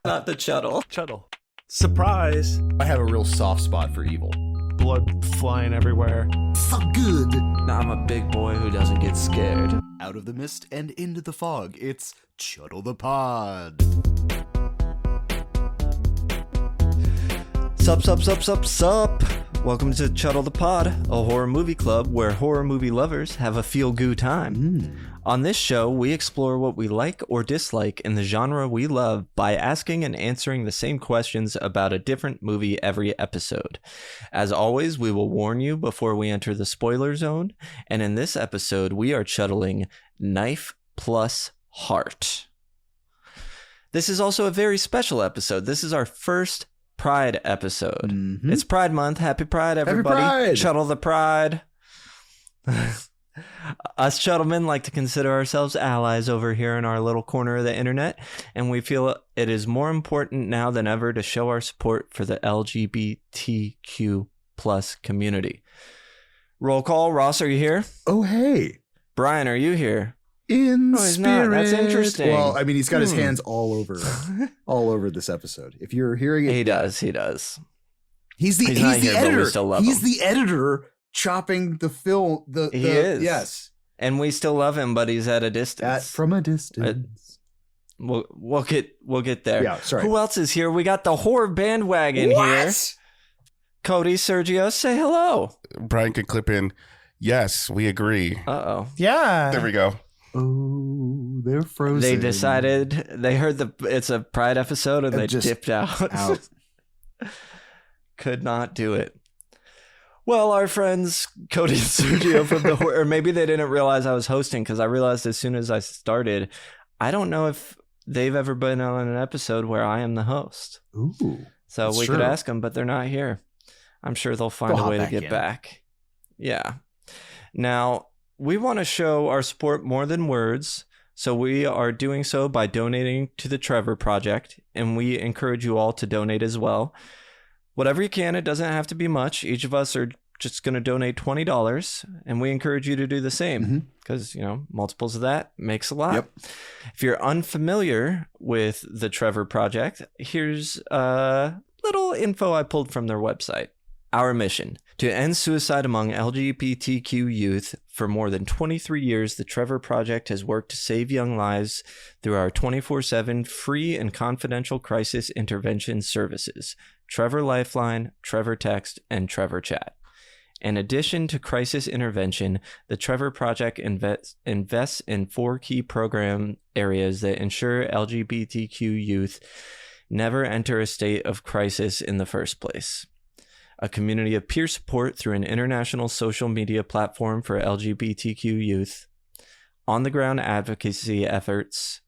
Not the Chuddle. Chuddle. Surprise. I have a real soft spot for evil. Blood flying everywhere. So good. I'm a big boy who doesn't get scared. Out of the mist and into the fog, it's Chuddle the Pod. Sup. Welcome to Chuddle the Pod, a horror movie club where horror movie lovers have a feel-good time. On this show, we explore what we like or dislike in the genre we love by asking and answering the same questions about a different movie every episode. As always, we will warn you before we enter the spoiler zone, and in this episode, we are chuddling Knife+Heart. This is also a very special episode. This is our first Pride episode. It's Pride Month. Happy Pride, everybody. Happy Pride. Chuddle the Pride. Us Chuddlemen like to consider ourselves allies over here in our little corner of the internet, and we feel it is more important now than ever to show our support for the LGBTQ plus community. Roll call. Ross, are you here? Oh, hey. Brian, are you here? In Oh, he's spirit. not. That's interesting. Well, I mean, he's got his hands all over this episode. If you're hearing it, He does. He's the not here, but we editor. still love He's him. the editor chopping the film. He is. Yes. And we still love him, but he's at a distance. From a distance. We'll get there. Yeah, sorry. Who else is here? We got the Horror Bandwagon here. Cody, Sergio, say hello. Brian can clip in. Yes, we agree. Uh-oh. Yeah. There we go. Oh, they're frozen. They decided, they heard it's a Pride episode and they just dipped out. out. Could not do it. Well, our friends Cody and Sergio from the horror, or maybe they didn't realize I was hosting because I realized as soon as I started, I don't know if they've ever been on an episode where I am the host. Ooh. So That's we true. could ask them, but they're not here. I'm sure they'll find They'll a way to hop get back in. back. Yeah. Now, we want to show our support more than words, so we are doing so by donating to the Trevor Project, and we encourage you all to donate as well. Whatever you can, it doesn't have to be much. Each of us are just going to donate $20, and we encourage you to do the same because, multiples of that makes a lot. Yep. If you're unfamiliar with the Trevor Project, here's a little info I pulled from their website. Our mission: to end suicide among LGBTQ youth. For more than 23 years, the Trevor Project has worked to save young lives through our 24/7 free and confidential crisis intervention services: Trevor Lifeline, Trevor Text, and Trevor Chat. In addition to crisis intervention, the Trevor Project invests in 4 key program areas that ensure LGBTQ youth never enter a state of crisis in the first place: a community of peer support through an international social media platform for LGBTQ youth, on-the-ground advocacy efforts,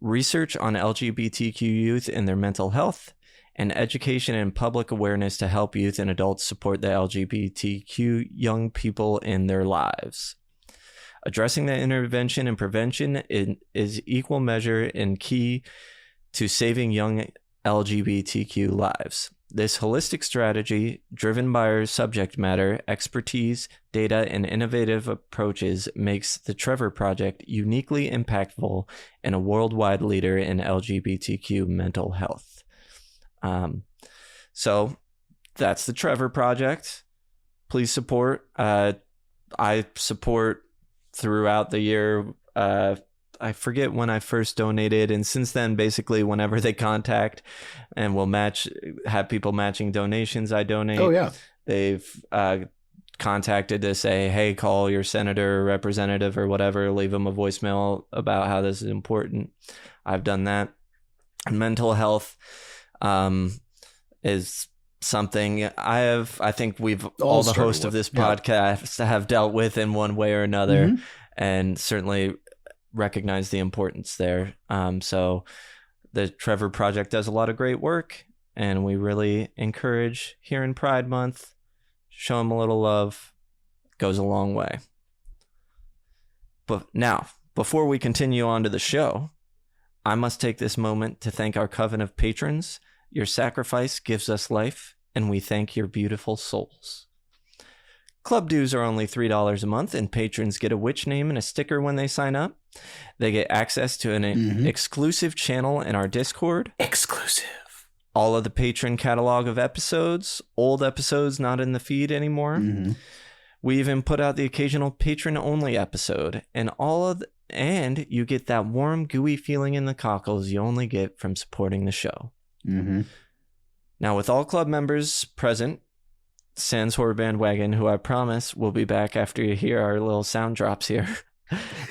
research on LGBTQ youth and their mental health, and education and public awareness to help youth and adults support the LGBTQ young people in their lives. Addressing the intervention and prevention is equal measure and key to saving young LGBTQ lives. This holistic strategy, driven by our subject matter, expertise, data, and innovative approaches, makes the Trevor Project uniquely impactful and a worldwide leader in LGBTQ mental health. So that's the Trevor Project. Please support. I support throughout the year. I forget when I first donated, and since then, basically whenever they contact and we'll have people matching donations, I donate. Oh, yeah. They've contacted to say, hey, call your senator or representative or whatever, leave them a voicemail about how this is important. I've done that. Mental health is something I think we've all the hosts of this podcast have dealt with in one way or another, and certainly recognize the importance there. So the Trevor Project does a lot of great work, and we really encourage here in Pride Month, show them a little love. Goes a long way. But now, before we continue on to the show, I must take this moment to thank our coven of patrons. Your sacrifice gives us life, and we thank your beautiful souls. Club dues are only $3 a month, and patrons get a witch name and a sticker when they sign up. They get access to an exclusive channel in our Discord. Exclusive. All of the patron catalog of episodes, old episodes not in the feed anymore. We even put out the occasional patron-only episode, and and you get that warm, gooey feeling in the cockles you only get from supporting the show. Now, with all club members present, sans Horror Bandwagon, who I promise will be back after you hear our little sound drops here,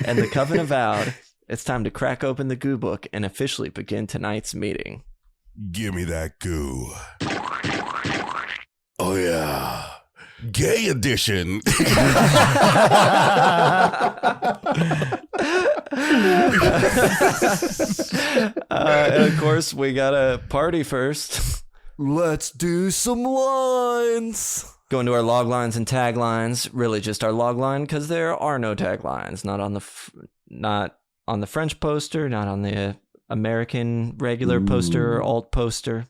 and the Coven avowed, it's time to crack open the goo book and officially begin tonight's meeting. Give me that goo. Oh, yeah. Gay edition. And of course, we gotta party first. Let's do some lines. Go into our log lines and taglines. Really, just our log line, because there are no taglines. Not on the French poster, not on the American regular poster or alt poster,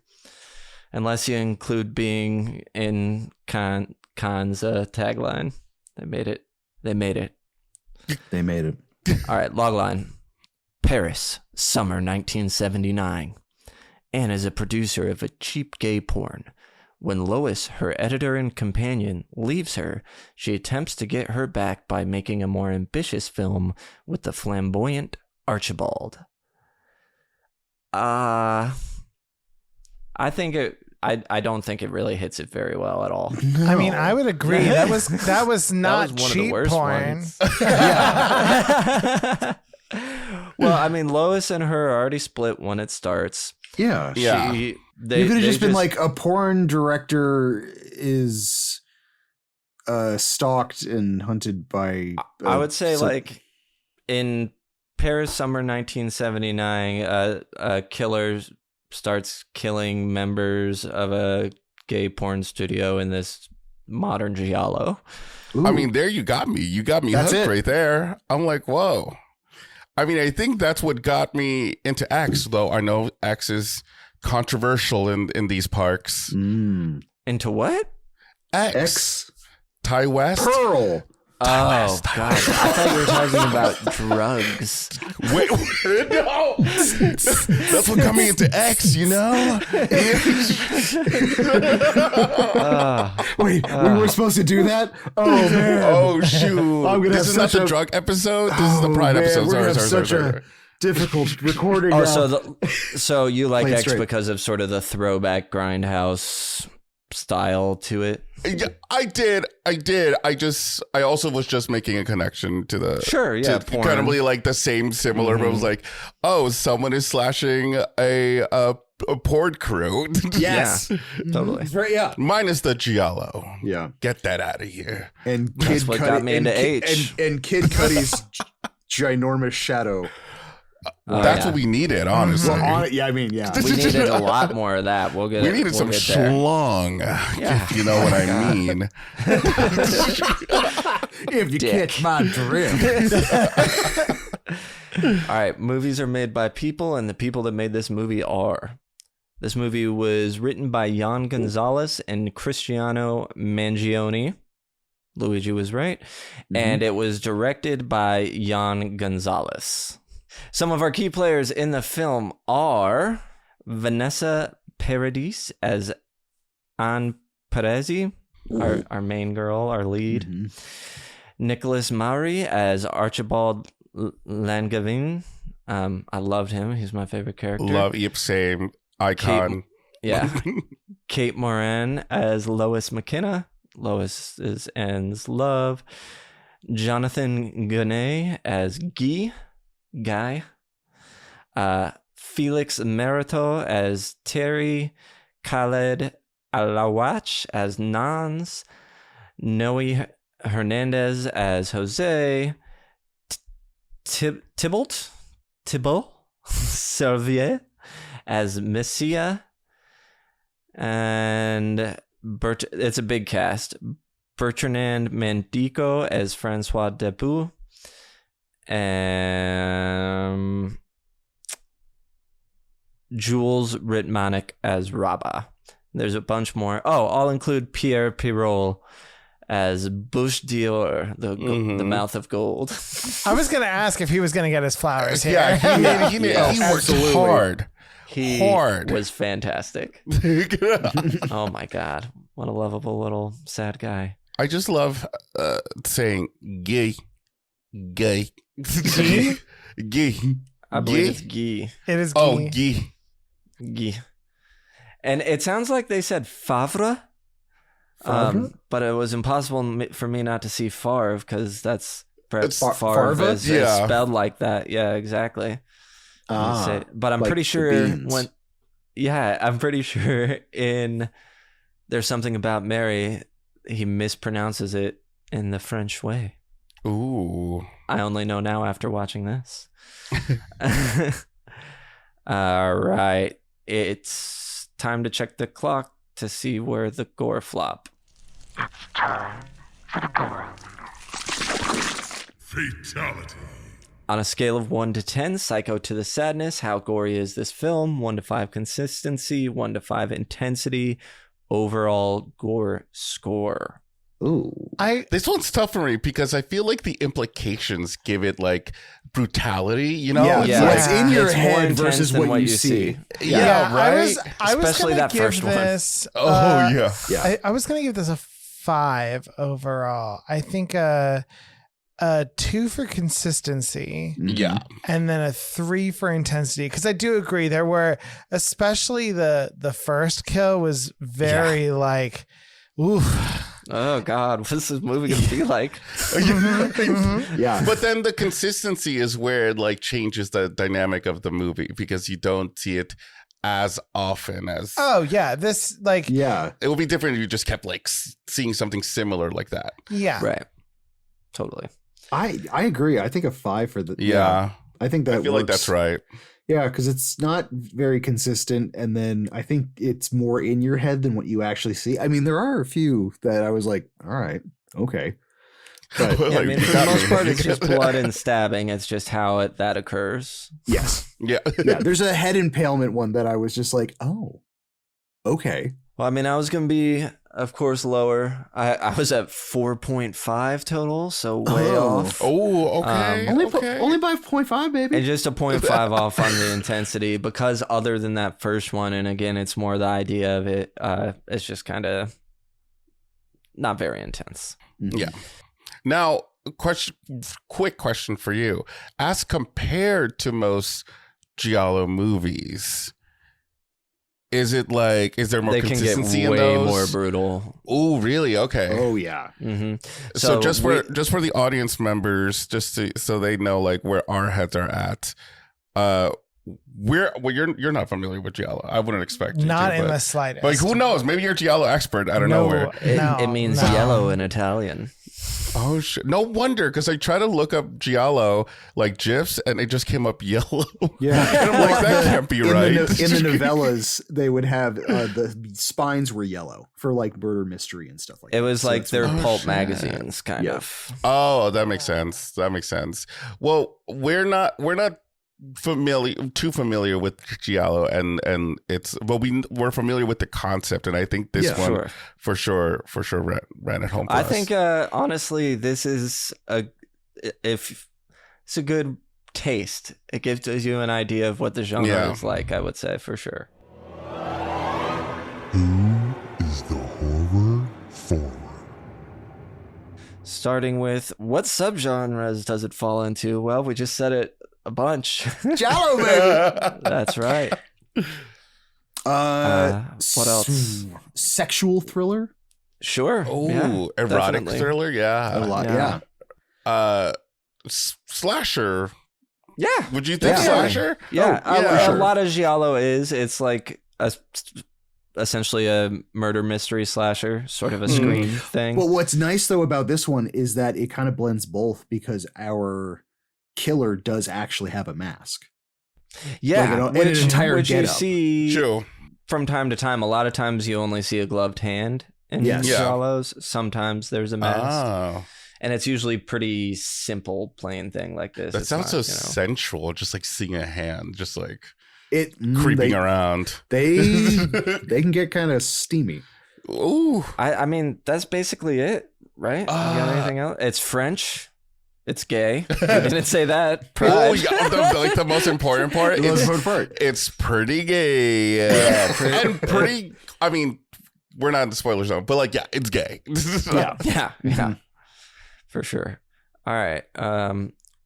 unless you include being in Khan's tagline. They made it. They made it. All right, log line. Paris, summer 1979. Anne is a producer of a cheap gay porn. When Lois, her editor and companion, leaves her, she attempts to get her back by making a more ambitious film with the flamboyant Archibald. I don't think it really hits it very well at all. No. I mean, I would agree. That was not one cheap of the worst porn. ones. Well, I mean, Lois and her are already split when it starts. Yeah. You could have just been like, a porn director is stalked and hunted by... I would say, like, in Paris summer 1979, a killer starts killing members of a gay porn studio in this modern giallo. I mean, there you got me. You got me hooked right there. I'm like, whoa. I mean, I think that's what got me into X, though I know X is controversial in these parks. Into what? X. Ty West. Pearl. Oh, God. I thought you were talking about drugs. Wait, no. That's what got me into X, you know? Wait, we were supposed to do that? Oh, man. Oh, shoot. This is not the drug episode? This is the Pride episode. Sorry. Difficult recording. So you like X straight. because of sort of the throwback grindhouse style to it? Yeah, I did. I also was just making a connection to the porn. Kind of like the same similar. But it was like, oh, someone is slashing a porn crew. Yes, totally. Right, minus the giallo. Yeah, get that out of here. And that's what got me into H. And Kid Cudi's ginormous shadow. That's what we needed, honestly. Well, we needed a lot more of that. We needed some schlong, if you know what I mean. If you catch my drift. All right, movies are made by people, and the people that made this movie are. This movie was written by Jan Gonzalez and Cristiano Mangione. Luigi was right. And it was directed by Jan Gonzalez. Some of our key players in the film are Vanessa Paradis as Anne Perezi, our main girl, our lead. Nicholas Maury as Archibald Langevin. I loved him. He's my favorite character. Same icon. Kate Moran as Lois McKenna. Lois is Anne's love. Jonathan Gunay as Guy. Felix Merito as Terry. Khaled Alawach as Nans. Noe Hernandez as Jose. Thibault Servier as Messia. And it's a big cast. Bertrand Mandico as Francois Debu. And Jules Ritmanek as Rabba. There's a bunch more. Oh, I'll include Pierre Pirol as Bouche d'Or, the mouth of gold. I was going to ask if he was going to get his flowers here. Yeah, he worked hard. He was fantastic. Oh my God. What a lovable little sad guy. I just love saying gay. Gay. Gay. I believe it's Guy. It is Guy. Oh, Guy. Guy. And it sounds like they said Favre. But it was impossible for me not to see Favre because that's Favre is spelled like that. Yeah, exactly. But I'm pretty sure I'm pretty sure in There's Something About Mary, he mispronounces it in the French way. Ooh. I only know now after watching this. All right. It's time to check the clock to see where the gore flop. It's time for the gore. Fatality. On a scale of 1 to 10, Psycho to the Sadness, how gory is this film? 1 to 5 consistency, 1 to 5 intensity, overall gore score. Ooh. This one's tough for me because I feel like the implications give it like brutality, you know? Yeah. It's in your It's more head intense versus than what you see. Yeah, right? I was Especially gonna that give first one. this, Yeah. I was going to give this a 5 overall. I think a 2 for consistency. Yeah. And then a 3 for intensity. Because I do agree there were, especially the first kill was very like, oof. Oh God, what's this movie gonna be like? Yeah. But then the consistency is where it like changes the dynamic of the movie because you don't see it as often as. Oh yeah, this like Yeah. It would be different if you just kept like seeing something similar like that. yeah. Right. Totally. I agree. I think a 5 for the. Yeah. I think that I feel like that's right. Yeah, because it's not very consistent, and then I think it's more in your head than what you actually see. I mean, there are a few that I was like, all right, okay. But Yeah, I mean, for the most part, it's just blood and stabbing. It's just how that occurs. yes. Yeah. Yeah, there's a head impalement one that I was just like, oh, okay. Well, I mean, I was gonna be, of course, lower. I was at 4.5 total, so way off. Oh, okay. Only by 0.5, baby. And just a 0.5 off on the intensity because other than that first one, and again, it's more the idea of it. It's just kind of not very intense. Yeah. Now, quick question for you. As compared to most giallo movies, is there more consistency they can in get way those? more brutal. Oh, really? Okay. Oh yeah. Mm-hmm. So just for the audience members, so they know like where our heads are at. You're not familiar with giallo. I wouldn't expect you Not to, in but, the slightest. But who knows? Maybe you're a giallo expert out of nowhere. It means yellow in Italian. Oh shit! No wonder, because I tried to look up giallo like gifs, and it just came up yellow. Yeah. And I'm like, that can't be right. In the novellas, they would have the spines were yellow for like murder mystery and stuff like that. It was So like that's their what- pulp magazines, kind of. Oh, that makes sense. That makes sense. Well, we're not too familiar with giallo, and we're familiar with the concept, and I think this one for sure ran it home for us. I think honestly, this is it's a good taste. It gives you an idea of what the genre is like. I would say for sure. Who is the horror forward? Starting with what subgenres does it fall into? Well, we just said it a bunch. Giallo, baby. That's right. What else? Sexual thriller. Sure. Oh, yeah, erotic definitely. thriller, yeah. A lot, yeah. yeah. Slasher. Yeah. Would you think Yeah. slasher? Yeah, Oh, yeah. a Sure. lot of giallo it's like essentially a murder mystery slasher, sort of a Scream thing. But what's nice though about this one is that it kind of blends both because our killer does actually have a mask. Yeah, like an entire which you getup. see True. from time to time. A lot of times you only see a gloved hand in Yes. Yeah. giallos. Sometimes there's a mask, Oh, and it's usually pretty simple, plain thing like this. that It's sounds so not, sensual. Just like seeing a hand, just like It creeping they, around. They can get kind of steamy. Ooh. I mean, that's basically it. right? You got anything else? It's French. It's gay. I didn't say that. Pride. Oh, yeah, like the most important part. It's pretty gay. Yeah, and pretty. I mean, we're not in the spoiler zone, but like, yeah, it's gay. Yeah, for sure. All right.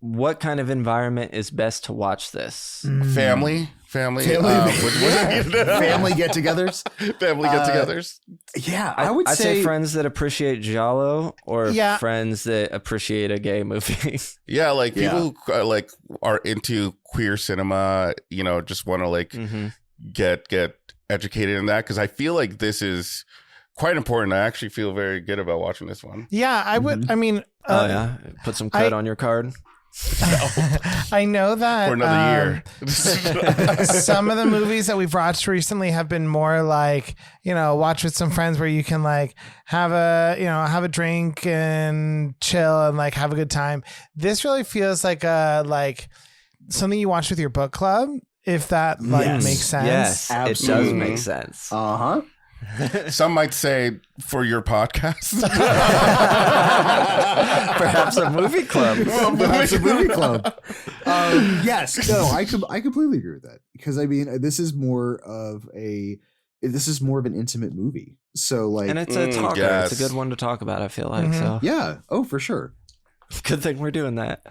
What kind of environment is best to watch this? Family family get-togethers. Family get-togethers. Yeah, I'd say friends that appreciate giallo or friends that appreciate a gay movie. Yeah, like people who like are into queer cinema, you know, just want to like get educated in that, because I feel like this is quite important. I actually feel very good about watching this one. Yeah, I would. I mean, put some cred on your card. I know that for another year. Some of the movies that we've watched recently have been more like, you know, watch with some friends where you can like have a drink and chill and like have a good time. This really feels like something you watch with your book club, if that makes sense. Yes, absolutely. It does make sense. Some might say for your podcast. Perhaps a movie club. Perhaps a movie club. Yes. No, I completely agree with that, because I mean, this is more of an intimate movie. So like, and it's a talker. Yes. It's a good one to talk about, I feel like. So yeah. Oh, for sure. Good thing we're doing that.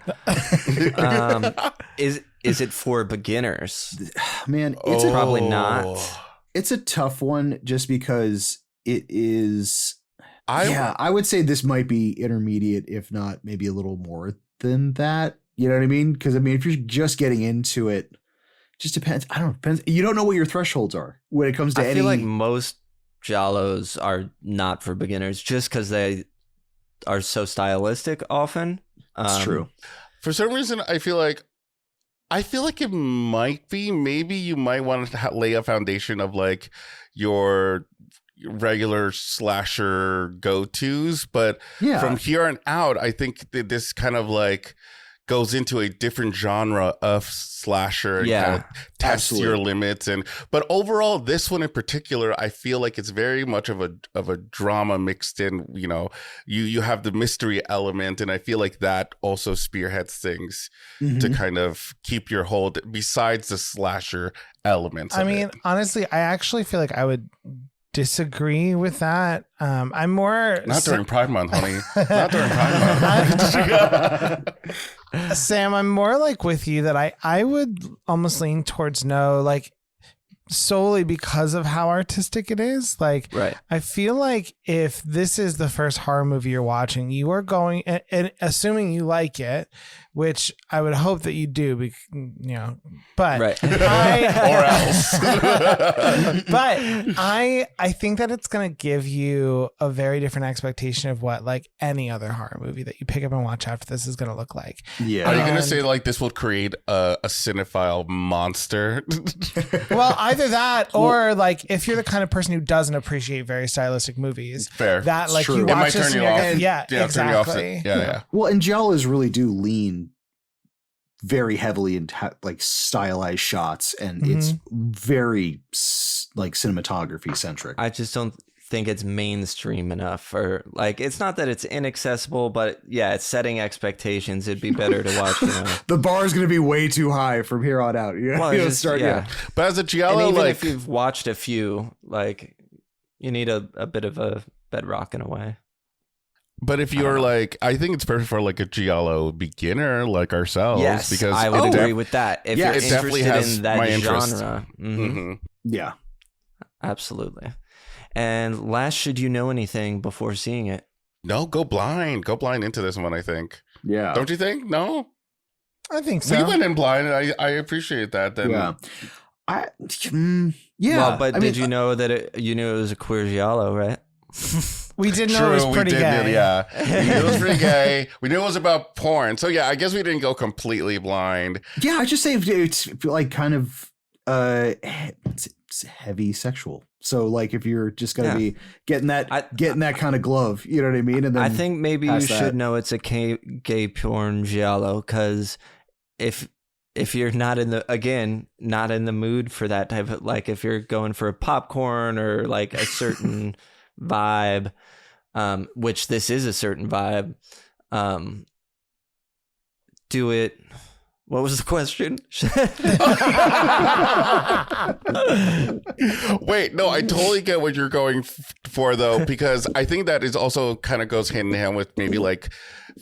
Is it for beginners? Man, it's probably not. It's a tough one, just because it is. I would say this might be intermediate, if not maybe a little more than that. You know what I mean? Because I mean, if you're just getting into it, just depends. I don't know. Depends. You don't know what your thresholds are when it comes to I feel like most giallos are not for beginners, just because they are so stylistic often. It's true. For some reason, I feel like it might be. Maybe you might want to lay a foundation of like your regular slasher go-tos, but from here on out, I think that this kind of like goes into a different genre of slasher and kind of tests your limits. But overall, this one in particular, I feel like it's very much of a drama mixed in. You know, you have the mystery element, and I feel like that also spearheads things to kind of keep your hold, besides the slasher elements. I mean, honestly, I actually feel like I would disagree with that. I'm more not during Pride Month, honey. Not during Pride Month. Sam, I'm more like with you that I would almost lean towards no, like solely because of how artistic it is. Like, I feel like if this is the first horror movie you're watching, you are going, and assuming you like it, which I would hope that you do, you know, but or else. But I think that it's going to give you a very different expectation of what like any other horror movie that you pick up and watch after this is going to look like. Yeah. Are you going to say like this will create a cinephile monster? Well, either that or like if you're the kind of person who doesn't appreciate very stylistic movies, that like you watch this and you're going, exactly. Yeah. Well, and giallos really do lean very heavily into like stylized shots, and it's very like cinematography centric. I just don't think it's mainstream enough, or like, it's not that it's inaccessible, but it's setting expectations. It'd be better to watch, you know. The bar is going to be way too high from here on out. Well, But as a giallo, and even like, if you've watched a few, like, you need a bit of a bedrock in a way. But if you're like, I think it's perfect for like a giallo beginner like ourselves. Yes, because I would agree with that. If you're definitely interested in that my interest. genre. Yeah, absolutely. And last, should you know anything before seeing it? No, go blind. Go blind into this one, I think. Yeah. Don't you think? No? I think so. We went in blind, and I appreciate that. Then. Yeah. Well, but did you know that you knew it was a queer giallo, right? We did know it was pretty gay. We knew it was pretty gay. We knew it was about porn. So yeah, I guess we didn't go completely blind. Yeah, I just say it's like kind of it's heavy sexual. So like if you're just gonna be getting that kind of glove, you know what I mean? And then I think maybe you should know it's a gay porn giallo, because if you're not in the mood for that type of, like, if you're going for a popcorn or like a certain vibe, which this is a certain vibe. Do it. What was the question? Wait, no, I totally get what you're going for, though, because I think that is also kind of goes hand in hand with maybe like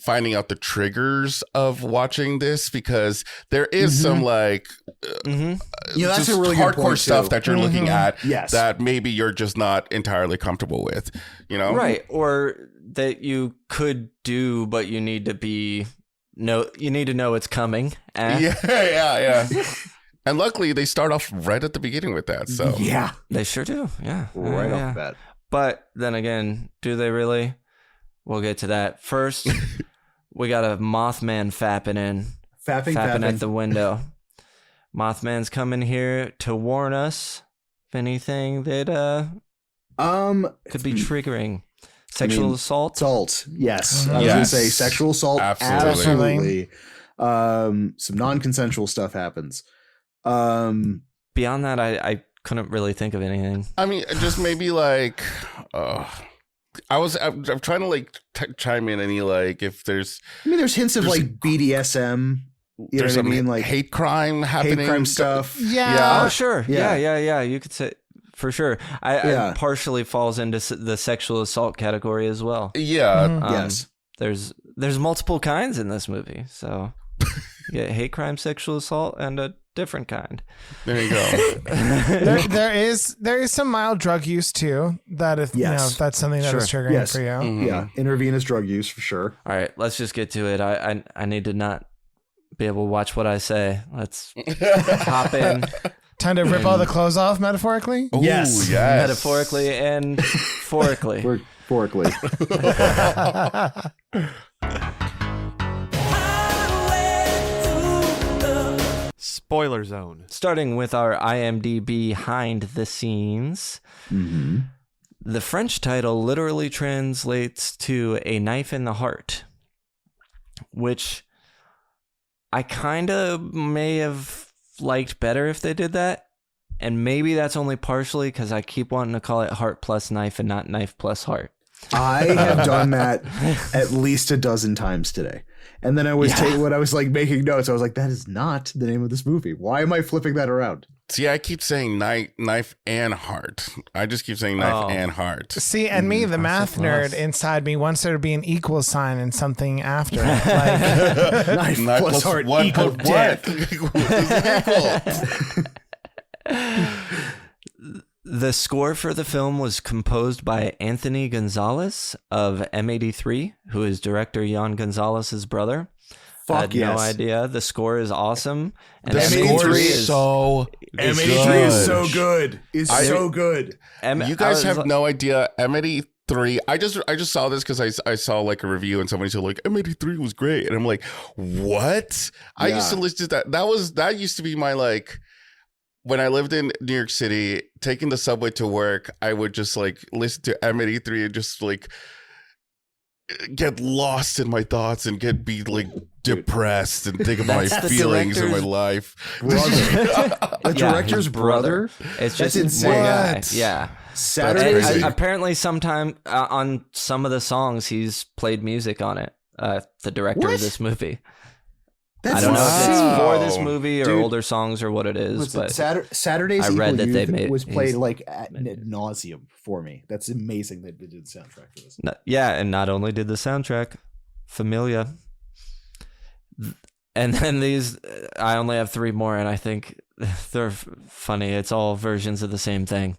finding out the triggers of watching this, because there is some like that's a really hardcore stuff that you're looking at that maybe you're just not entirely comfortable with, you know? Right. Or that you could do, but you need to be... No, you need to know it's coming. Yeah. And luckily, they start off right at the beginning with that. So yeah, they sure do. Yeah, right off the bat. But then again, do they really? We'll get to that. First, we got a Mothman fapping at the window. Mothman's coming here to warn us if anything that could be triggering. Sexual assault? Yes. I was going to say sexual assault. Absolutely. Some non-consensual stuff happens. Beyond that, I couldn't really think of anything. I mean, just maybe like, I'm trying to like chime in any like if there's. I mean, there's hints of like BDSM. You know what I mean? Like hate crime happening. Hate crime stuff. Yeah. Oh, sure. Yeah. You could say. For sure. I partially falls into the sexual assault category as well. Yeah. Yes. There's multiple kinds in this movie. So you get hate crime, sexual assault, and a different kind. There you go. there is some mild drug use too. That if if that's something that is triggering for you. Mm-hmm. Yeah. Intravenous drug use for sure. All right, let's just get to it. I need to not be able to watch what I say. Let's hop in. Time to rip all the clothes off, metaphorically? Ooh, yes. Metaphorically and forically. Forically. Spoiler zone. Starting with our IMDb behind the scenes. Mm-hmm. The French title literally translates to A Knife in the Heart, which I kind of may have liked better if they did that, and maybe that's only partially because I keep wanting to call it Heart plus Knife and not Knife plus Heart. I have done that at least a dozen times today, and then I was when I was like making notes, I was like, that is not the name of this movie. Why am I flipping that around? See, I keep saying knife and heart. I just keep saying knife and heart. See, and me, the math nerd inside me, wants there to be an equal sign and something after it. Like knife plus heart equal death. The score for the film was composed by Anthony Gonzalez of M83, who is director Jan Gonzalez's brother. I had no idea. The score is awesome. And the score is so M83 is so good. So good. You guys have no idea. M83. I just saw this because I saw like a review and somebody said like M83 was great, and I'm like, what? I used to listen to that. That used to be my like. When I lived in New York City, taking the subway to work, I would just like listen to M83 and just like get lost in my thoughts and be like depressed and think about my feelings in my life. The director's brother? It's just insane. one guy. Yeah. Saturday. Apparently sometime on some of the songs, he's played music on it. The director of this movie. I don't know if it's for this movie or older songs or what it is, but Saturday's I read that they made was played like ad nauseum for me. That's amazing that they did the soundtrack for this. Yeah, and not only did the soundtrack, Familia, and then these. I only have 3 more, and I think they're funny. It's all versions of the same thing.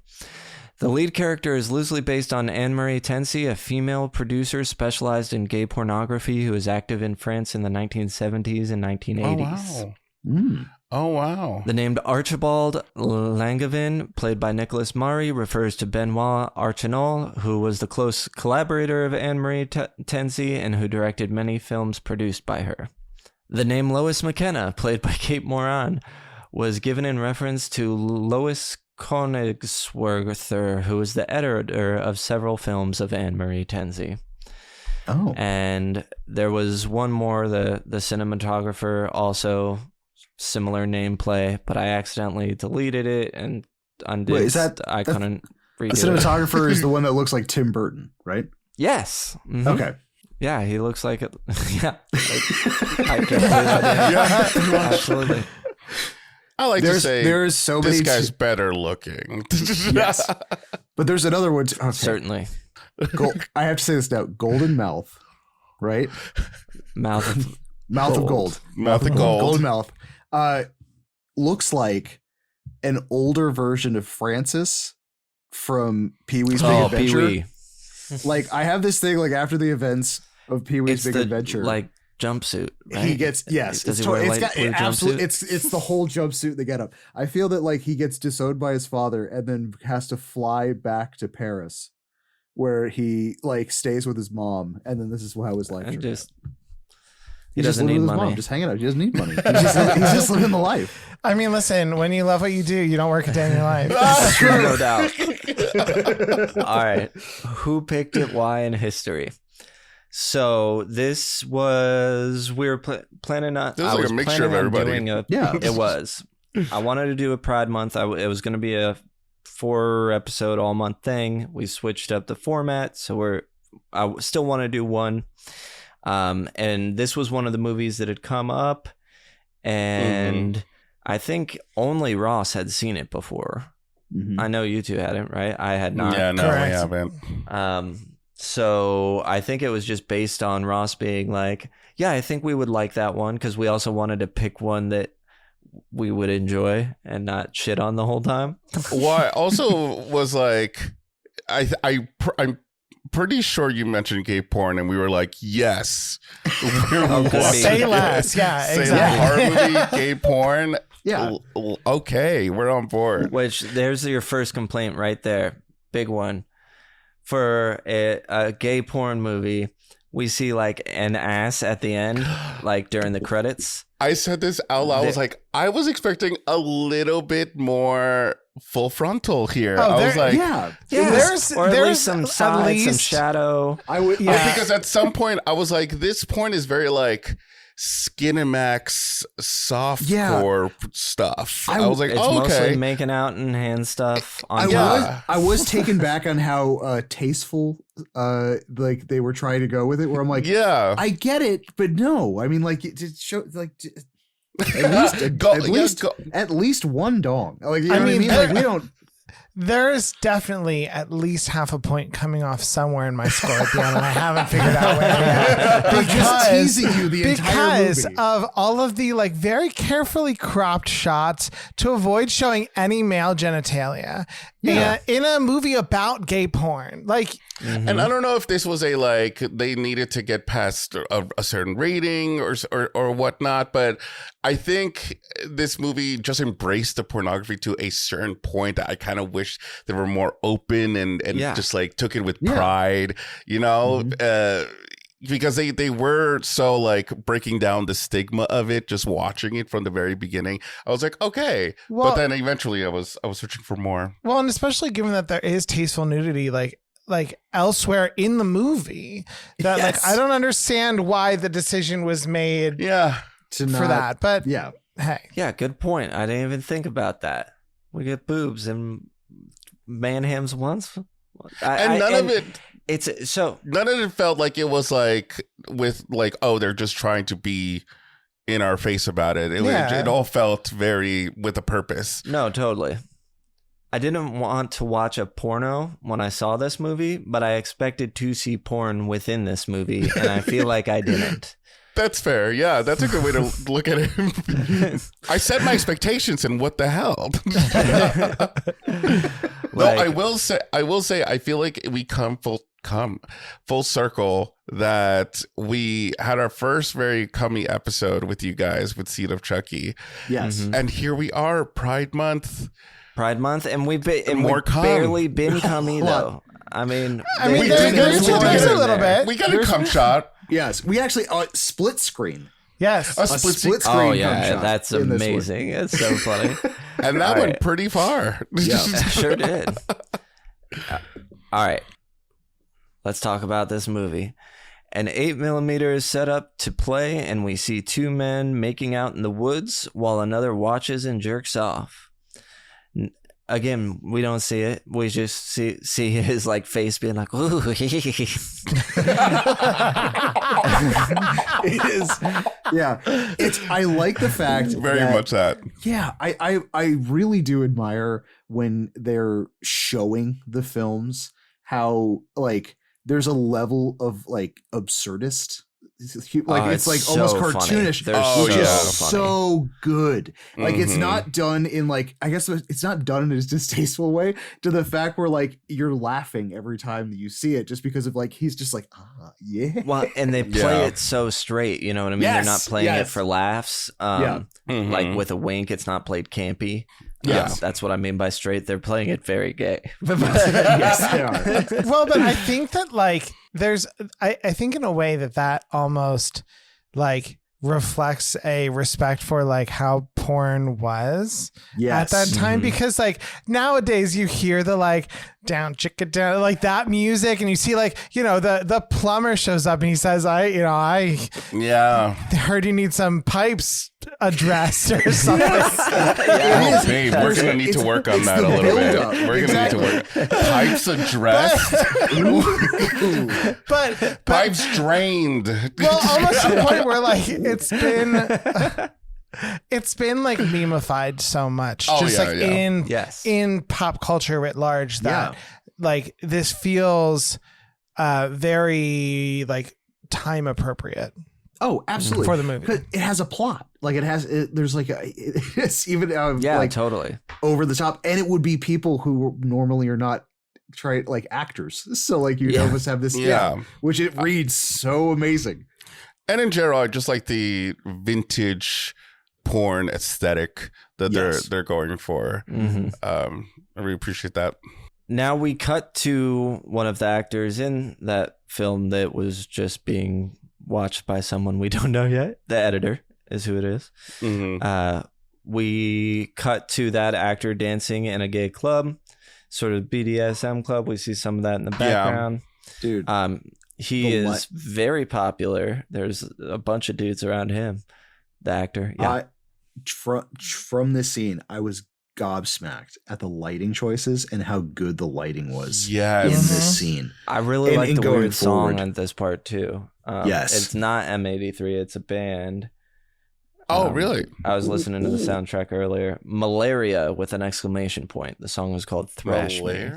The lead character is loosely based on Anne-Marie Tensi, a female producer specialized in gay pornography who was active in France in the 1970s and 1980s. Oh, wow. The name Archibald Langevin, played by Nicolas Maury, refers to Benoit Archinol, who was the close collaborator of Anne-Marie Tensi and who directed many films produced by her. The name Lois McKenna, played by Kate Moran, was given in reference to Lois Königswerther, who was the editor of several films of Anne-Marie Tensi. Oh. And there was one more, the cinematographer, also similar nameplay, but I accidentally deleted it and undid. Wait, I couldn't read it. The cinematographer is the one that looks like Tim Burton, right? Yes. Mm-hmm. Okay. Yeah, he looks like it. Yeah. I can't believe I did. Absolutely. I like to say there's so this many guy's better looking. Yes. But there's another one. Okay. Certainly. I have to say this now. Golden mouth, right? Mouth of gold. Mouth of gold. Golden mouth. Looks like an older version of Francis from Pee-wee's Big Adventure. Pee-wee. Like, I have this thing, like, after the events of Pee-wee's Big Adventure. Like, jumpsuit, right? He gets, yes. Does he wear a light blue jumpsuit? It's the whole jumpsuit they get up. I feel that, like, he gets disowned by his father and then has to fly back to Paris, where he, like, stays with his mom, and then this is how his life And turns just out. he doesn't need money. Mom, just hanging out. He doesn't need money. He's just living the life. I mean, listen, when you love what you do, you don't work a day in your life. No doubt. All right. Who picked it? Why? And history. So this was, we were planning on. This was like a mixture of everybody. It was. I wanted to do a Pride Month. It was going to be a 4-episode all month thing. We switched up the format. So I still want to do one. And this was one of the movies that had come up. And I think only Ross had seen it before. Mm-hmm. I know you two hadn't, right? I had not. Yeah, no, we haven't. So I think it was just based on Ross being like, yeah, I think we would like that one, because we also wanted to pick one that we would enjoy and not shit on the whole time. Well, I also was like, I'm pretty sure you mentioned gay porn, and we were like, yes. Say less. Yeah, exactly. Horror movie, gay porn. Yeah. Okay, we're on board. Which, there's your first complaint right there. Big one. For a gay porn movie, we see like an ass at the end, like during the credits. I said this out loud. I was like, I was expecting a little bit more full frontal here. I was like, there's at least some side, some shadow. Because at some point I was like, this point is very like Skinemax softcore stuff. I was like, it's mostly making out and hand stuff. I was taken back on how tasteful like they were trying to go with it. Where I'm like, yeah, I get it, but no. I mean, like it show like. At least one dong. Like, you know what I mean? Like, we don't. There's definitely at least half a point coming off somewhere in my score at the end, and I haven't figured out where yet. Just teasing you the entire movie. Because of all of the like very carefully cropped shots to avoid showing any male genitalia in a movie about gay porn. Like, and I don't know if this was a like they needed to get past a certain rating or whatnot, but I think this movie just embraced the pornography to a certain point. I kind of wish they were more open and just like took it with pride, you know, because they were so like breaking down the stigma of it, just watching it from the very beginning. I was like, okay, but then eventually I was searching for more. Well, and especially given that there is tasteful nudity, like elsewhere in the movie, that like I don't understand why the decision was made. For that, but hey, good point. I didn't even think about that. We get boobs and man hams once, and none of it. It's so none of it felt like it was like with like, oh, they're just trying to be in our face about it. It all felt very with a purpose. No, totally. I didn't want to watch a porno when I saw this movie, but I expected to see porn within this movie, and I feel like I didn't. That's fair. Yeah, that's a good way to look at it. I set my expectations, and what the hell? I will say, I feel like we come full circle that we had our first very cummy episode with you guys with Seed of Chucky. Yes, and here we are, Pride Month, and we've barely been cummy though. I mean, there's a little bit. We got a cum shot. Yes, we actually split screen. Yes, a split screen. Oh yeah, that's amazing. It's so funny, and that went pretty far. Yeah, sure did. All right, let's talk about this movie. An 8mm is set up to play, and we see two men making out in the woods while another watches and jerks off. Again, we don't see it. We just see his like face being like, ooh. It is. Yeah. I like the fact very much that. Yeah. I really do admire when they're showing the films how like there's a level of like absurdist. Like it's like so almost cartoonish, which is so good. Like it's not done in like, I guess it's not done in a distasteful way, to the fact where like you're laughing every time that you see it, just because of like he's just like yeah. Well, and they play it so straight, you know what I mean? Yes, they're not playing it for laughs. Like with a wink, it's not played campy. Yeah, that's what I mean by straight. They're playing it very gay. Yes, they are. Well, but I think that like I think in a way that almost like reflects a respect for like how porn was at that time, because like nowadays you hear the like down chicka down like that music, and you see like, you know, the plumber shows up and he says, I heard you need some pipes addressed or something. Babe, we're gonna need to work on that a little bit. We're gonna need to work. Pipes addressed, but pipes drained. Well, almost to the point where like it's been like memeified so much, in pop culture writ large, that like this feels very like time appropriate. Oh, absolutely. For the movie. It has a plot. Like there's like it's even like totally over the top, and it would be people who normally are not like actors. So like you almost have this which it reads so amazing. And in general, I just like the vintage porn aesthetic that they're going for. I really appreciate that. Now we cut to one of the actors in that film that was just being watched by someone we don't know yet. The editor is who it is. We cut to that actor dancing in a gay club, sort of BDSM club. We see some of that in the background. Dude. He is very popular. There's a bunch of dudes around him. The actor. Yeah. From this scene, I was gobsmacked at the lighting choices and how good the lighting was in this scene. I really like the weird song on this part too. It's not M83, it's a band. Oh, really? I was listening to the soundtrack earlier. Malaria with an exclamation point. The song was called Thrash Me.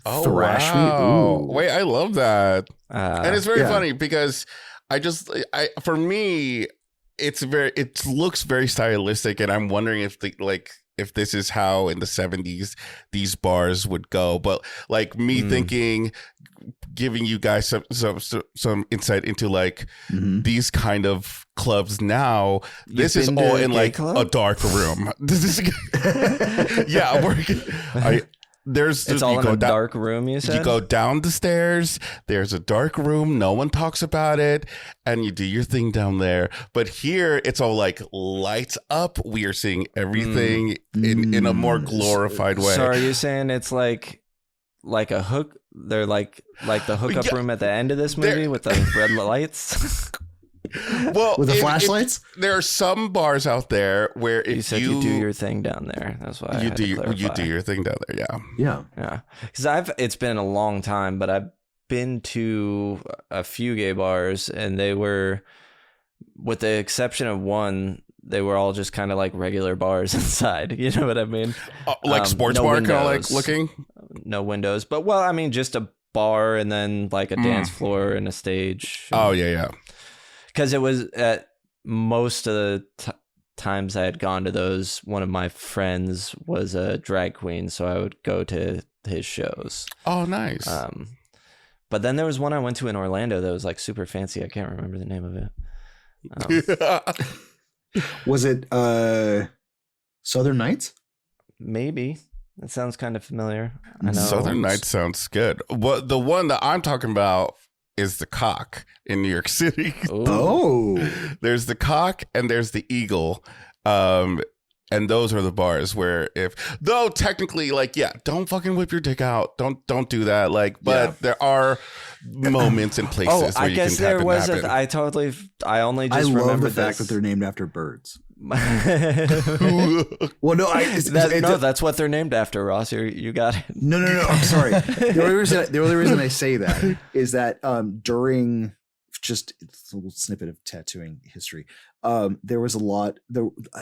Oh, Thrash Me? Ooh. Wait, I love that. And it's very funny because for me, it looks very stylistic, and I'm wondering if if this is how in the 70s these bars would go. But like me thinking, giving you guys some insight into like these kind of clubs now. This is all in like a dark room. This is It's all in a dark room, you said? You go down the stairs, there's a dark room, no one talks about it, and you do your thing down there. But here, it's all like lights up. We are seeing everything in a more glorified way. So are you saying it's like a hook? They're like the hookup room at the end of this movie with the red lights? Well, with the flashlights, there are some bars out there where if you said you do your thing down there. That's why you do your thing down there. Yeah. Because it's been a long time, but I've been to a few gay bars, and they were, with the exception of one, they were all just kind of like regular bars inside. You know what I mean? Like sports bar, kind of like looking. No windows, but just a bar and then like a dance floor and a stage. Oh yeah. Because it was at most of the times I had gone to those, one of my friends was a drag queen, so I would go to his shows. Oh, nice. But then there was one I went to in Orlando that was like super fancy. I can't remember the name of it. Was it Southern Nights? Maybe. That sounds kind of familiar. I know. Southern Nights sounds good. But the one that I'm talking about is the Cock in New York City. Oh. There's the Cock and there's the Eagle. And those are the bars where though technically, like, yeah, don't fucking whip your dick out. Don't do that. Like, but there are moments and places where you can tap and happen. I only just love remember the fact that they're named after birds. Well, no, that's what they're named after, Ross. You got it. No. I'm sorry. The only reason I say that is that during just it's a little snippet of tattooing history, there was a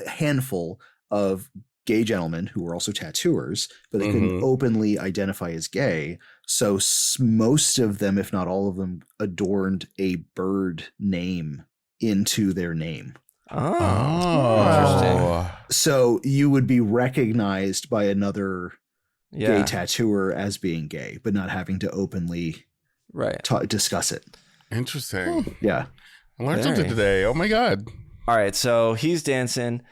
handful of gay gentlemen who were also tattooers, but they couldn't openly identify as gay. So most of them, if not all of them, adorned a bird name into their name. Interesting. So you would be recognized by another gay tattooer as being gay, but not having to openly discuss it. Interesting. Yeah. I learned something today. Oh my God. All right. So he's dancing.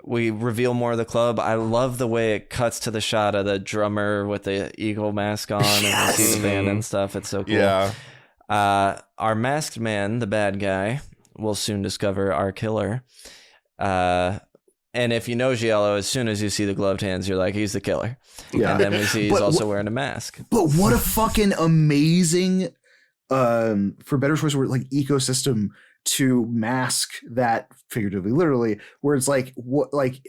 We reveal more of the club. I love the way it cuts to the shot of the drummer with the eagle mask on and we see the band and stuff. It's so cool. Yeah. Our masked man, the bad guy, will soon discover our killer. And if you know giallo, as soon as you see the gloved hands, you're like, he's the killer. Yeah. And then we see he's also wearing a mask. But what a fucking amazing, for better choice word, like ecosystem to mask that figuratively, literally, where it's like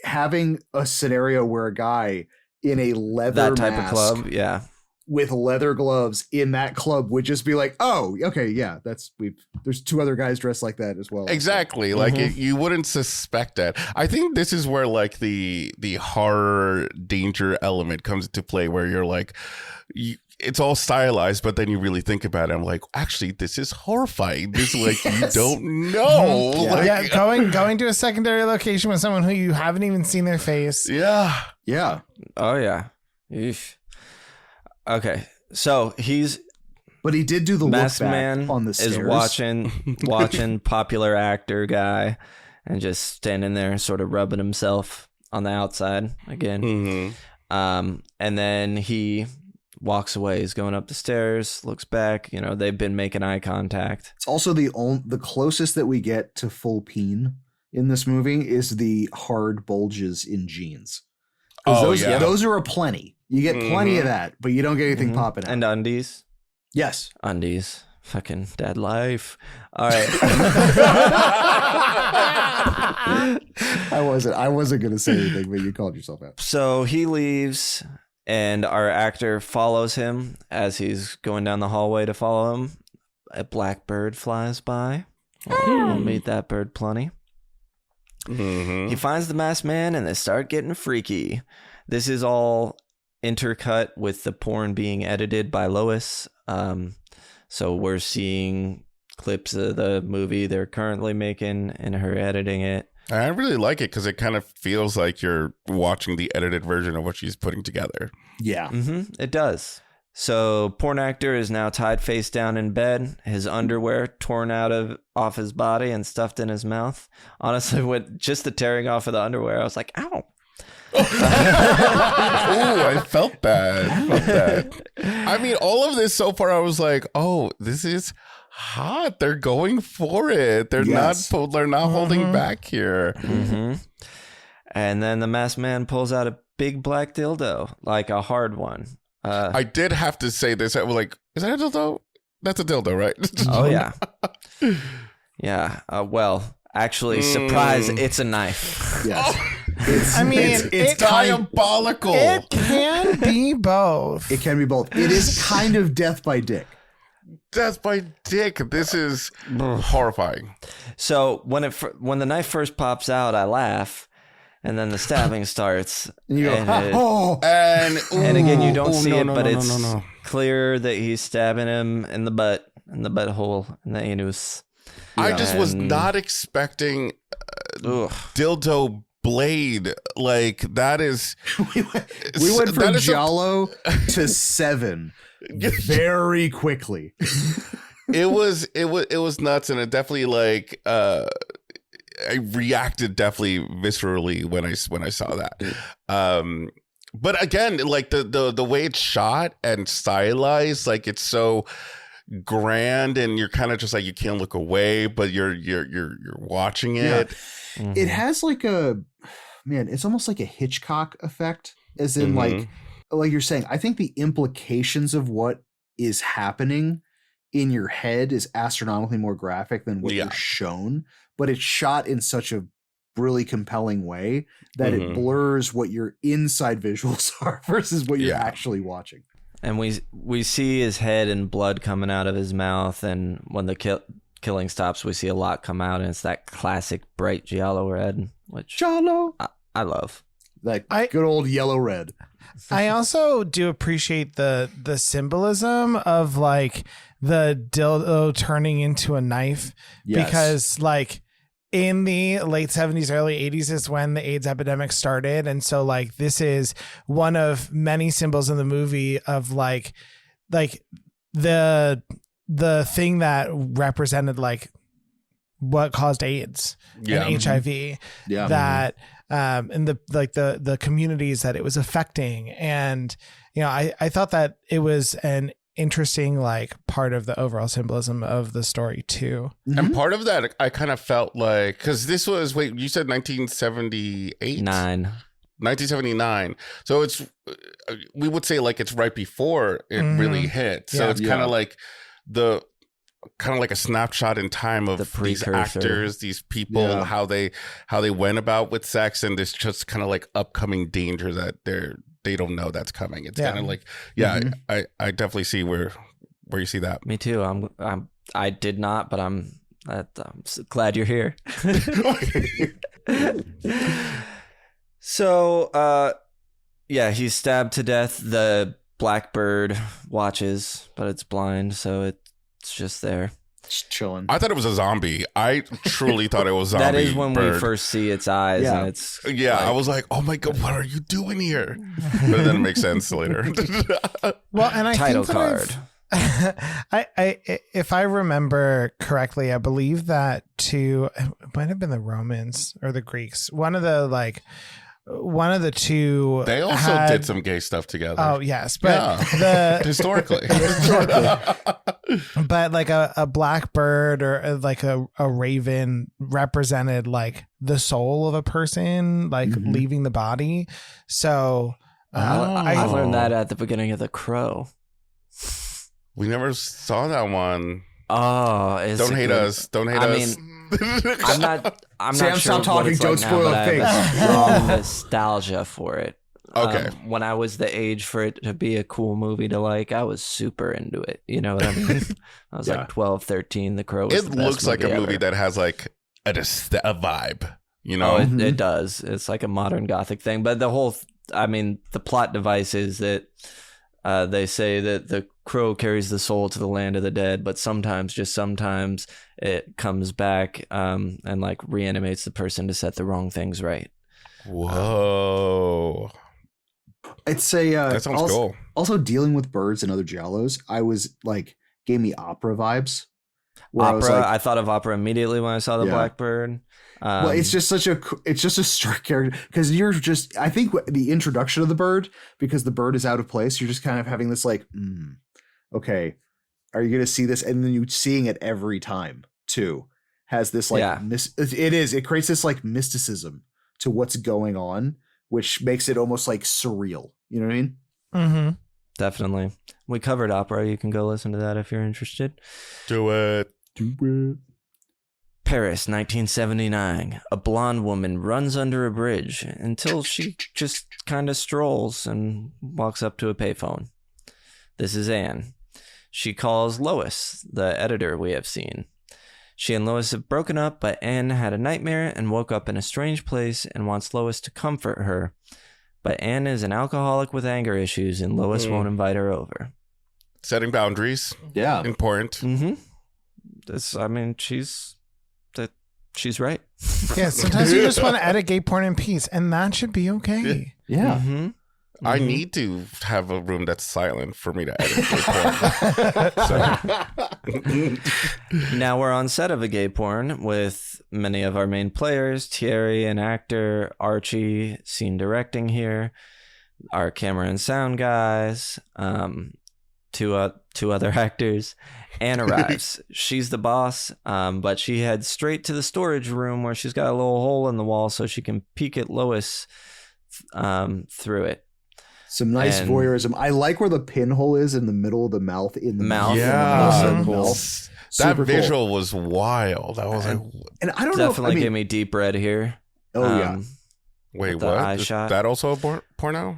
having a scenario where a guy in a leather type mask of club, with leather gloves in that club would just be like, oh, okay, yeah, there's two other guys dressed like that as well. Exactly. Like you wouldn't suspect that. I think this is where like the horror danger element comes into play, where you're like, it's all stylized, but then you really think about it. I'm like, actually, this is horrifying. This is like, you don't know. Going to a secondary location with someone who you haven't even seen their face. Yeah. Yeah. Oh yeah. Eesh. Okay. So but he did do the masked look back man on the stairs. Is watching popular actor guy and just standing there sort of rubbing himself on the outside again. And then he walks away. He's going up the stairs, looks back. They've been making eye contact. It's also the closest that we get to full peen in this movie is the hard bulges in jeans. Those are aplenty. You get plenty of that, but you don't get anything popping out. And undies. Yes. Undies. Fucking dad life. All right. I wasn't going to say anything, but you called yourself out. So he leaves and our actor follows him as he's going down the hallway to follow him. A blackbird flies by. We'll meet that bird plenty. He finds the masked man and they start getting freaky. This is all intercut with the porn being edited by Lois. So we're seeing clips of the movie they're currently making and her editing it. I really like it because it kind of feels like you're watching the edited version of what she's putting together. Yeah. It does. So porn actor is now tied face down in bed, his underwear torn off his body and stuffed in his mouth. Honestly, with just the tearing off of the underwear, I was like, ow. I felt that. I mean, all of this so far, I was like, oh, this is hot. They're going for it. They're not holding back here. And then the masked man pulls out a big black dildo, like a hard one. I did have to say this. I was like, is that a dildo? That's a dildo, right? Oh, yeah. Yeah. Well, actually, surprise, it's a knife. Yes. It's diabolical. It can be both. It can be both. It is kind of death by dick. Death by dick. This is horrifying. So when the knife first pops out, I laugh. And then the stabbing starts. And you go, and again, you don't see it, but it's clear that he's stabbing him in the butt, in the butthole, in the anus. I just was not expecting dildo blade. Like, that is... we went from giallo to 7 very quickly. It was nuts, and it definitely like... I reacted definitely viscerally when I saw that. But again, like the way it's shot and stylized, like it's so grand, and you're kind of just like, you can't look away, but you're watching it. It has like man, it's almost like a Hitchcock effect, as in like you're saying. I think the implications of what is happening in your head is astronomically more graphic than what you're shown, but it's shot in such a really compelling way that it blurs what your inside visuals are versus what you're actually watching. And we see his head and blood coming out of his mouth, and when the killing stops, we see a lot come out, and it's that classic bright giallo red, which giallo I love. Like good old yellow red. I also do appreciate the symbolism of like the dildo turning into a knife, because like in the late 70s, early 80s is when the AIDS epidemic started. And so like this is one of many symbols in the movie of like the thing that represented like what caused AIDS and HIV, that and the communities that it was affecting. And I thought that it was an interesting like part of the overall symbolism of the story too. And part of that I kind of felt like, because this was, wait, you said 1978? 1979. So it's, we would say like it's right before it really hit. So it's kind of like a snapshot in time of these actors, these people, how they went about with sex, and this just kind of like upcoming danger that they don't know that's coming. It's kind of like, I definitely see where you see that. Me too. I did not, but I'm glad you're here. So, he's stabbed to death. The blackbird watches, but it's blind, so it's just there. Just chilling. I thought it was a zombie. I truly thought it was zombie. That is when bird. we first see its eyes, and it's I was like, oh my god, what are you doing here? But then it makes sense later. Well, and I title think card. I if I remember correctly, I believe that it might have been the Romans or the Greeks. One of the two. They also did some gay stuff together. Oh yes, but historically. But like a blackbird or like a raven represented like the soul of a person, like leaving the body. So I learned that at the beginning of The Crow. We never saw that one. Oh, don't hate us. Don't hate us. I'm not Sam, sure stop talking. Don't spoil the things. I have strong nostalgia for it. Okay. When I was the age for it to be a cool movie to like, I was super into it. You know what I mean? I was like 12, 13. The Crow was it looks like a movie that has like a vibe, you know? Oh, it does. It's like a modern gothic thing. But the plot device is that they say that the crow carries the soul to the land of the dead, but sometimes, just sometimes, it comes back and like reanimates the person to set the wrong things right. Whoa. It's that sounds cool. Also, dealing with birds and other giallos, I was like, gave me opera vibes. I thought of opera immediately when I saw the blackbird. Well, it's just a strict character, because I think the introduction of the bird, because the bird is out of place, you're just kind of having this like, okay, are you going to see this? And then you seeing it every time too, has this like, it creates this like mysticism to what's going on, which makes it almost like surreal. You know what I mean? Mm-hmm. Definitely. We covered opera. You can go listen to that if you're interested. Do it. Paris, 1979. A blonde woman runs under a bridge until she just kind of strolls and walks up to a payphone. This is Anne. She calls Lois, the editor we have seen. She and Lois have broken up, but Anne had a nightmare and woke up in a strange place and wants Lois to comfort her. But Anne is an alcoholic with anger issues, and Lois won't invite her over. Setting boundaries. Yeah. Important. Mm-hmm. She's right. Yeah, sometimes you just want to edit gay porn in peace, and that should be okay. Yeah. Mm-hmm. I need to have a room that's silent for me to edit gay porn. Now we're on set of a gay porn with many of our main players, Thierry, an actor, Archie, scene directing here, our camera and sound guys. two other actors. Anne arrives. She's the boss, but she heads straight to the storage room where she's got a little hole in the wall so she can peek at Lois through it. Some nice voyeurism. I like where the pinhole is in the middle of the mouth. In the mouth. Yeah. That Super visual cool. was wild. That was like, and I don't know. Definitely gave me deep red here. Oh yeah. Wait, the what? eye Is shot. that also a porno?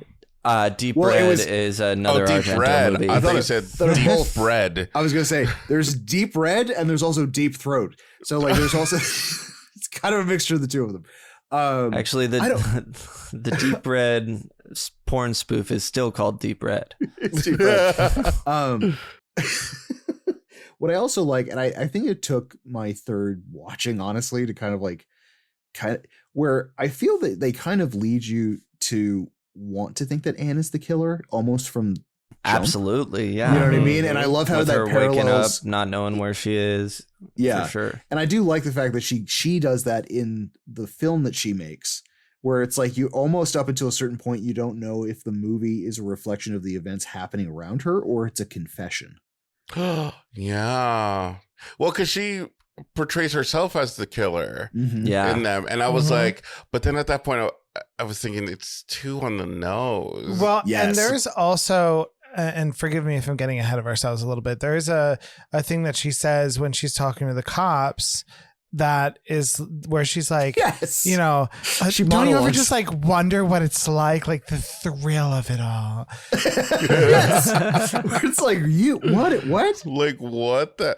Deep Red is another Deep Argento Red. movie. I thought you said Deep both. Red. I was gonna say there's Deep Red and there's also Deep Throat. So like there's also it's kind of a mixture of the two of them. Actually, the Deep Red porn spoof is still called Deep Red. It's Deep Red. What I also like, and I think it took my third watching, honestly, to kind of where I feel that they kind of lead you to want to think that Anne is the killer almost from jump. Absolutely, yeah. You know what I mean? And I love how with that her parallels, waking up, not knowing where she is. Yeah, for sure. And I do like the fact that she does that in the film that she makes, where it's like you almost up until a certain point you don't know if the movie is a reflection of the events happening around her or it's a confession. Yeah. Well, because she portrays herself as the killer Yeah. in them. And I was like, but then at that point, I was thinking it's too on the nose. Well, Yes. and there's also, and forgive me if I'm getting ahead of ourselves a little bit, there's a thing that she says when she's talking to the cops that is where she's like, Yes. you know, She don't you ever monologues. just like wonder what it's like the thrill of it all? Yes. Where it's like, what? Like, what the?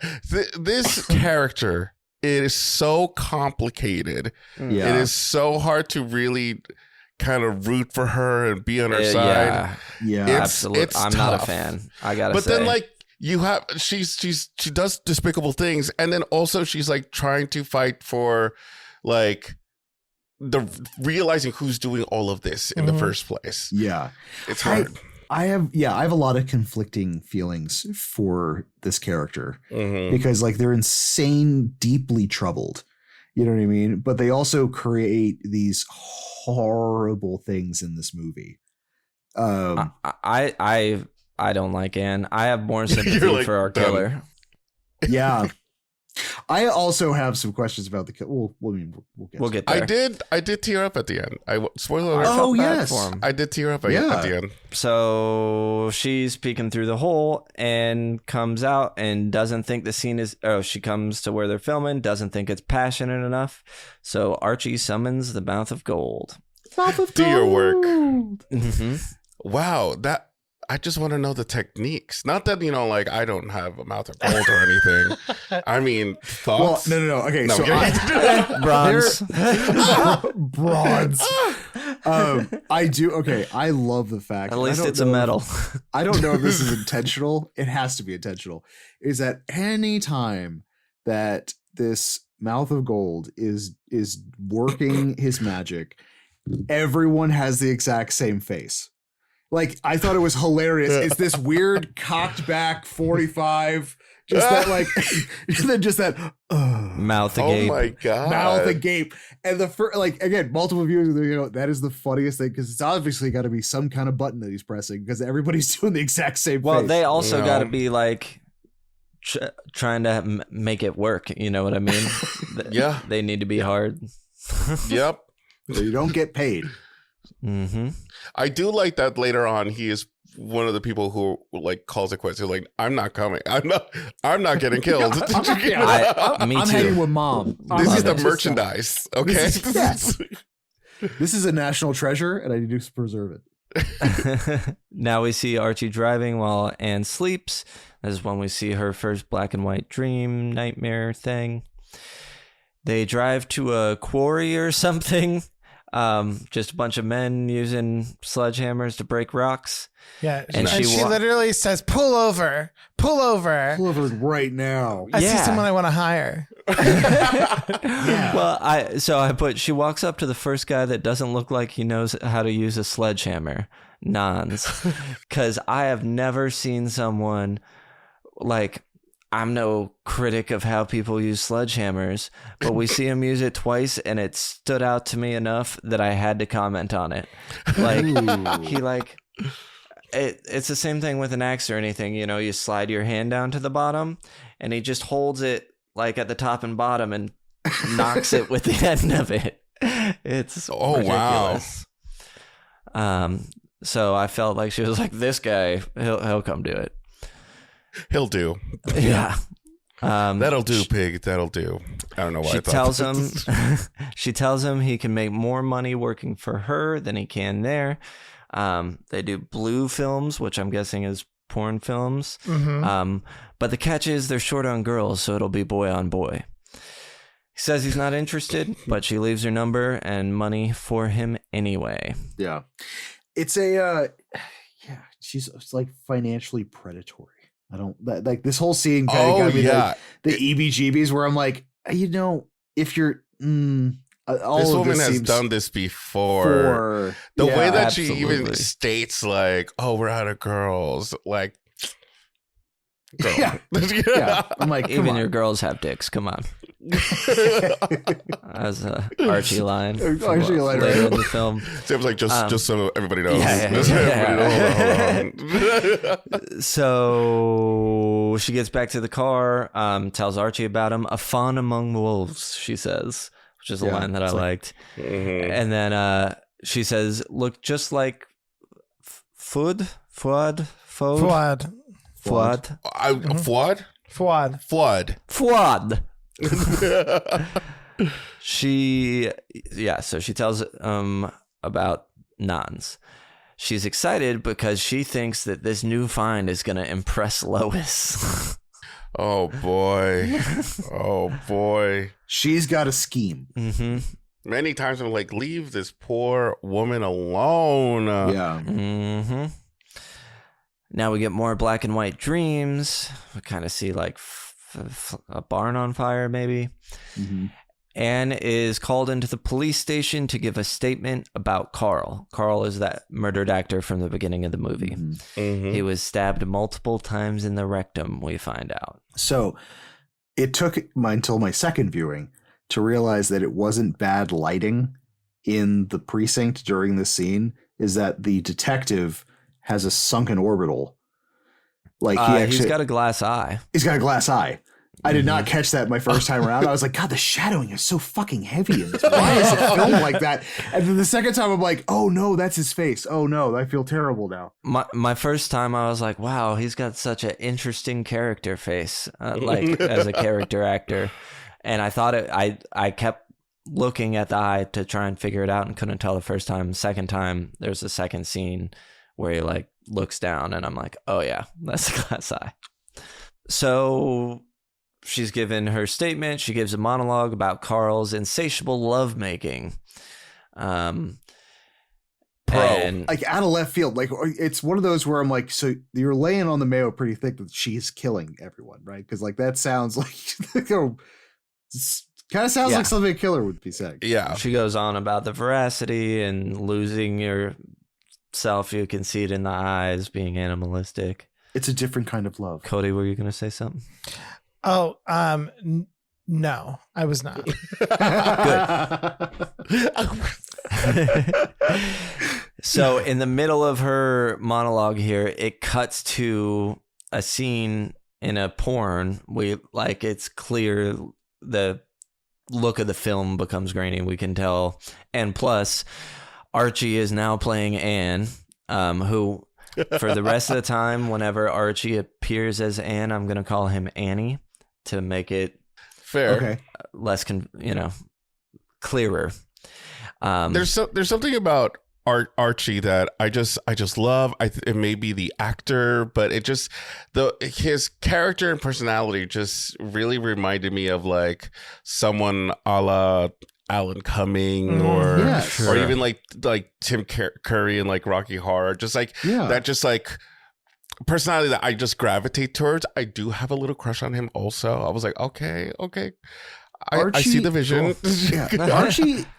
This character, it is so complicated. Yeah. It is so hard to really kind of root for her and be on her side. Yeah. Absolutely. It's I'm not a tough. fan. I gotta But say. then, like, you have she does despicable things, and then also she's like trying to fight for like the realizing who's doing all of this in the first place. Yeah. It's hard. I have a lot of conflicting feelings for this character because like they're insane, deeply troubled. You know what I mean? But they also create these horrible things in this movie. I don't like Anne. I have more sympathy You're like, for our dumb. killer. Yeah. I also have some questions about the killer. We'll get there. I did tear up at the end. Spoiler alert. Oh, yes. I did tear up at the end. So she's peeking through the hole and comes out and doesn't think the scene is... Oh, she comes to where they're filming, doesn't think it's passionate enough. So Archie summons the Mouth of Gold. Do your work. Mm-hmm. Wow, that... I just want to know the techniques. Not that, you know, like I don't have a mouth of gold or anything. I mean, thoughts? Well, no. Okay, No, so Bronze. bronze. I do. Okay, I love the fact. At least I don't it's a know- medal. I don't know if this is intentional. It has to be intentional. Is that any time that this Mouth of Gold is working his magic, everyone has the exact same face. Like, I thought it was hilarious. It's this weird cocked back 45, just that like, and then just that Mouth Oh agape. my God. mouth agape. And the first, like, again, multiple viewers, you know, that is the funniest thing because it's obviously got to be some kind of button that he's pressing because everybody's doing the exact same Well, face. they also No. got to be like trying to make it work. You know what I mean? Yeah. They need to be hard. Yep. So you don't get paid. Mm-hmm. I do like that later on he is one of the people who like calls it quits. He's like, I'm not coming. I'm not getting killed. Me I'm too. hanging with mom. This is the it. merchandise. Okay. This is a national treasure and I need to preserve it. Now we see Archie driving while Anne sleeps. This is when we see her first black and white dream nightmare thing. They drive to a quarry or something. Just a bunch of men using sledgehammers to break rocks. Yeah, And and she literally says, "Pull over, pull over." Pull over right now. I see Yeah. someone I want to hire. Well, she walks up to the first guy that doesn't look like he knows how to use a sledgehammer. Nons. Because I have never seen someone like, I'm no critic of how people use sledgehammers, but we see him use it twice and it stood out to me enough that I had to comment on it. Like, he like... it's the same thing with an axe or anything. You know, you slide your hand down to the bottom, and he just holds it like at the top and bottom and knocks it with the end of it. It's ridiculous. Wow. So I felt like she was like, this guy, he'll come do it. He'll do. Yeah. That'll do, pig. That'll do. I don't know why she tells him he can make more money working for her than he can there. They do blue films, which I'm guessing is porn films. Mm-hmm. But the catch is they're short on girls, so it'll be boy on boy. He says he's not interested, but she leaves her number and money for him anyway. Yeah. It's a, she's like financially predatory. I don't like this whole scene kind of got me like the EBGBs where I'm like, you know, if you're this woman has done this before. The way that she even states like, oh, we're out of girls, like girl. Yeah. I'm like, even your girls have dicks. Come on. As a Archie line. Archie line later in the film. Seems like just so everybody knows. So she gets back to the car, tells Archie about him. A fawn among wolves, she says, which is a line that I liked. Mm-hmm. And then she says, look just like Fuad. So she tells about Nans. She's excited because she thinks that this new find is going to impress Lois. Oh boy. She's got a scheme. Mm-hmm. Many times I'm like, leave this poor woman alone. Yeah. Mm-hmm. Now we get more black and white dreams. We kind of see like a barn on fire, maybe. Mm-hmm. Anne is called into the police station to give a statement about Carl. Carl is that murdered actor from the beginning of the movie. Mm-hmm. He was stabbed multiple times in the rectum, we find out. So it took until my second viewing to realize that it wasn't bad lighting in the precinct during the scene, is that the detective has a sunken orbital. Like he's got a glass eye. He's got a glass eye. I did not catch that my first time around. I was like, God, the shadowing is so fucking heavy in this. Why is it filmed like that? And then the second time I'm like, oh no, that's his face. Oh no, I feel terrible now. My first time I was like, wow, he's got such an interesting character face, like as a character actor. And I thought I kept looking at the eye to try and figure it out and couldn't tell the first time. Second time, there's a second scene where he like looks down and I'm like, oh yeah, that's a glass eye. So she's given her statement. She gives a monologue about Carl's insatiable lovemaking. Like out of left field. Like it's one of those where I'm like, so you're laying on the mayo pretty thick that she's killing everyone, right? Because like that sounds like kind of sounds like something a killer would be saying. Yeah. She goes on about the veracity and losing yourself. You can see it in the eyes, being animalistic. It's a different kind of love. Cody, were you going to say something? Oh, no, I was not. Good. So in the middle of her monologue here, it cuts to a scene in a porn. It's clear the look of the film becomes grainy. We can tell. And plus, Archie is now playing Anne, who for the rest of the time, whenever Archie appears as Anne, I'm going to call him Annie to make it fair, okay, less clearer. There's something about Archie that I just love. It may be the actor, but it just his character and personality just really reminded me of like someone a la Alan Cumming or even like Tim Curry and like Rocky Horror. Just like that, just like personality that I just gravitate towards. I do have a little crush on him also. I was like, okay. I see the vision.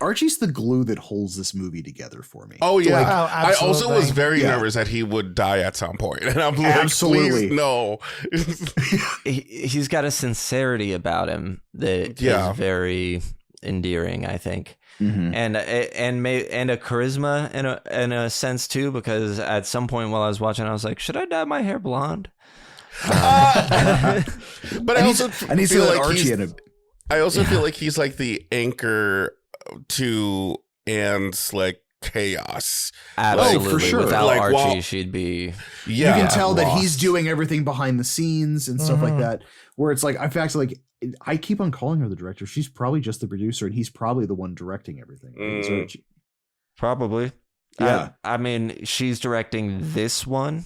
Archie's the glue that holds this movie together for me. Oh yeah, I also was very nervous that he would die at some point, and I'm like, absolutely, please no. He's got a sincerity about him that is very endearing, I think. and a charisma in a sense too, because at some point while I was watching, I was like, should I dye my hair blonde? But I also feel like Archie in it. I also feel like he's like the anchor to Anne's like chaos. Absolutely, for sure. Without Like, Archie, she'd be. You can tell lost. that he's doing everything behind the scenes and stuff like that. Where it's like, in fact, like I keep on calling her the director. She's probably just the producer, and he's probably the one directing everything. Probably. Yeah. I mean, she's directing this one.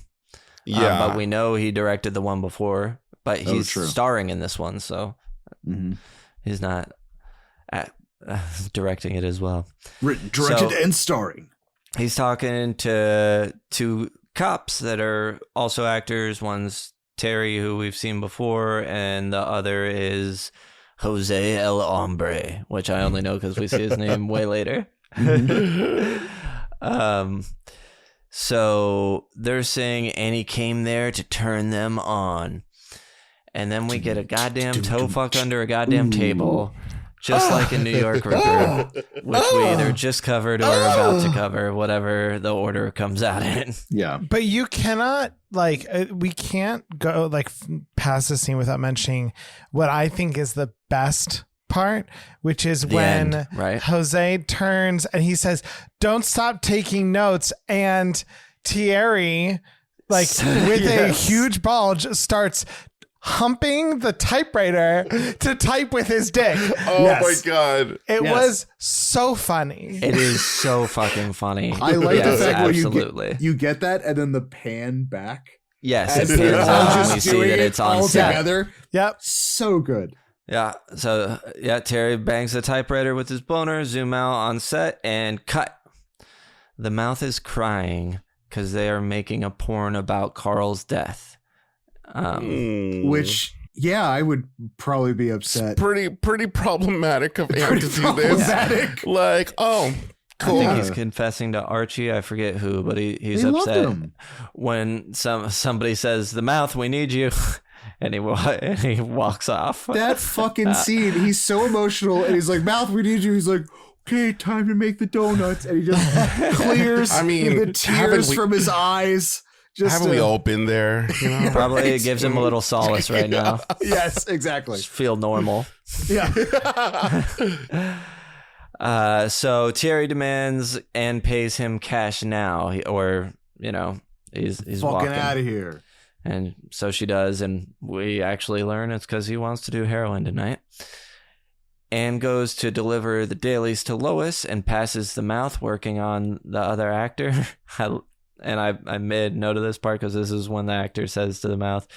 Yeah. But we know he directed the one before, but he's starring in this one, so he's not directing it as well. Directed and starring. He's talking to two cops that are also actors. One's Terry, who we've seen before, and the other is Jose El Hombre, which I only know because we see his name way later. So they're saying Annie came there to turn them on. And then we get a goddamn toe fuck under a goddamn table, just like in New York Ripper, which we either just covered or are about to cover, whatever the order comes out in. Yeah. But you cannot, like, we can't go, like, past the scene without mentioning what I think is the best part, which is The when end, right? Jose turns and he says, "Don't stop taking notes," and Thierry, like, with a huge bulge, starts humping the typewriter to type with his dick. Oh my God. It was so funny. It is so fucking funny. I like the fact absolutely. where you get that and then the pan back. Yes, As it they're pans all out and just we see doing that it it's on all set. together. Yep. So good. Yeah. So Terry bangs the typewriter with his boner, zoom out on set, and cut. The mouth is crying because they are making a porn about Carl's death. Which, yeah, I would probably be upset. Pretty problematic of Anne to do this. Like, oh, cool. I think he's confessing to Archie. I forget who, but he's He loved upset him. when somebody says, "The mouth, we need you," and he walks off. That fucking scene, he's so emotional, and he's like, "Mouth, we need you." He's like, "Okay, time to make the donuts," and he just clears the tears from his eyes. Haven't we all been there? You know? Probably it gives him a little solace right now. Yes, exactly. Just feel normal. Yeah. So Thierry demands and pays him cash now, he's fucking walking out of here. And so she does, and we actually learn it's because he wants to do heroin tonight. Anne goes to deliver the dailies to Lois and passes the mouth, working on the other actor. I made note of this part because this is when the actor says to the mouth,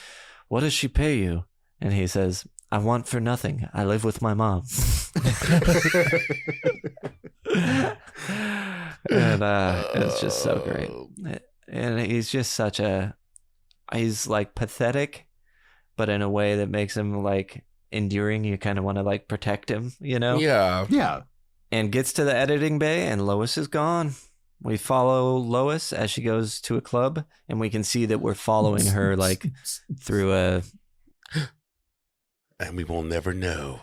"What does she pay you?" And he says, "I want for nothing. I live with my mom." And it's just so great. And he's just he's like pathetic, but in a way that makes him like endearing. You kind of want to like protect him, you know? Yeah. Yeah. And gets to the editing bay and Lois is gone. We follow Lois as she goes to a club, and we can see that we're following her like through a... And we will never know.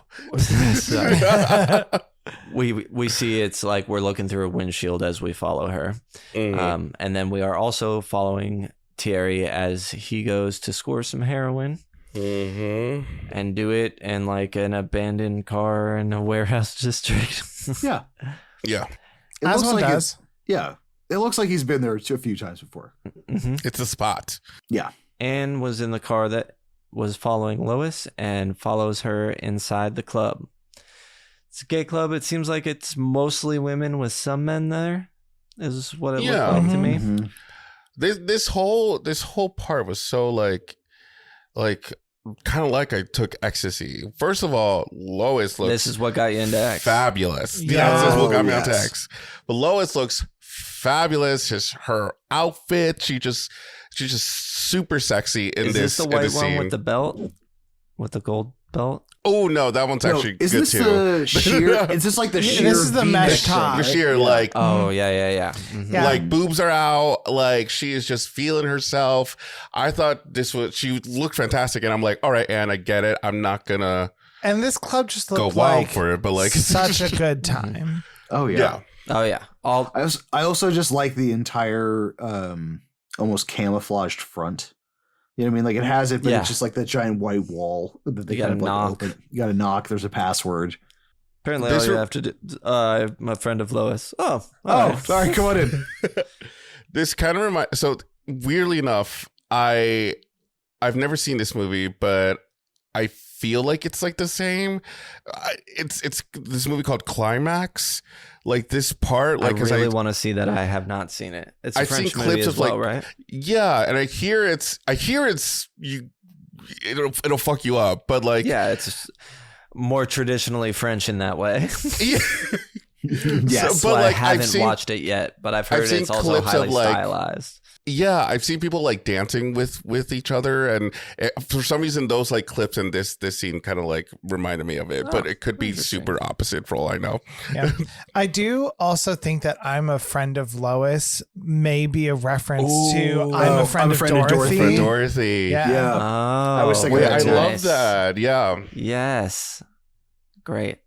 we see it's like we're looking through a windshield as we follow her. Mm-hmm. And then we are also following Thierry as he goes to score some heroin. Mm-hmm. And do it in like an abandoned car in a warehouse district. Yeah. Yeah. As one does. Yeah. It looks like he's been there a few times before. Mm-hmm. It's a spot. Yeah. Anne was in the car that was following Lois and follows her inside the club. It's a gay club. It seems like it's mostly women with some men there, is what it looked like to me. Mm-hmm. This whole part was so like kind of like I took ecstasy. First of all, Lois looks... This is what got you into X. Fabulous. Yeah. Yeah, this is what got me Yes. onto X. But Lois looks fabulous. Her outfit, she's just super sexy in Is this. this the in white this one scene. with the belt? With the gold belt? Oh no, that one's actually is good this too. the sheer? Is this like the sheer? This is the mesh V-neck top. The thing, sheer right? like Oh, yeah. Mhm. Yeah. like boobs are out, like she is just feeling herself. I thought she looked fantastic, and I'm like, all right, Anne, I get it. I'm not gonna And this club just go looked wild like for it, but like such a good time. Oh yeah. Oh yeah. I also just like the entire almost camouflaged front. You know what I mean? Like it has it, but it's just like that giant white wall that they kind of knock. Like, you got to knock. There's a password. Apparently, all you have to do. I'm a friend of Lois. Oh, right. Sorry. Come on in. This kind of reminds. So weirdly enough, I've never seen this movie, but I feel like it's like the same. It's this movie called Climax. Like this part, like I really want to see that. I have not seen it. It's a French movie clips as of well, like, right? Yeah, and I hear it's it'll fuck you up, but like it's more traditionally French in that way. Yeah. Yes, but like, I haven't watched it yet, but I've heard it's also highly stylized. Yeah, I've seen people like dancing with each other, and for some reason those like clips in this scene kind of like reminded me of it, but it could be super opposite for all I know. Yeah. I do also think that I'm a friend of Lois may be a reference to I'm a friend of Dorothy. Dorothy. Yeah. I was thinking I love that. Yeah. Yes. Great.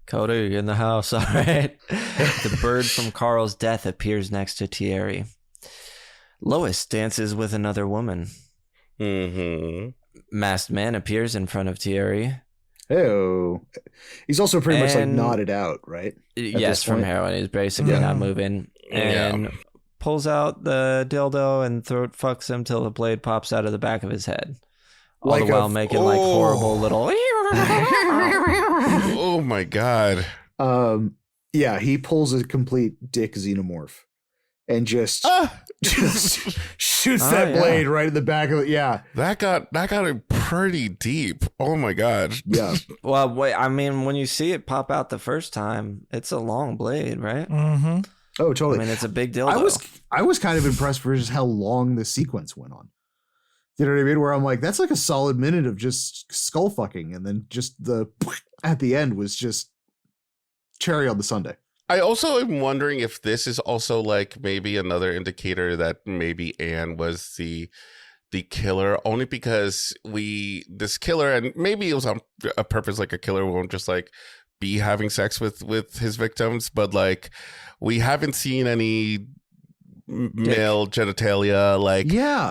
Cody in the house. All right. The bird from Carl's death appears next to Thierry. Lois dances with another woman. Mm-hmm. Masked man appears in front of Thierry. Oh, he's also pretty much like nodded out, right? Yes, from heroin. He's basically not moving. And pulls out the dildo and throat fucks him till the blade pops out of the back of his head. All the while making like horrible little... Oh my God. Yeah, he pulls a complete dick xenomorph and just shoots that blade right in the back of it. Yeah. That got it pretty deep. Oh my God. Yeah. Well, wait, I mean, when you see it pop out the first time, it's a long blade, right? Mm-hmm. Oh, totally. I mean, it's a big dildo. I was kind of impressed for just how long the sequence went on. You know what I mean? Where I'm like, that's like a solid minute of just skull fucking, and then just the at the end was just cherry on the sundae. I also am wondering if this is also like maybe another indicator that maybe Anne was the killer, only because this killer, and maybe it was on a purpose, like a killer won't just like be having sex with his victims, but like we haven't seen any male genitalia. Like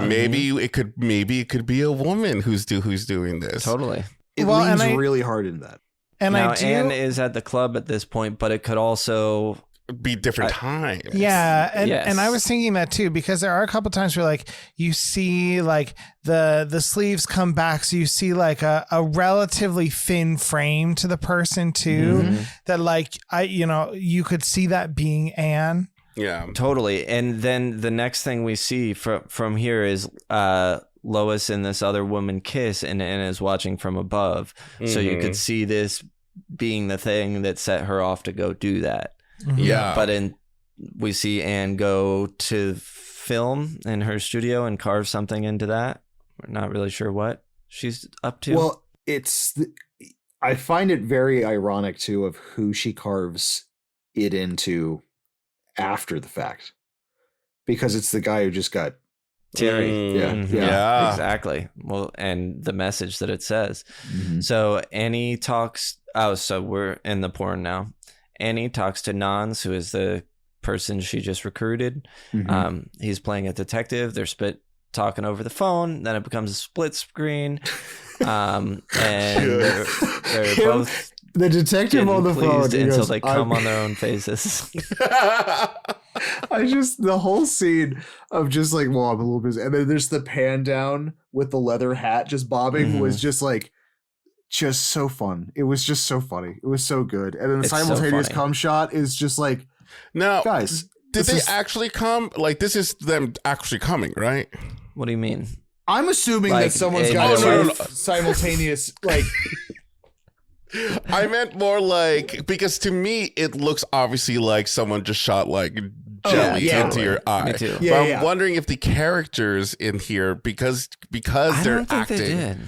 maybe it could be a woman who's doing this. Totally. It leans really hard in that. And now, Anne is at the club at this point, but it could also be different times. Yeah, and I was thinking that too, because there are a couple times where like you see like the sleeves come back, so you see like a relatively thin frame to the person too, that like you could see that being Anne. Yeah, totally. And then the next thing we see from here is Lois and this other woman kiss, and Anna is watching from above. So you could see this being the thing that set her off to go do that. Yeah. But we see Anne go to film in her studio and carve something into that. We're not really sure what she's up to. Well, I find it very ironic too of who she carves it into after the fact, because it's the guy who just got Terry. Yeah, exactly. Well, and the message that it says. So Annie talks. Oh, so we're in the porn now. Annie talks to Nans, who is the person she just recruited. He's playing a detective. They're talking over the phone. Then it becomes a split screen, and they're both the detective on the phone until they come on their own faces. The whole scene of just like, well, I'm a little busy, and then there's the pan down with the leather hat just bobbing was just like, just so fun. It was just so funny. It was so good. And then the simultaneous cum shot is just like, now, guys, did they actually come? Like, this is them actually coming, right? What do you mean? I'm assuming that someone's got simultaneous, like. I meant more like, because to me it looks obviously like someone just shot like jelly into your eye. Me too. But I'm wondering if the characters in here, because they're acting. They did.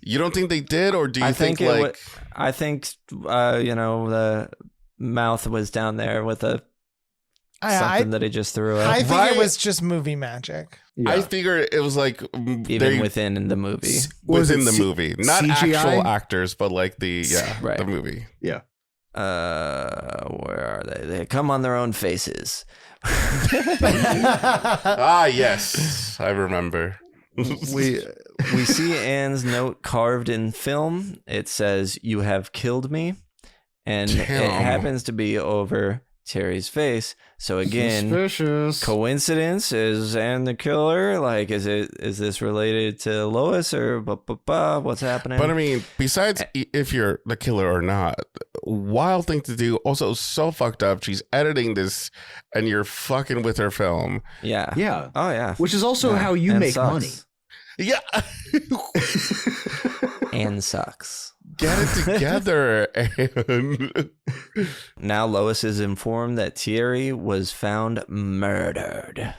You don't think they did, or do you think like? I think the mouth was down there with something that he just threw up. I think it was just movie magic. Yeah. I figured it was like even within the movie. Within the movie. Not CGI? actual actors, but like the movie. Yeah. Where are they? They come on their own faces. Yes, I remember. we see Anne's note carved in film. It says, "You have killed me," and it happens to be over Terry's face. So again, suspicious. Coincidence? Is Anne the killer? Like, is this related to Lois or what's happening? But I mean, besides if you're the killer or not, wild thing to do. Also, so fucked up. She's editing this, and you're fucking with her film. Yeah. Oh yeah. Which is also how you make money. Yeah. Anne sucks. Get it together, Anne. Now Lois is informed that Thierry was found murdered.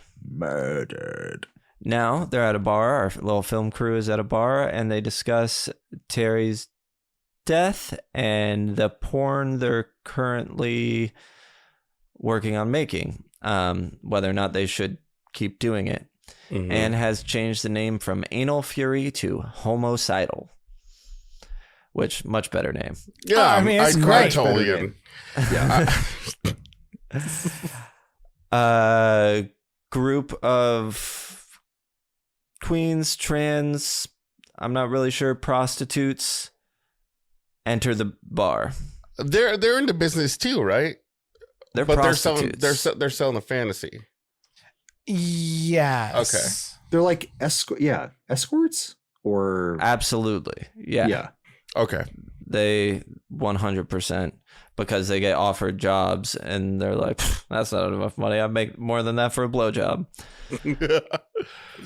Now they're at a bar. Our little film crew is at a bar, and they discuss Terry's death and the porn they're currently working on making, whether or not they should keep doing it. Mm-hmm. Anne has changed the name from Anal Fury to Homicidal. Which, much better name. Yeah, I mean, it's great. Totally. Yeah. Group of queens, trans, I'm not really sure, prostitutes enter the bar. They're into business too, right? They're but prostitutes. They're selling a fantasy. Yes. Okay. They're like escorts or absolutely. Yeah. Okay. They 100%, because they get offered jobs and they're like, that's not enough money. I make more than that for a blowjob.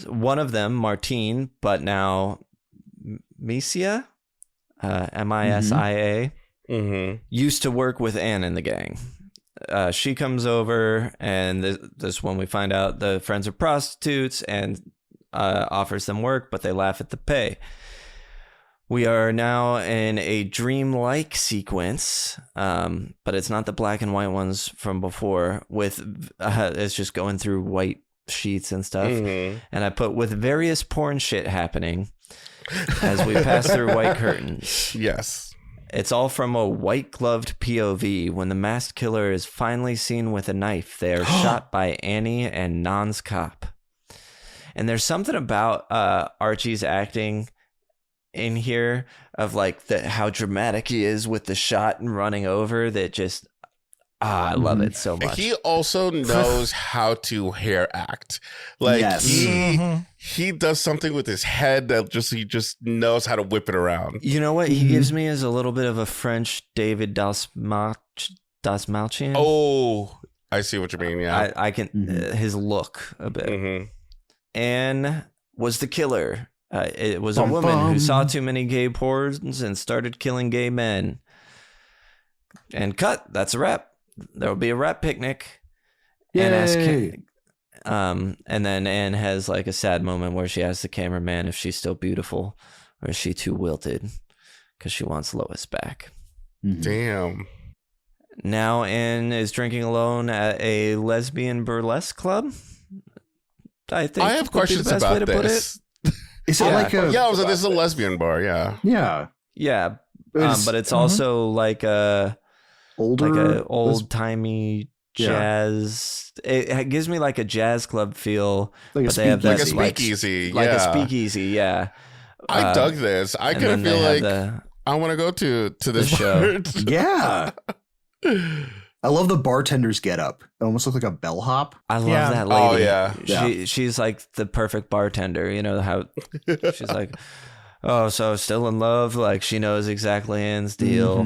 One of them, Martine, but now Misia, Misia, used to work with Anne in the gang. She comes over, and this when we find out the friends are prostitutes, and offers them work, but they laugh at the pay. We are now in a dream-like sequence, but it's not the black and white ones from before. With it's just going through white sheets and stuff, and I put with various porn shit happening as we pass through white curtains. Yes, it's all from a white-gloved POV. When the masked killer is finally seen with a knife, they are shot by Annie and Nan's cop. And there's something about Archie's acting in here of like how dramatic he is with the shot and running over that just I love it so much. He also knows how to hair act. Like he does something with his head that he just knows how to whip it around. You know what he gives me is a little bit of a French David Dasmalchian. Oh, I see what you mean. Yeah, I can his look a bit. Anne was the killer. It was a woman who saw too many gay porns and started killing gay men. And cut. That's a wrap. There will be a wrap picnic. Yay. And then Anne has like a sad moment where she asks the cameraman if she's still beautiful or is she too wilted because she wants Lois back. Damn. Now Anne is drinking alone at a lesbian burlesque club. I have questions about this. Is it like a... Yeah, this is a lesbian bar, yeah. Yeah. Yeah. But it's also like a... old-timey jazz. It gives me like a jazz club feel. Like but they have that, like a speakeasy. Like a speakeasy, yeah. I dug this. I kind of feel like I want to go to this show. Yeah. I love the bartender's getup. It almost looks like a bellhop. I love that lady. Oh, yeah. She's like the perfect bartender. You know how she's like, oh, so still in love? Like she knows exactly Anne's deal.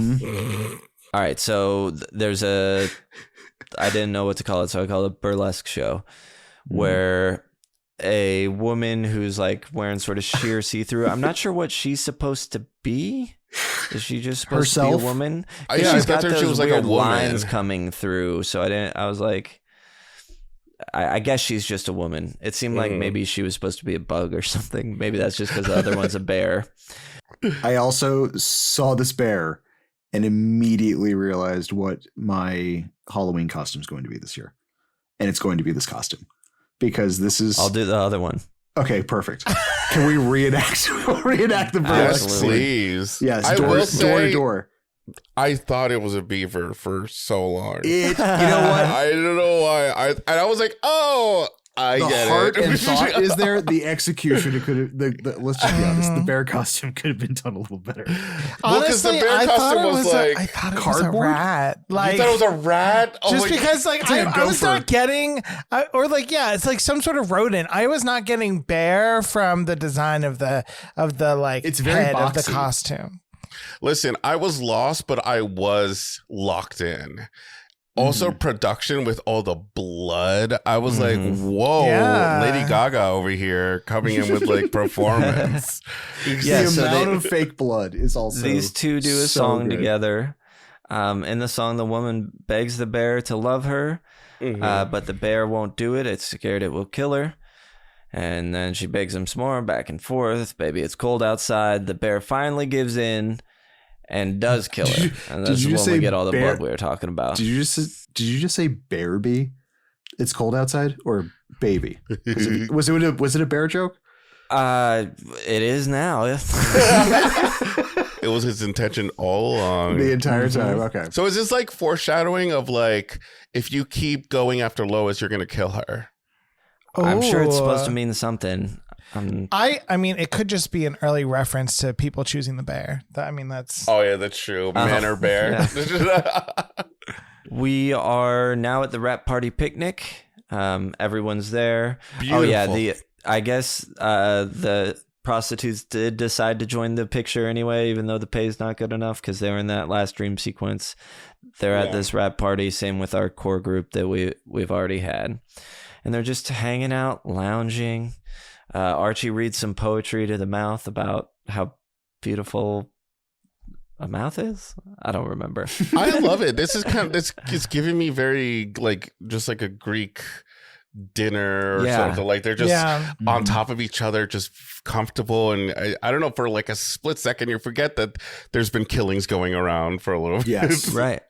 All right, so there's I didn't know what to call it, so I call it a burlesque show where a woman who's like wearing sort of sheer see-through. I'm not sure what she's supposed to be. Is she just supposed to be a woman? She's got those she was like weird lines coming through, so I was like, I guess she's just a woman. It seemed like maybe she was supposed to be a bug or something. Maybe that's just because the other one's a bear. I also saw this bear and immediately realized what my Halloween costume is going to be this year. And it's going to be this costume. Because this is... I'll do the other one. Okay, perfect. Can we reenact the burlesque? Please. Yes, door to door. I thought it was a beaver for so long. You know what? I don't know why. I was like, oh, I the get heart it. and thought is there. The execution, it could have. Let's just be honest. The bear costume could have been done a little better. Well, because the bear costume was like I thought it cardboard? was a rat. Like, you thought it was a rat? Oh, just because, like, I was not getting, it's like some sort of rodent. I was not getting bear from the design of the like it's very head boxy. of the costume. Listen, I was lost, but I was locked in. Also, production with all the blood. I was like, whoa, Lady Gaga over here coming in with like performance. The amount of fake blood is also. These two do a song together. In the song, the woman begs the bear to love her, but the bear won't do it. It's scared it will kill her. And then she begs him some more, back and forth. Baby, it's cold outside. The bear finally gives in and does kill her. And that's when we get all the blood we were talking about. Did you just say bear bee? It's cold outside, or baby? Was it a bear joke? It is now. It was his intention all along. The entire time. Okay. So is this like foreshadowing of like, if you keep going after Lois, you're going to kill her? I'm sure it's supposed to mean something. I mean, it could just be an early reference to people choosing the bear. That's. Oh yeah, that's true. Man or bear. Yeah. We are now at the rap party picnic. Everyone's there. Beautiful. Oh yeah, I guess the prostitutes did decide to join the picture anyway, even though the pay is not good enough because they were in that last dream sequence. They're at this rap party. Same with our core group that we've already had. And they're just hanging out, lounging. Archie reads some poetry to the mouth about how beautiful a mouth is. I don't remember. I love it. This is it's giving me very like just like a Greek dinner or something. Like they're just on top of each other, just comfortable. And I don't know, for like a split second, you forget that there's been killings going around for a little bit. Yes, right.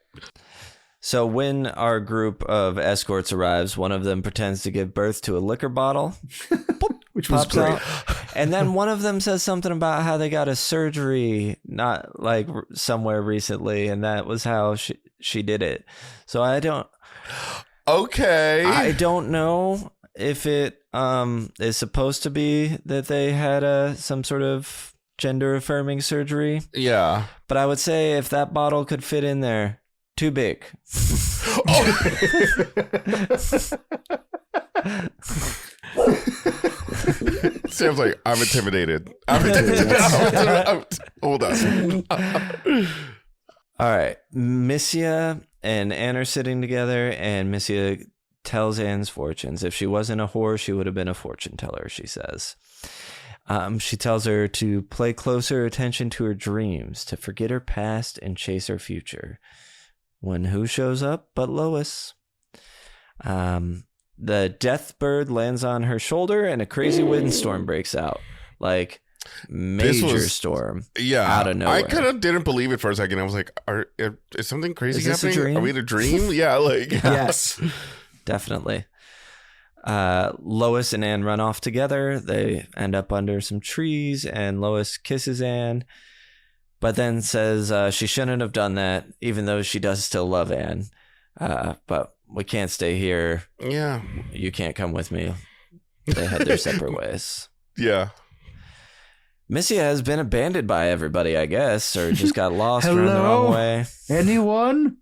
So when our group of escorts arrives, one of them pretends to give birth to a liquor bottle, which was great. Out, and then one of them says something about how they got a surgery, not like somewhere recently, and that was how she did it. So I don't. Okay. I don't know if it is supposed to be that they had some sort of gender affirming surgery. Yeah. But I would say if that bottle could fit in there. Too big. Sam's like, I'm intimidated. Hold on. All right. Missia and Anne are sitting together, and Missia tells Anne's fortunes. If she wasn't a whore, she would have been a fortune teller, she says. She tells her to play closer attention to her dreams, to forget her past and chase her future. When who shows up but Lois? The death bird lands on her shoulder and a crazy windstorm breaks out. Like, major storm. Yeah. Out of nowhere. I kind of didn't believe it for a second. I was like, is something crazy happening? A dream? Are we in a dream? Yeah, like. Yes. Definitely. Lois and Anne run off together. They end up under some trees, and Lois kisses Anne. But then says she shouldn't have done that, even though she does still love Anne. But we can't stay here. Yeah. You can't come with me. They head their separate ways. Yeah. Missia has been abandoned by everybody, I guess, or just got lost running the wrong way. Anyone?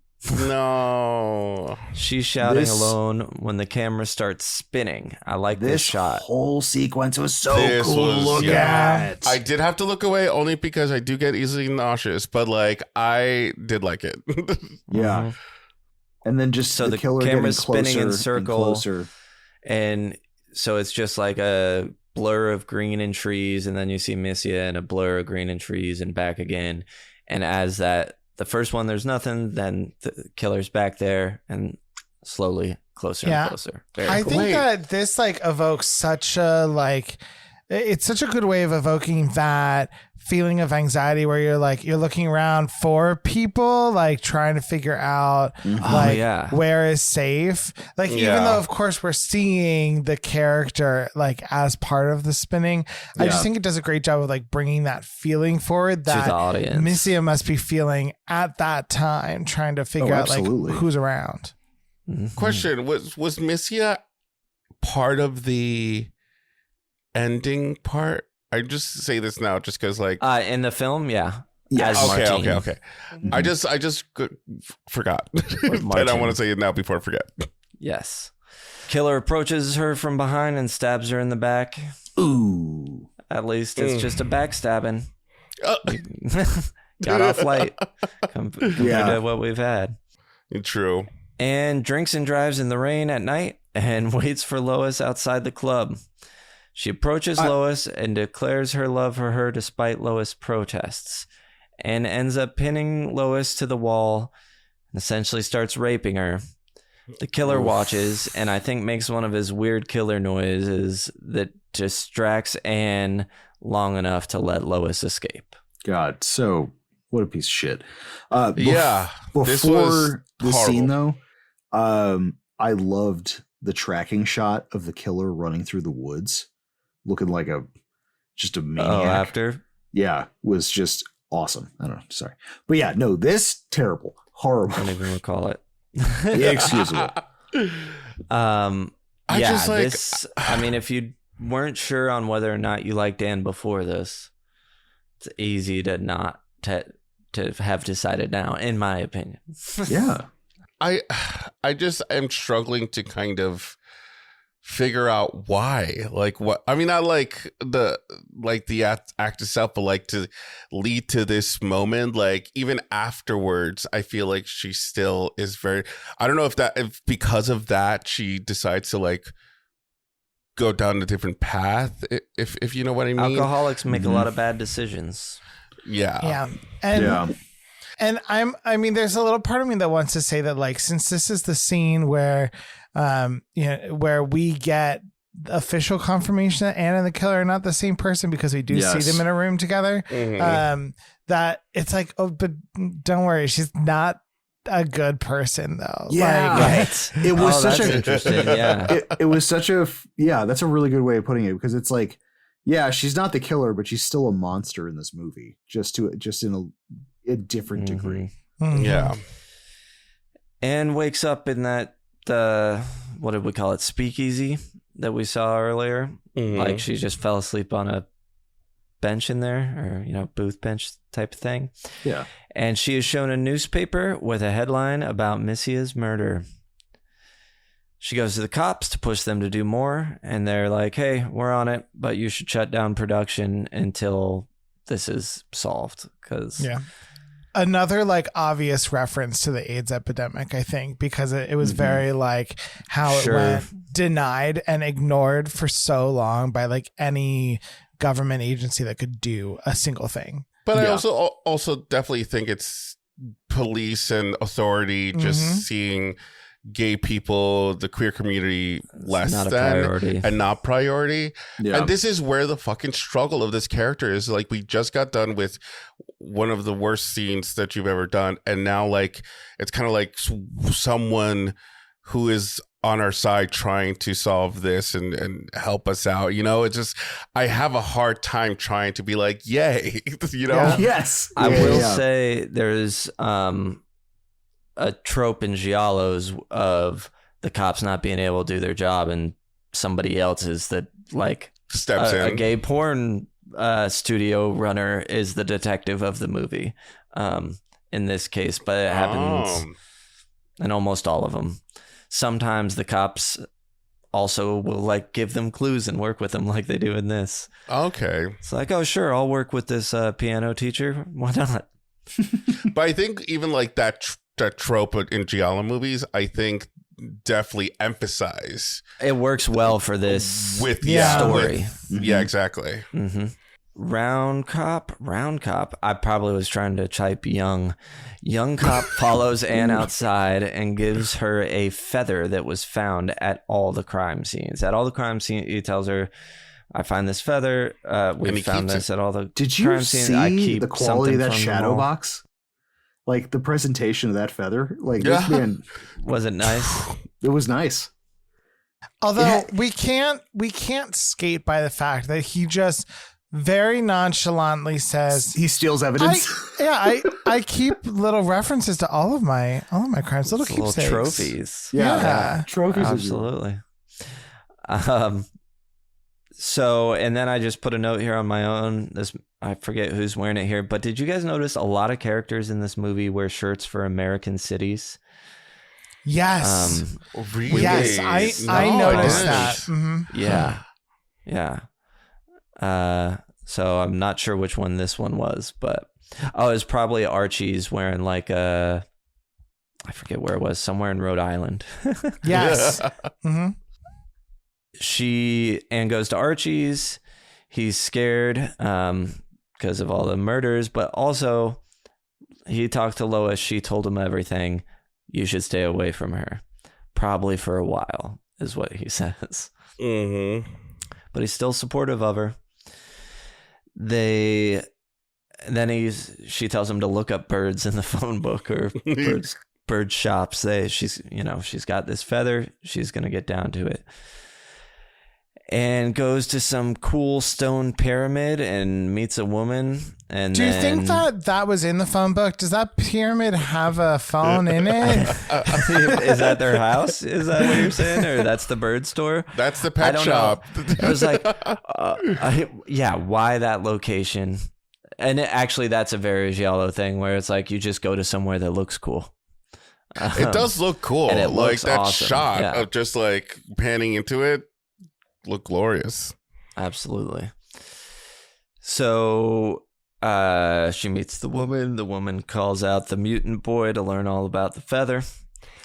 No. She's shouting alone when the camera starts spinning. I like this shot. This whole sequence was so cool to look at. I did have to look away only because I do get easily nauseous, but like I did like it. Yeah. And then just so the killer camera's spinning in circle, closer. And so it's just like a blur of green and trees, and then you see Missia and a blur of green and trees and back again. And as the first one, there's nothing, then the killer's back there and slowly closer and closer. Very cool. I think that this like evokes such a like it's such a good way of evoking that feeling of anxiety where you're like, you're looking around for people, like trying to figure out where is safe. Like, even though of course we're seeing the character like as part of the spinning, I just think it does a great job of like bringing that feeling forward that the audience. Missia must be feeling at that time, trying to figure out like who's around. Question, was Missia part of the ending part? I just say this now just because like in the film, okay. I just forgot. And I want to say it now before I forget. Yes. Killer approaches her from behind and stabs her in the back. Ooh. At least it's just a backstabbing. Got off light compared to what we've had. True. And drinks and drives in the rain at night and waits for Lois outside the club. She approaches Lois and declares her love for her despite Lois' protests, and ends up pinning Lois to the wall and essentially starts raping her. The killer watches and I think makes one of his weird killer noises that distracts Anne long enough to let Lois escape. God, so what a piece of shit. Before the scene though, I loved the tracking shot of the killer running through the woods, looking like just a maniac. Oh, after? Yeah, was just awesome. I don't know, sorry. But yeah, no, this terrible, horrible. I don't even recall it. Inexcusable. I mean, if you weren't sure on whether or not you liked Anne before this, it's easy to not to have decided now, in my opinion. Yeah. I just am struggling to kind of figure out why. Like what I mean, not like the act itself, but like to lead to this moment. Like even afterwards, I feel like she still is very. I don't know if because of that she decides to like go down a different path. If you know what I mean. Alcoholics make a lot of bad decisions. Yeah. And I mean, there's a little part of me that wants to say that, like, since this is the scene where, where we get official confirmation that Anne and the killer are not the same person because we do see them in a room together, that it's like, oh, but don't worry, she's not a good person though. Yeah, right. It was interesting. Yeah, it was such a that's a really good way of putting it, because it's like, yeah, she's not the killer, but she's still a monster in this movie, just in a different degree. Yeah. Anne wakes up in that what did we call it, speakeasy that we saw earlier. Like she just fell asleep on a bench in there, or booth bench type of thing. Yeah. And she is shown a newspaper with a headline about Missia's murder. She goes to the cops to push them to do more, and they're like, hey, we're on it, but you should shut down production until this is solved. Another like obvious reference to the AIDS epidemic, I think, because it was very like how it went denied and ignored for so long by like any government agency that could do a single thing. But I also definitely think it's police and authority just seeing gay people, the queer community, less than priority. And not priority. Yeah. And this is where the fucking struggle of this character is. Like, we just got done with one of the worst scenes that you've ever done, and now like it's kind of like someone who is on our side trying to solve this and help us out. It's just, I have a hard time trying to be like, yay, Yes. I will say there's a trope in giallos of the cops not being able to do their job, and somebody else is that like steps in. A gay porn studio runner is the detective of the movie in this case, but it happens in almost all of them. Sometimes the cops also will like give them clues and work with them like they do in this. Okay. It's like, oh sure, I'll work with this piano teacher, why not? But I think even like that trope in giallo movies, I think definitely emphasize. It works well for this with story. Yeah, exactly. Round cop. I probably was trying to type young. Young cop follows Anne outside and gives her a feather that was found at all the crime scenes. At all the crime scenes, he tells her, I find this feather. We found this at all the Did you crime see scenes. I keep the quality of that something from shadow them all. box? Like the presentation of that feather? Like this man, was it nice? it was nice. Although we can't skate by the fact that he just very nonchalantly says he steals evidence. I keep little references to all of my crimes, little keepsakes, little trophies. Yeah. Trophies. Absolutely. So, and then I just put a note here on my own. This, I forget who's wearing it here, but did you guys notice a lot of characters in this movie wear shirts for American cities? Yes. Really? Yes, I noticed that. Mm-hmm. Yeah. So I'm not sure which one this one was, but it's probably Archie's wearing like I forget where it was, somewhere in Rhode Island. Yes. Mm-hmm. Anne goes to Archie's. He's scared because of all the murders, but also he talked to Lois. She told him everything. You should stay away from her, probably for a while, is what he says. Mm-hmm. But he's still supportive of her. She tells him to look up birds in the phone book or bird shops. She's got this feather. She's gonna get down to it. And goes to some cool stone pyramid and meets a woman. And do you think that was in the phone book? Does that pyramid have a phone in it? Is that their house? Is that what you're saying? Or that's the bird store? That's the pet shop. I was like, why that location? And actually, that's a very giallo thing where it's like you just go to somewhere that looks cool. It does look cool. And it like looks that awesome. shot of just like panning into it. Look glorious. Absolutely. So she meets the woman. The woman calls out the mutant boy to learn all about the feather.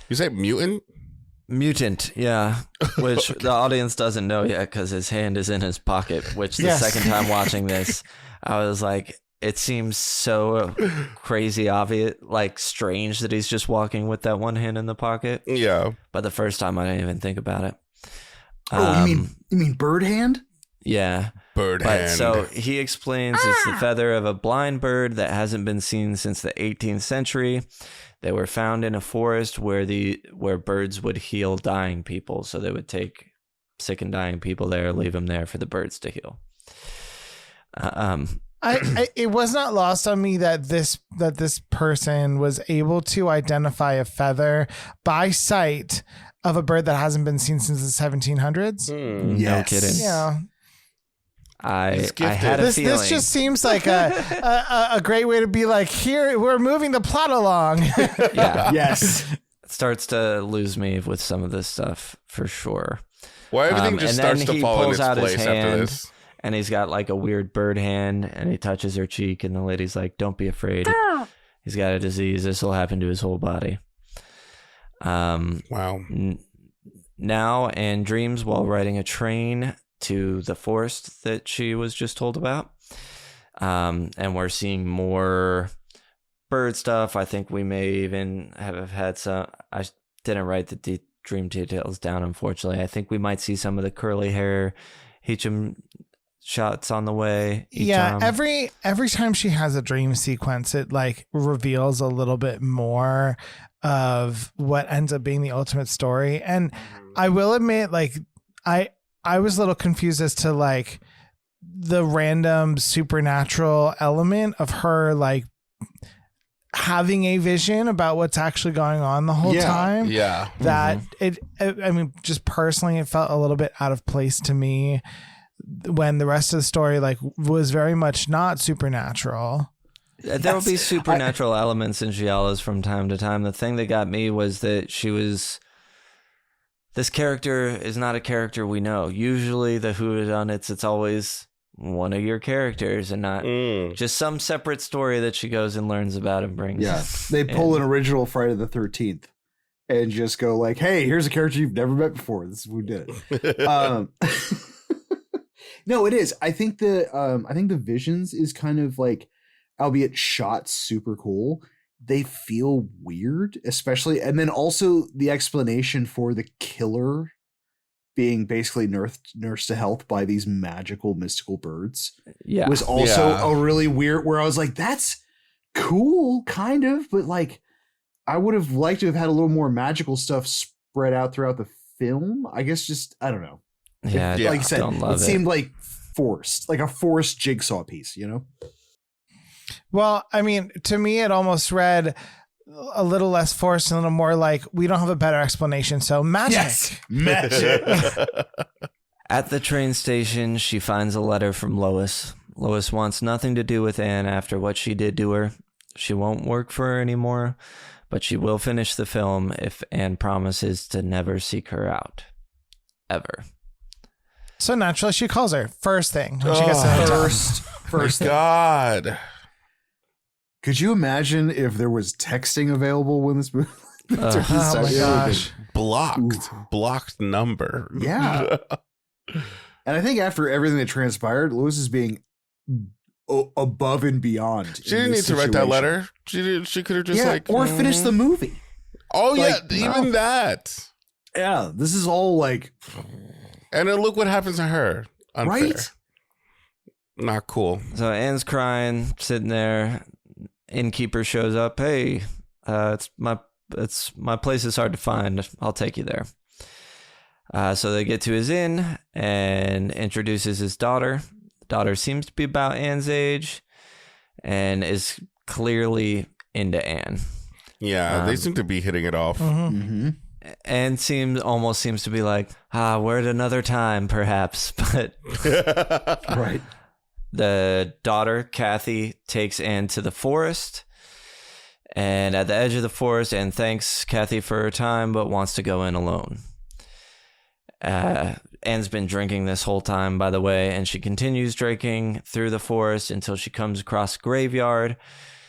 You say mutant? Mutant, yeah. Which the audience doesn't know yet because his hand is in his pocket, which the second time watching this, I was like, it seems so crazy obvious, like strange that he's just walking with that one hand in the pocket. Yeah. But the first time I didn't even think about it. You mean bird hand? Yeah. Bird hand. So he explains it's the feather of a blind bird that hasn't been seen since the 18th century. They were found in a forest where birds would heal dying people. So they would take sick and dying people there, leave them there for the birds to heal. It was not lost on me that this person was able to identify a feather by sight of a bird that hasn't been seen since the 1700s. No kidding. Yeah. I had a feeling. This just seems like a great way to be like, here, we're moving the plot along. Yeah. Yes. It starts to lose me with some of this stuff for sure. Well, everything just starts to fall in its place after this. And he's got like a weird bird hand and he touches her cheek and the lady's like, don't be afraid. He's got a disease. This will happen to his whole body. Wow. Now Anne dreams while riding a train to the forest that she was just told about. And we're seeing more bird stuff. I think we may even have had some. I didn't write the dream details down, unfortunately. I think we might see some of the curly hair Heecham shots on the way. Every time she has a dream sequence, it like reveals a little bit more of what ends up being the ultimate story. And I will admit, like, I was a little confused as to like the random supernatural element of her like having a vision about what's actually going on the whole time. Yeah. That I mean, just personally, it felt a little bit out of place to me when the rest of the story like was very much not supernatural. There will be supernatural elements in giallos from time to time. The thing that got me was that this character is not a character we know. Usually the whodunits, it's always one of your characters and not just some separate story that she goes and learns about and brings. Yeah, they pull an original Friday the 13th and just go like, hey, here's a character you've never met before. This is who did it. No, it is. I think the visions is kind of like, albeit shot super cool, they feel weird, especially, and then also the explanation for the killer being basically nursed to health by these magical, mystical birds was also a really weird, where I was like, that's cool, kind of, but like, I would have liked to have had a little more magical stuff spread out throughout the film. I guess just, I don't know. Yeah, like I said, it seemed like forced, like a forced jigsaw piece, you know? Well, I mean, to me, it almost read a little less forced and a little more like, we don't have a better explanation, so magic. Yes, magic. At the train station, she finds a letter from Lois. Lois wants nothing to do with Anne after what she did to her. She won't work for her anymore, but she will finish the film if Anne promises to never seek her out. Ever. So naturally, she calls her first thing when she gets to the hotel. First thing. God. Could you imagine if there was texting available when this movie? Oh my gosh! Blocked number. Yeah. And I think after everything that transpired, Lewis is being above and beyond. She didn't need to write that letter. She could have just or finish the movie. Oh like, yeah, even that. Yeah, this is all like. And then look what happens to her. Unfair. Right? Not cool. So Anne's crying, sitting there. Innkeeper shows up. Hey, it's my place is hard to find. I'll take you there. So they get to his inn and introduces his daughter. The daughter seems to be about Anne's age and is clearly into Anne. Yeah, they seem to be hitting it off. Mm-hmm. Anne almost seems to be like, we're at another time, perhaps. But right. The daughter, Kathy, takes Anne to the forest. And at the edge of the forest, Anne thanks Kathy for her time, but wants to go in alone. Anne's been drinking this whole time, by the way, and she continues drinking through the forest until she comes across a graveyard.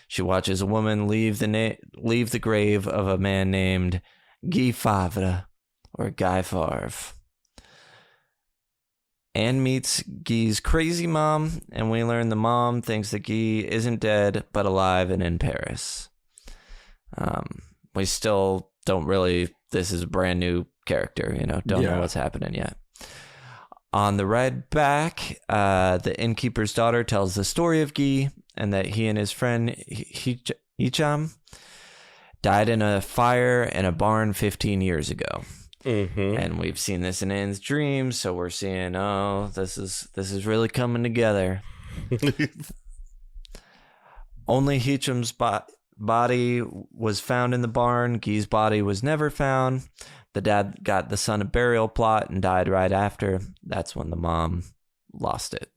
She watches a woman leave the grave of a man named Guy Favre, or Guy Favre. Anne meets Guy's crazy mom, and we learn the mom thinks that Guy isn't dead, but alive and in Paris. We still don't really, this is a brand new character, don't know what's happening yet. On the ride back, the innkeeper's daughter tells the story of Guy, and that he and his friend Hicham died in a fire in a barn 15 years ago. Mm-hmm. And we've seen this in Anne's dreams, so we're seeing, this is really coming together. Only Hicham's body was found in the barn. Guy's body was never found. The dad got the son a burial plot and died right after. That's when the mom lost it.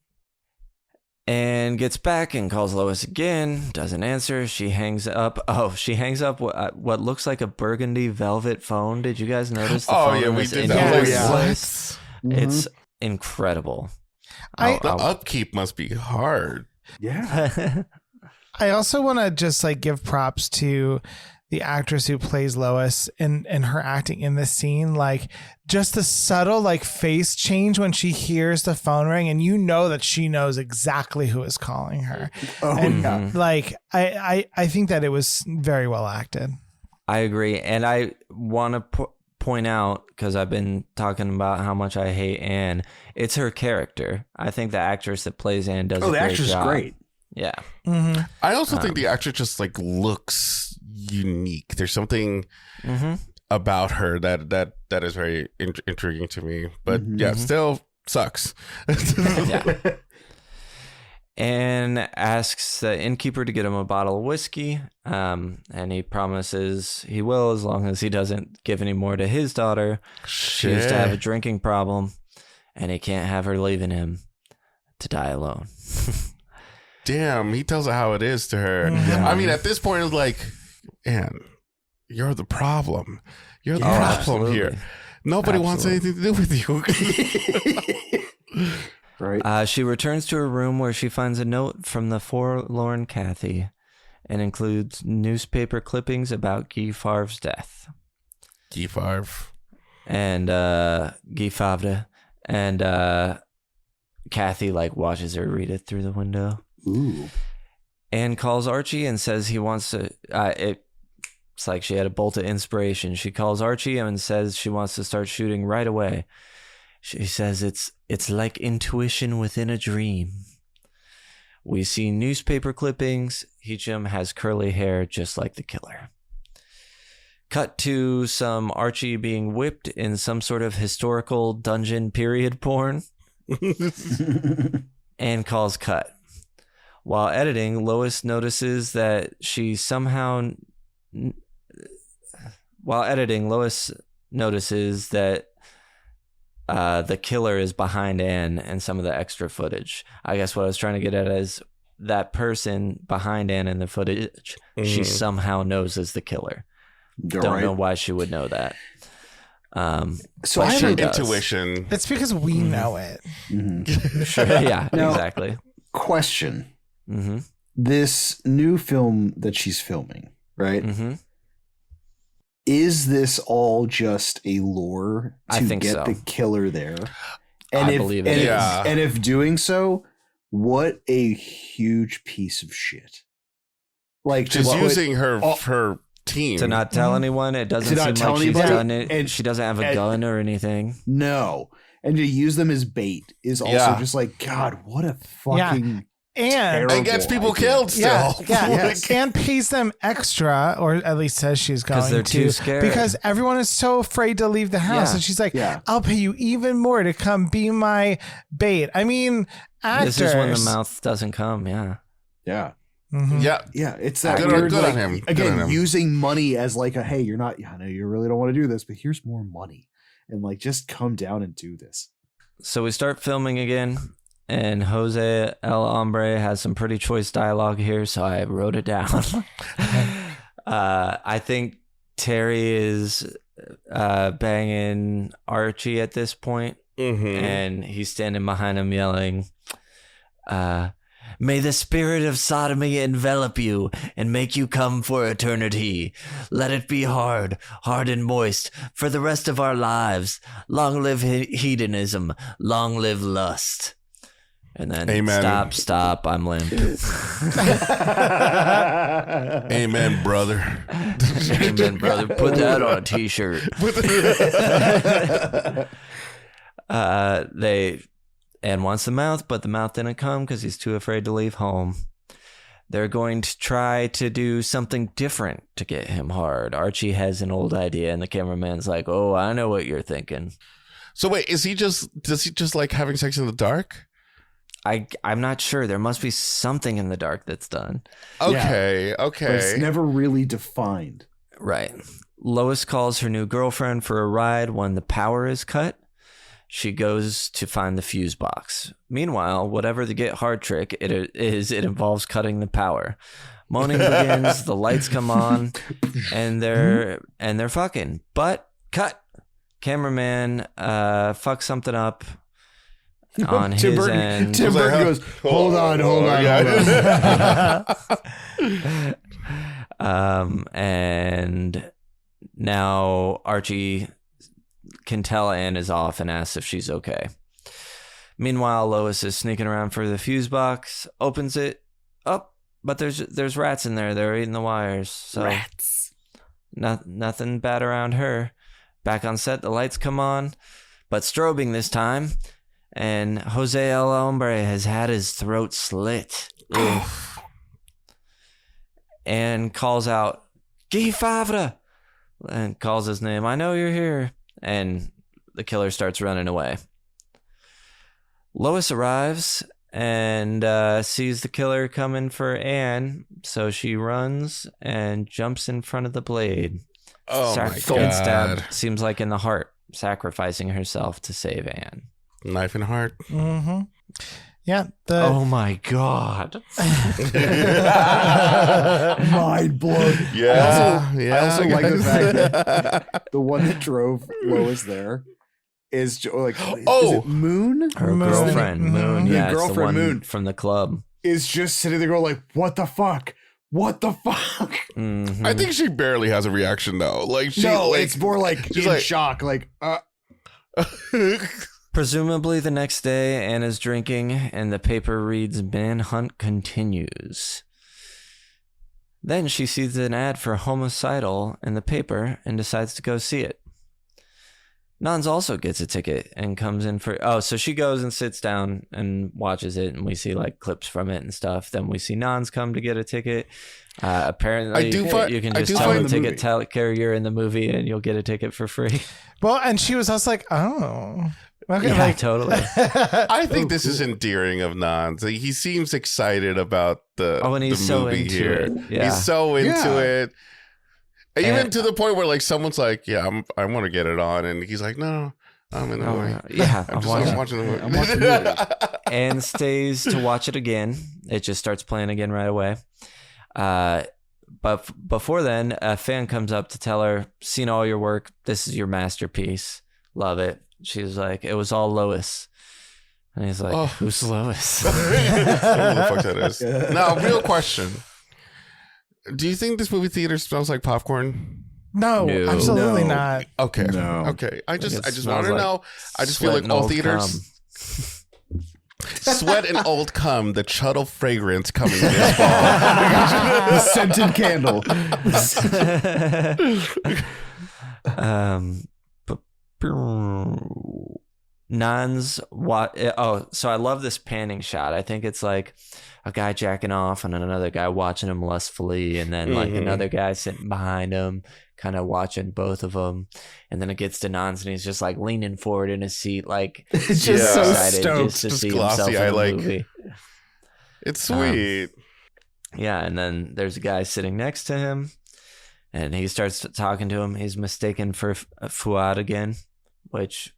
And gets back and calls Lois again. Doesn't answer. She hangs up. She hangs up what looks like a burgundy velvet phone. Did you guys notice the phone? Yeah, we did that. Yes. It's incredible. The upkeep must be hard. Yeah. I also want to just give props to the actress who plays Lois and her acting in this scene. Just the subtle face change when she hears the phone ring, and that she knows exactly who is calling her. I think that it was very well acted. I agree. And I want to point out, because I've been talking about how much I hate Anne, it's her character. I think the actress that plays Anne does a great job. The actress is great. Yeah. Mm-hmm. I also think the actress just looks unique. There's something about her that is very intriguing to me. But still sucks. Yeah. And asks the innkeeper to get him a bottle of whiskey. And he promises he will, as long as he doesn't give any more to his daughter. She used to have a drinking problem, and he can't have her leaving him to die alone. Damn, he tells her how it is to her. Yeah. I mean, at this point, it's like, Anne, you're the problem. You're the problem here. Nobody wants anything to do with you. Right. She returns to her room where she finds a note from the forlorn Kathy and includes newspaper clippings about Guy Favre's death. Guy Favre. And Guy Favre. And Kathy watches her read it through the window. Ooh. Anne calls Archie and says he wants to. It's like she had a bolt of inspiration. She calls Archie and says she wants to start shooting right away. She says it's like intuition within a dream. We see newspaper clippings. Heecham has curly hair just like the killer. Cut to some Archie being whipped in some sort of historical dungeon period porn. And calls cut. While editing, Lois notices that she somehow... While editing, Lois notices that the killer is behind Anne and some of the extra footage. I guess what I was trying to get at is that person behind Anne in the footage, she somehow knows is the killer. Don't know why she would know that. So I have intuition. It's because we know it. Sure, yeah, now, exactly. Question. This new film that she's filming, right? Is this all just a lure to get the killer there? And I believe it is. And if doing so, what a huge piece of shit. Like she's using her team to not tell anyone. It doesn't seem like she's done it. And she doesn't have a gun or anything. No. And to use them as bait is also just like, God, what a fucking and gets people killed still. And pays them extra, or at least says she's going to. Because they're too scared. Because everyone is so afraid to leave the house. And she's like, I'll pay you even more to come be my bait. I mean, actors. This is when the mouth doesn't come, Yeah. Yeah. It's that good, weird, good like, on him. Again, using money as like a, hey, you're not, I know you really don't want to do this, but here's more money. And like, just come down and do this. So we start filming again. And Jose El Hombre has some pretty choice dialogue here, so I wrote it down. I think Terry is banging Archie at this point, and he's standing behind him yelling, "May the spirit of sodomy envelop you and make you come for eternity. Let it be hard, hard and moist for the rest of our lives. Long live hedonism, long live lust." And then stop, I'm limp. Amen, brother. Amen, brother. Put that on a t-shirt. Anne wants the mouth, but the mouth didn't come because he's too afraid to leave home. They're going to try to do something different to get him hard. Archie has an old idea, and the cameraman's like, "Oh, I know what you're thinking." So wait, does he just like having sex in the dark? I'm not sure. There must be something in the dark that's done. Okay. But it's never really defined. Right. Lois calls her new girlfriend for a ride when the power is cut. She goes to find the fuse box. Meanwhile, whatever the get hard trick it involves cutting the power. Moaning begins, the lights come on, and they're fucking. But cut. Cameraman fucks something up. On his end. Tim Burton goes, hold on. And now Archie can tell Anne is off and asks if she's okay. Meanwhile, Lois is sneaking around for the fuse box, opens it up, but there's rats in there. They're eating the wires. So rats. Nothing bad around her. Back on set, the lights come on, but strobing this time. And Jose El Hombre has had his throat slit. And calls out, "Guy Favre!" And calls his name. "I know you're here." And the killer starts running away. Lois arrives and sees the killer coming for Anne. So she runs and jumps in front of the blade. Oh my God. Stab, seems like in the heart, sacrificing herself to save Anne. Knife and heart. Yeah. Oh my God. Mind blown. Yeah. I also like the fact that the one that drove Lois there is like, is it Moon? Her girlfriend, Moon. Yeah, Yeah, girlfriend the one Moon from the club. Is just sitting there going like, what the fuck? What the fuck? Mm-hmm. I think she barely has a reaction though. It's more like she's in shock. Like, Presumably the next day, Anna's drinking, and the paper reads, "Manhunt continues." Then she sees an ad for homicidal in the paper and decides to go see it. Nans also gets a ticket and comes in for... so she goes and sits down and watches it, and we see like clips from it and stuff. Then we see Nans come to get a ticket. Apparently, you can just tell the ticket carrier in the movie and you'll get a ticket for free. Well, and she was also like, oh... Okay, yeah, totally. I think this is endearing of Nans. Like, he seems excited about and he's the movie so here. It. Yeah. He's so into it. Even to the point where like someone's like, "Yeah, I want to get it on," and he's like, "No, I'm in the movie." Yeah, I'm watching the movie. I'm watching the movie. And stays to watch it again. It just starts playing again right away. But before then, a fan comes up to tell her, "Seen all your work. This is your masterpiece. Love it." She's like, "It was all Lois." And he's like, "Who's Lois?" Who the fuck that is? Now, real question. Do you think this movie theater smells like popcorn? No, absolutely not. Okay. No. Okay. I just want to know. I just feel like all theaters... Sweat and old cum, the Chuddle fragrance coming this fall. The scented candle. Nans so I love this panning shot. I think it's like a guy jacking off and another guy watching him lustfully, and then like another guy sitting behind him kind of watching both of them, and then it gets to Nans and he's just like leaning forward in his seat like it's just so stoked, just to see glossy. Himself in the movie. It's sweet. Yeah, and then there's a guy sitting next to him and he starts talking to him. He's mistaken for Fuad again, which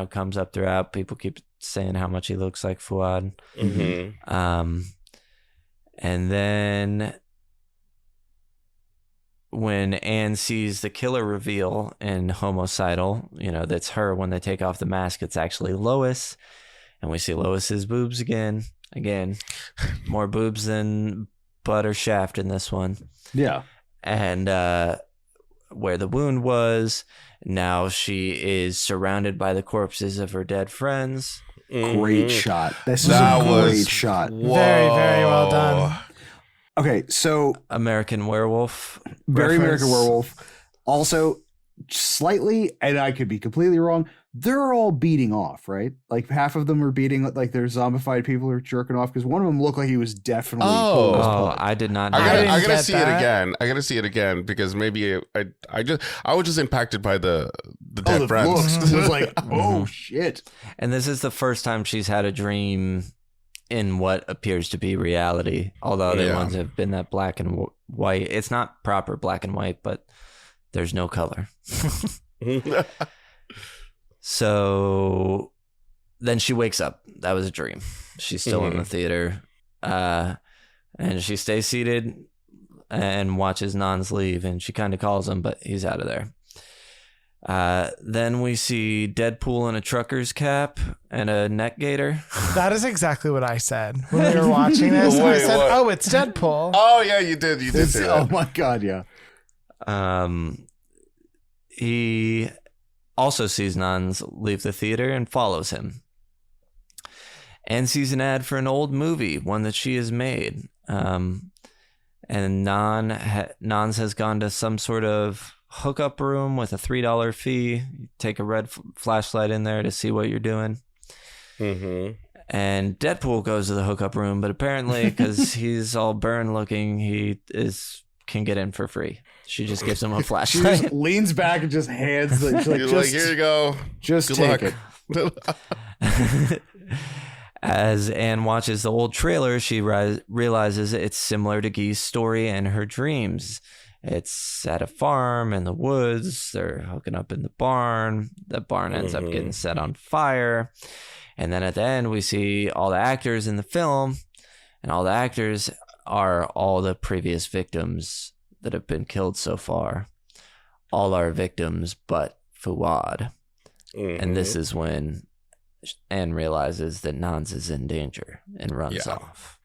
comes up throughout. People keep saying how much he looks like Fuad. And then when Anne sees the killer reveal in Homicidal, that's her. When they take off the mask, it's actually Lois, and we see Lois's boobs again. More boobs than butt or shaft in this one. Yeah. And where the wound was, now she is surrounded by the corpses of her dead friends. Great shot. This is a great shot. Very, very well done. Okay, so American Werewolf. Very reference. American Werewolf. Also, slightly, and I could be completely wrong, they're all beating off, right? Like half of them are beating, like they're zombified people who are jerking off, because one of them looked like he was definitely. I did not. I gotta see it again. I gotta see it again because maybe I was just impacted by the dead friends. It was like, oh shit! And this is the first time she's had a dream in what appears to be reality. Although the ones have been that black and white. It's not proper black and white, but there's no color. So then she wakes up. That was a dream. She's still in the theater. And she stays seated and watches Nans leave. And she kind of calls him, but he's out of there. Then we see Deadpool in a trucker's cap and a neck gaiter. That is exactly what I said when we were watching this. Wait, I said, "Oh, it's Deadpool." Oh yeah, you did. You did say that. Oh my god, yeah. He also sees Nans leave the theater and follows him. And sees an ad for an old movie, one that she has made. And Nans has gone to some sort of hookup room with a $3 fee. You take a red flashlight in there to see what you're doing. And Deadpool goes to the hookup room, but apparently because he's all burned looking, he can get in for free. She just gives him a flashlight. She just leans back and just hands the. She's like, here you go. Just take it. As Anne watches the old trailer, she realizes it's similar to Guy's story and her dreams. It's at a farm in the woods. They're hooking up in the barn. The barn ends up getting set on fire. And then at the end, we see all the actors in the film, and all the actors are all the previous victims that have been killed so far. All our victims but Fuad. And this is when Anne realizes that Nans is in danger and runs off.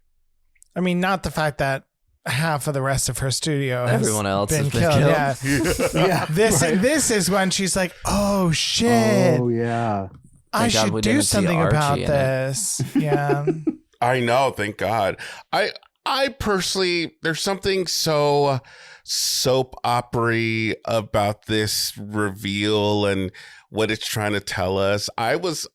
I mean, not the fact that half of the rest of her studio everyone else been has been killed. Yeah. This is when she's like, oh shit. Oh yeah. I should do something about this. Yeah. I know, thank God. I personally, there's something so soap opera about this reveal and what it's trying to tell us. I was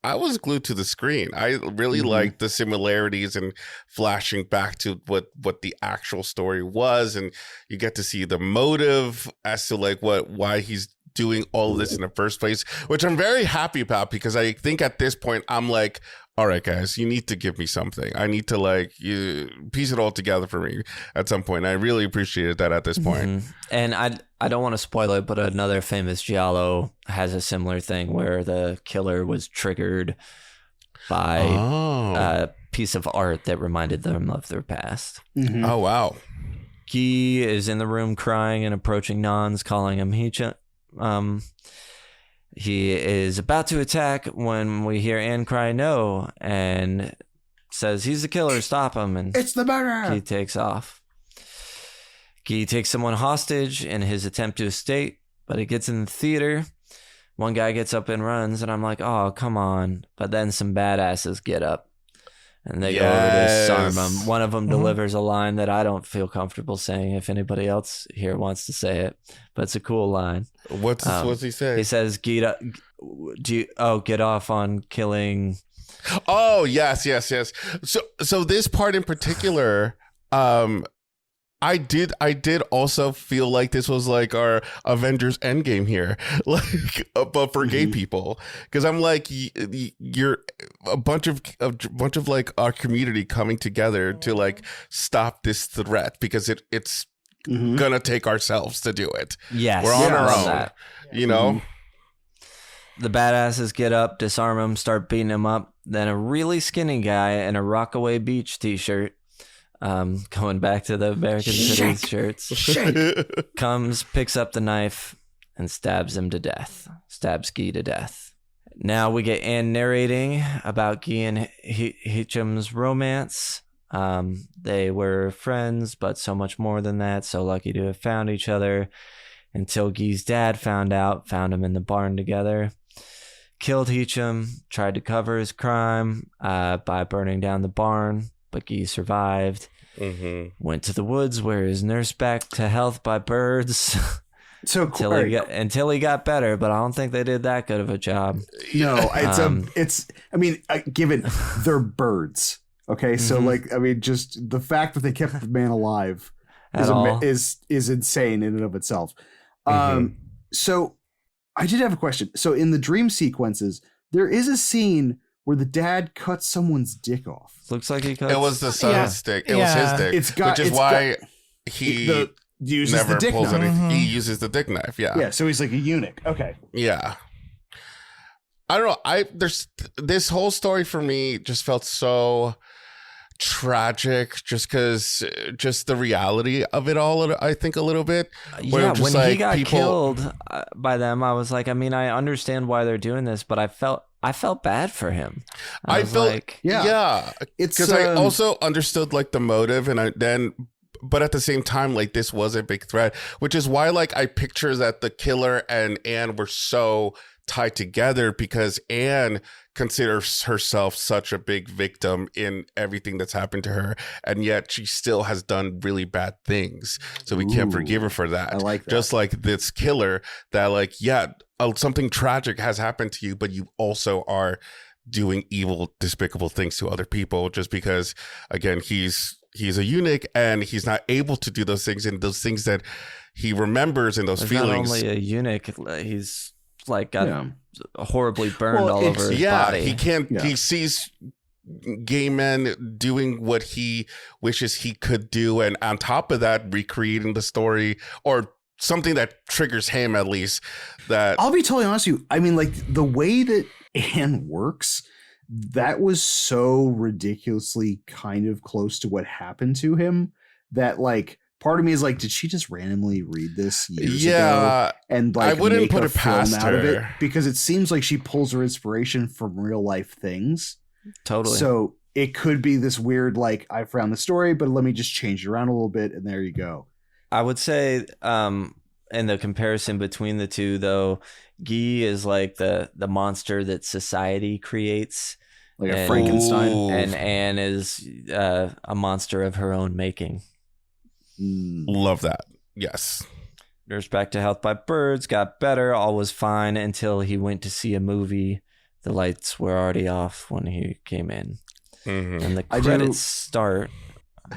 glued to the screen. I really liked the similarities and flashing back to what the actual story was, and you get to see the motive as to like why he's doing all of this in the first place, which I'm very happy about, because I think at this point I'm like, all right, guys, you need to give me something. I need to like you piece it all together for me at some point. I really appreciated that at this point. And I don't want to spoil it, but another famous giallo has a similar thing where the killer was triggered by a piece of art that reminded them of their past. Oh, wow. Guy is in the room crying and approaching Nons, calling him Hicha. He is about to attack when we hear Anne cry no and says, he's the killer, stop him. And it's the murderer. He takes off. Guy takes someone hostage in his attempt to escape, but it gets in the theater. One guy gets up and runs, and I'm like, oh, come on. But then some badasses get up. And they go over to disarm him. One of them delivers a line that I don't feel comfortable saying if anybody else here wants to say it. But it's a cool line. What's he say? He says, get off on killing. Oh, yes. So this part in particular, I did also feel like this was like our Avengers Endgame here, like, but for gay people, because I'm like, you're a bunch of like our community coming together to like stop this threat, because it's gonna take ourselves to do it. Yes, we're on our own. You know, the badasses get up, disarm him, start beating him up. Then a really skinny guy in a Rockaway Beach t-shirt. Going back to the American Cities shirts, comes, picks up the knife, and stabs Guy to death. Now we get Anne narrating about Guy and Hitchum's romance. They were friends, but so much more than that. So lucky to have found each other, until Guy's dad found him in the barn together. Killed Hitchum, tried to cover his crime by burning down the barn. But Guy survived. Went to the woods where he was nursed back to health by birds. So until he got better, but I don't think they did that good of a job. No, given they're birds. Okay, so like, I mean, just the fact that they kept the man alive is insane in and of itself. So I did have a question. So in the dream sequences, there is a scene where the dad cuts someone's dick off. Looks like he cuts. It was the son's dick. It was his dick, which is why he uses never the dick pulls knife. anything. He uses the dick knife. Yeah. Yeah. So he's like a eunuch. Okay. Yeah. I don't know. There's this whole story for me just felt so tragic, just the reality of it all. I think a little bit. Yeah. When he got killed by them, I was like, I mean, I understand why they're doing this, but I felt bad for him. I felt like, yeah. It's because I also understood like the motive, but at the same time, like this was a big threat, which is why like I picture that the killer and Anne were so tied together, because Anne considers herself such a big victim in everything that's happened to her, and yet she still has done really bad things. So we can't forgive her for that. I like that. Just like this killer that like, something tragic has happened to you, but you also are doing evil, despicable things to other people, just because, again, he's a eunuch and he's not able to do those things, and those things that he remembers and those feelings. Not only a eunuch, he's like got horribly burned all over his body. He can't. Yeah. He sees gay men doing what he wishes he could do, and on top of that, recreating the story or something that triggers him, at least. That I'll be totally honest with you. I mean, like the way that Anne works, that was so ridiculously kind of close to what happened to him that like part of me is like, did she just randomly read this years ago and like I wouldn't make put a it past film out of it? her, because it seems like she pulls her inspiration from real life things. Totally. So it could be this weird like, I found the story, but let me just change it around a little bit, and there you go. I would say in the comparison between the two, though, Guy is like the monster that society creates, like a Frankenstein. And Anne is a monster of her own making. Love that. Yes. Nursed back to health by birds, got better, all was fine until he went to see a movie. The lights were already off when he came in. And the credits start.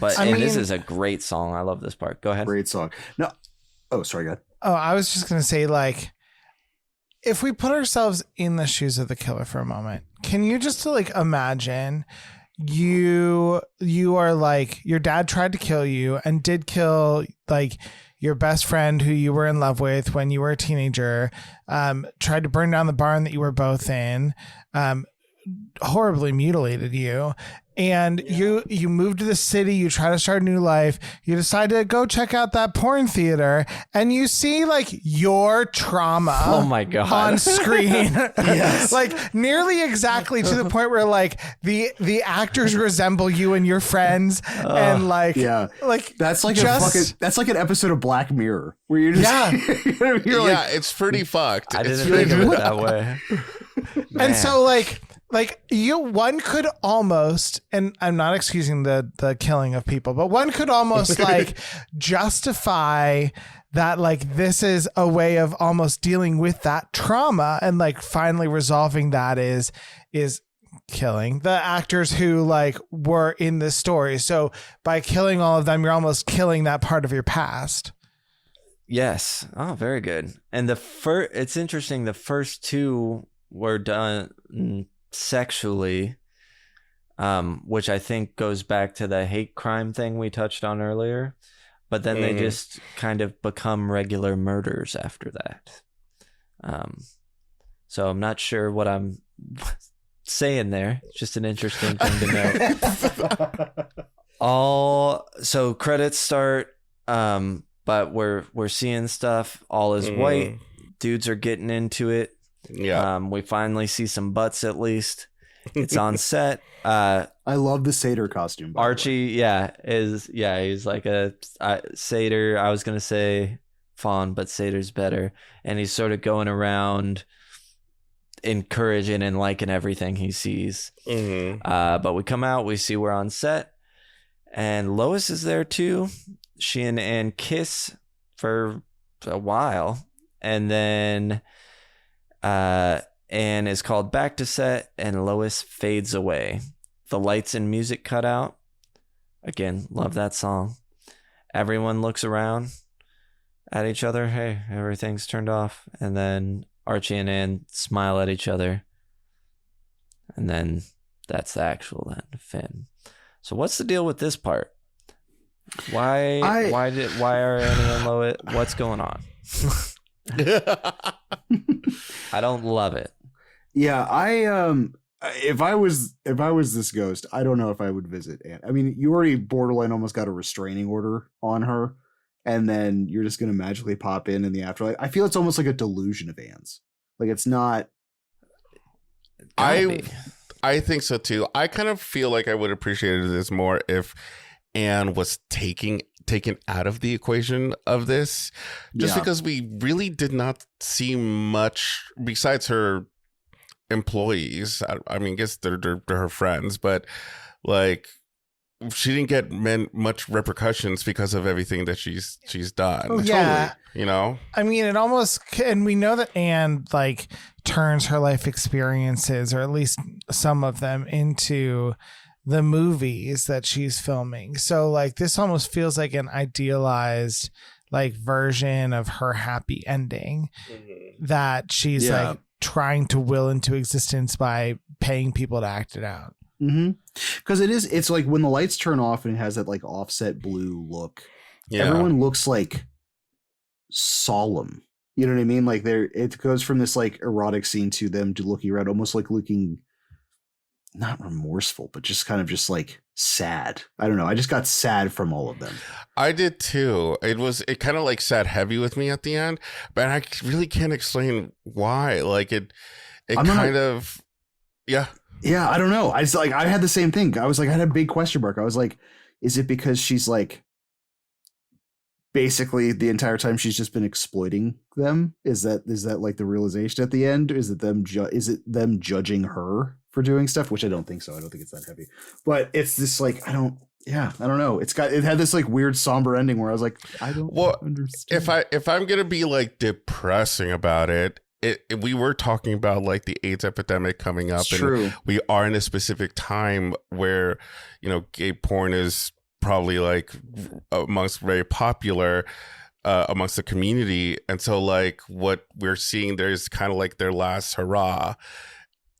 But this is a great song. I love this part. Go ahead. Great song. No. Oh, sorry, go ahead. Oh, I was just going to say, like, if we put ourselves in the shoes of the killer for a moment, can you just like imagine you are like, your dad tried to kill you and did kill like your best friend who you were in love with when you were a teenager, tried to burn down the barn that you were both in, horribly mutilated you. And you moved to the city, you try to start a new life, you decide to go check out that porn theater, and you see like your trauma oh my God. on screen. Yes. Like nearly exactly to the point where like the actors resemble you and your friends. And like, like that's like that's like an episode of Black Mirror where you're just, you're like, it's pretty fucked. I didn't think of it that way. And so one could almost, and I'm not excusing the killing of people, but one could almost like justify that like this is a way of almost dealing with that trauma and like finally resolving that is killing the actors who like were in this story. So by killing all of them, you're almost killing that part of your past. Yes. Oh, very good. And it's interesting. The first two were done sexually, which I think goes back to the hate crime thing we touched on earlier, but then they just kind of become regular murders after that. So I'm not sure what I'm saying there. It's just an interesting thing to note. So credits start, but we're seeing stuff. All is white. Dudes are getting into it. Yeah. We finally see some butts at least. It's on set. I love the satyr costume. Archie, he's like a satyr. I was gonna say fawn, but satyr's better. And he's sort of going around encouraging and liking everything he sees. But we come out, we see we're on set, and Lois is there too. She and Anne kiss for a while, and then Anne is called back to set, and Lois fades away. The lights and music cut out. Again, love that song. Everyone looks around at each other. Hey, everything's turned off. And then Archie and Anne smile at each other. And then that's the actual end. Finn. So what's the deal with this part? Why are Annie and Lois? What's going on? I don't love it. Yeah, if I was this ghost, I don't know if I would visit Anne. I mean, you already borderline almost got a restraining order on her, and then you're just gonna magically pop in the afterlife. I feel it's almost like a delusion of Anne's. Like it's not. I think so too. I kind of feel like I would appreciate this more if Anne was taken out of the equation of this, just because we really did not see much besides her employees. I mean, I guess they're her friends, but like she didn't get much repercussions because of everything that she's done. Oh, yeah, totally, you know. I mean, it almost, and we know that Anne like turns her life experiences, or at least some of them, into the movies that she's filming. So like this almost feels like an idealized like version of her happy ending that she's like trying to will into existence by paying people to act it out. Because it's like when the lights turn off and it has that like offset blue look, everyone looks like solemn. You know what I mean? Like it goes from this like erotic scene to them to looking around, almost like looking not remorseful, but just kind of just like sad. I don't know. I just got sad from all of them. I did too. It kind of like sat heavy with me at the end, but I really can't explain why. Like it kind of, yeah. Yeah, I don't know. I just like, I had the same thing. I was like, I had a big question mark. I was like, is it because she's like, basically the entire time she's just been exploiting them? Is that like the realization at the end? Is it them judging her for doing stuff, which I don't think so. I don't think it's that heavy, but it's this like I don't know. It had this like weird somber ending where I was like, I don't understand. If I'm gonna be like depressing about it, we were talking about like the AIDS epidemic coming up, and we are in a specific time where, you know, gay porn is probably like amongst very popular amongst the community, and so like what we're seeing there is kind of like their last hurrah.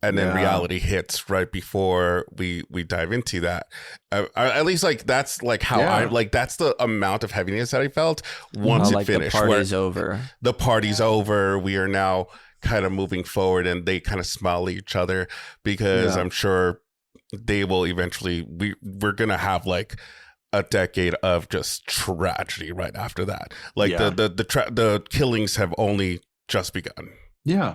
And then reality hits right before we dive into that. At least like that's like how I like that's the amount of heaviness that I felt once it finished. The party's over. The party's over. We are now kind of moving forward, and they kind of smile at each other because I'm sure they will eventually. We're gonna have like a decade of just tragedy right after that. Like the killings have only just begun. Yeah.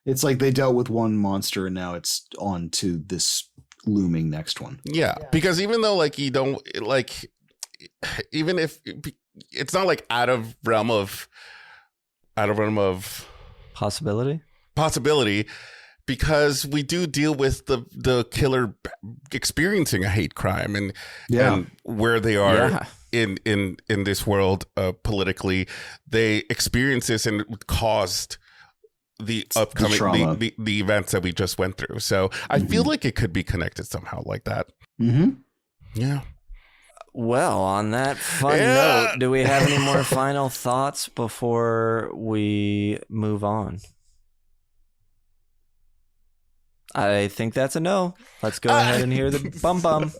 It's like they dealt with one monster and now it's on to this looming next one. Yeah, because even though like you don't like, even if it's not like out of realm of possibility, because we do deal with the killer experiencing a hate crime and where they are in this world politically, they experience this and caused the upcoming the events that we just went through. So I feel like it could be connected somehow like that. Yeah. Well, on that fun note, do we have any more final thoughts before we move on? I think that's a no. Let's go ahead and hear the bum.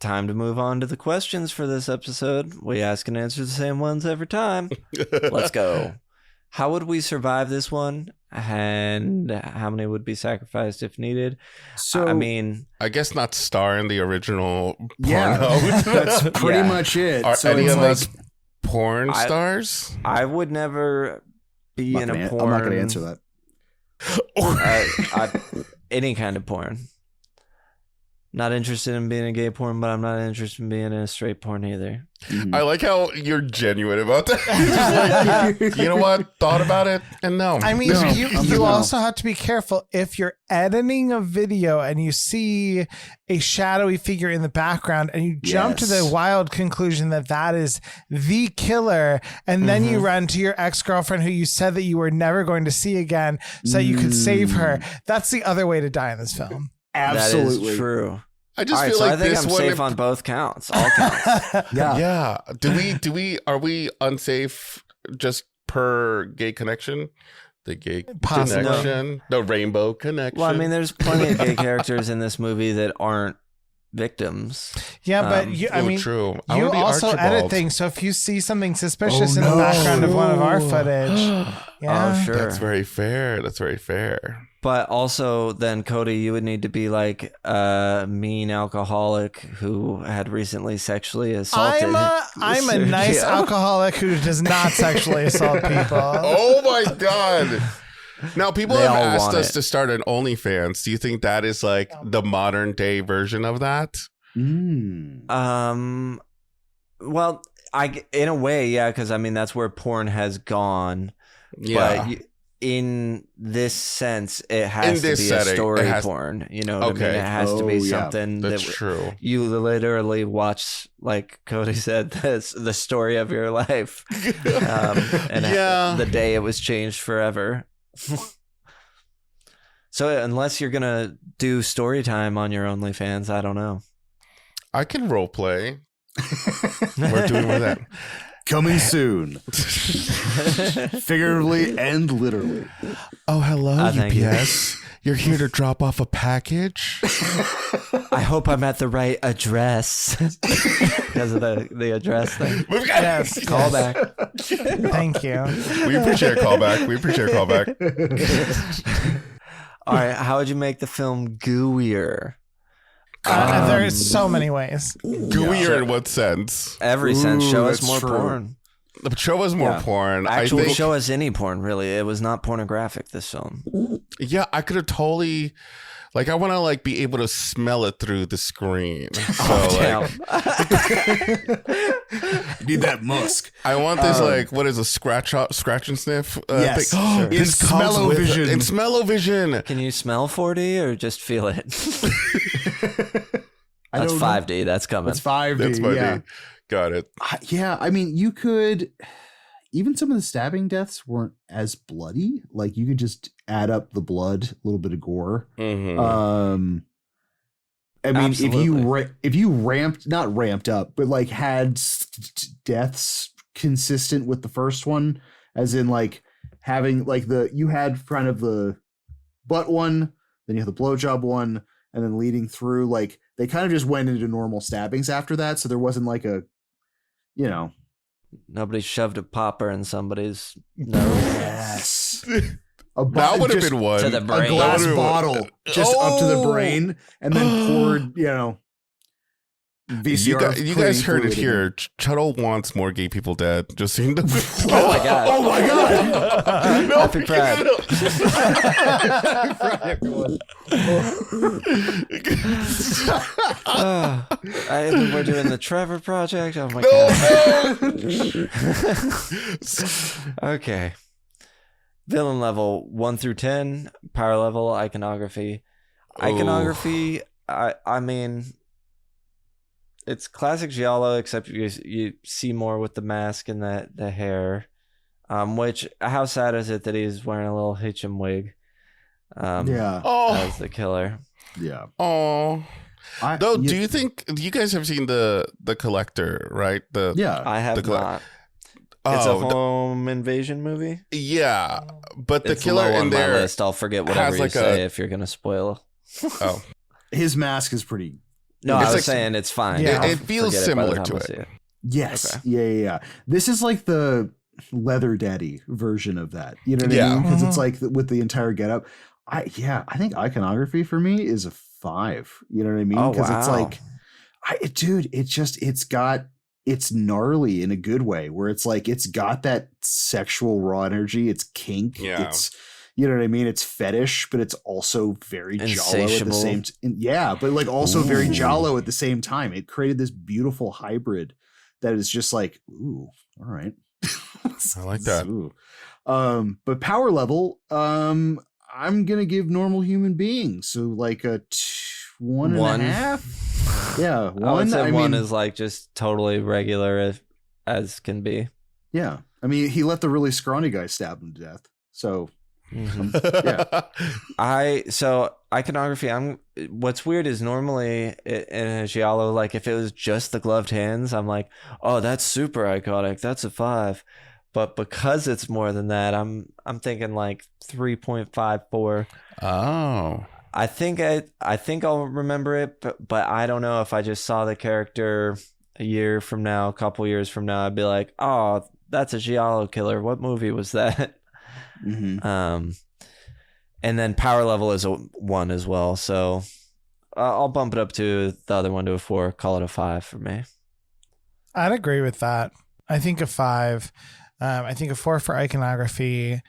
Time to move on to the questions for this episode. We ask and answer the same ones every time. Let's go. How would we survive this one? And how many would be sacrificed if needed? So, I mean, I guess not star in the original porno. Yeah, that's pretty much it. Are so any of like, us porn stars? I would never be in a porn. I'm not going to answer that. Any kind of porn. Not interested in being a gay porn, but I'm not interested in being in a straight porn either. I like how you're genuine about that. Like, you know what? Thought about it, and no. I mean, you also have to be careful if you're editing a video and you see a shadowy figure in the background and you jump to the wild conclusion that is the killer, and then you run to your ex-girlfriend who you said that you were never going to see again so you could save her. That's the other way to die in this film. Absolutely. That is true. I just feel like I think this I'm one safe on both counts. All counts. Yeah. Are we unsafe just per gay connection? The gay connection, the rainbow connection. Well, I mean, there's plenty of gay characters in this movie that aren't victims. Yeah, but true. You also edit things, so if you see something suspicious in the background of one of our footage, oh sure, that's very fair. But also, then Cody, you would need to be like a mean alcoholic who had recently sexually assaulted. I'm a nice alcoholic who does not sexually assault people. Oh my god. Now, people have asked us to start an OnlyFans. Do you think that is like the modern day version of that? Well, in a way, yeah, because I mean that's where porn has gone. Yeah. But in this sense, it has to be a story porn. You know what I mean? It has to be something that's true. You literally watch, like Cody said, the story of your life, and the day it was changed forever. So unless you're gonna do story time on your OnlyFans, I don't know. I can role play. We're doing with that. Coming soon. Figuratively and literally. Oh, hello, UPS. You're here to drop off a package? I hope I'm at the right address. Because of the address thing. Yes. Callback. Thank you. We appreciate a callback. All right. How would you make the film gooier? There's so many ways. Gooier in what sense? Every sense. Show us more porn. Show us more porn. Actually, show us any porn, really. It was not pornographic, this film. Yeah, I could have totally Like I want to like be able to smell it through the screen. So need that musk. I want this like what is a scratch and sniff? Yes, sure. In smell-o-vision. In smell-o-vision. Can you smell 4D or just feel it? That's 5D. That's coming. That's 5D. That's 5D. Yeah. Got it. Yeah, I mean, you could. Even some of the stabbing deaths weren't as bloody. Like you could just add up the blood, a little bit of gore. Mm-hmm. I mean, if you not ramped up, but like had deaths consistent with the first one, as in like having like you had kind of the butt one, then you have the blowjob one, and then leading through, like they kind of just went into normal stabbings after that. So there wasn't like a, you know. Nobody shoved a popper in somebody's nose. Yes. That would have been one. To the brain. A glass bottle just up to the brain and then poured, you know, VCR. You guys heard it here. Chuddle wants more gay people dead. Just so you know. Oh my God. Oh my God. No, Happy Pride. We're doing the Trevor Project. Oh my God. Okay. Villain level 1 through 10. Power level, iconography. Iconography, I mean, it's classic giallo, except you see more with the mask and the hair. Which, how sad is it that he's wearing a little Hitchum wig? As the killer. Yeah. Oh. Do you guys have seen the Collector, right? I have not. It's a home invasion movie. Yeah, but the it's killer low in on there my list. I'll forget whatever you say if you're gonna spoil. Oh, his mask is pretty. No, I was saying it's fine. Yeah, it feels similar to it. Yes. Okay. Yeah. This is like the Leather Daddy version of that. You know what I mean? Because it's like with the entire getup. I think iconography for me is a 5. You know what I mean? Because it's like, it's gnarly in a good way, where it's like it's got that sexual raw energy. It's kink. Yeah. It's, you know what I mean? It's fetish, but it's also very giallo at the same time. Yeah, but like also very giallo at the same time. It created this beautiful hybrid that is just like, ooh, all right. I like that. Ooh. But power level, I'm gonna give normal human beings, so like a 1.5. Yeah, 1. I would say 1 is like just totally regular as can be. Yeah, I mean, he let the really scrawny guy stab him to death. So, So iconography. What's weird is normally in a giallo, like if it was just the gloved hands, I'm like, oh, that's super iconic. That's a 5. But because it's more than that, I'm thinking like 3.54. Oh. I think I'll remember it, but I don't know if I just saw the character a year from now, a couple years from now, I'd be like, oh, that's a giallo killer. What movie was that? Mm-hmm. And then power level is a 1 as well. So I'll bump it up to the other one to a 4. Call it a 5 for me. I'd agree with that. I think a 5. I think a 4 for iconography.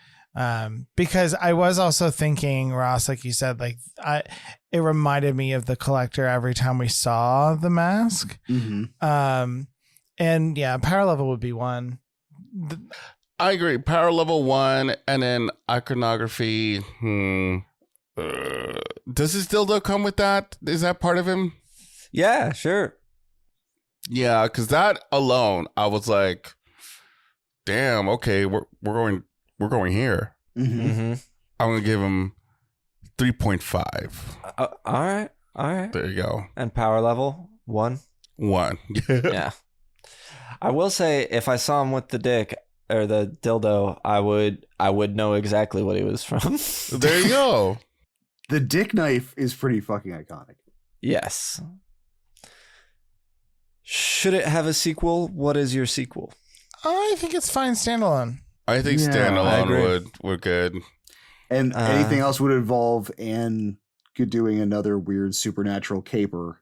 Because I was also thinking, Ross, like you said, like it reminded me of the Collector every time we saw the mask. Mm-hmm. And yeah, power level would be 1. I agree. Power level 1, and then iconography. Does his dildo come with that? Is that part of him? Yeah, sure. Yeah, because that alone, I was like, damn. Okay, we're going here. Mm-hmm. Mm-hmm. I'm gonna give him 3.5. All right. There you go. And power level 1. 1. Yeah. I will say, if I saw him with the dick or the dildo, I would know exactly what he was from. There you go. The dick knife is pretty fucking iconic. Yes. Should it have a sequel? What is your sequel? I think it's fine standalone. I think standalone would good. And anything else would involve Anne doing another weird supernatural caper.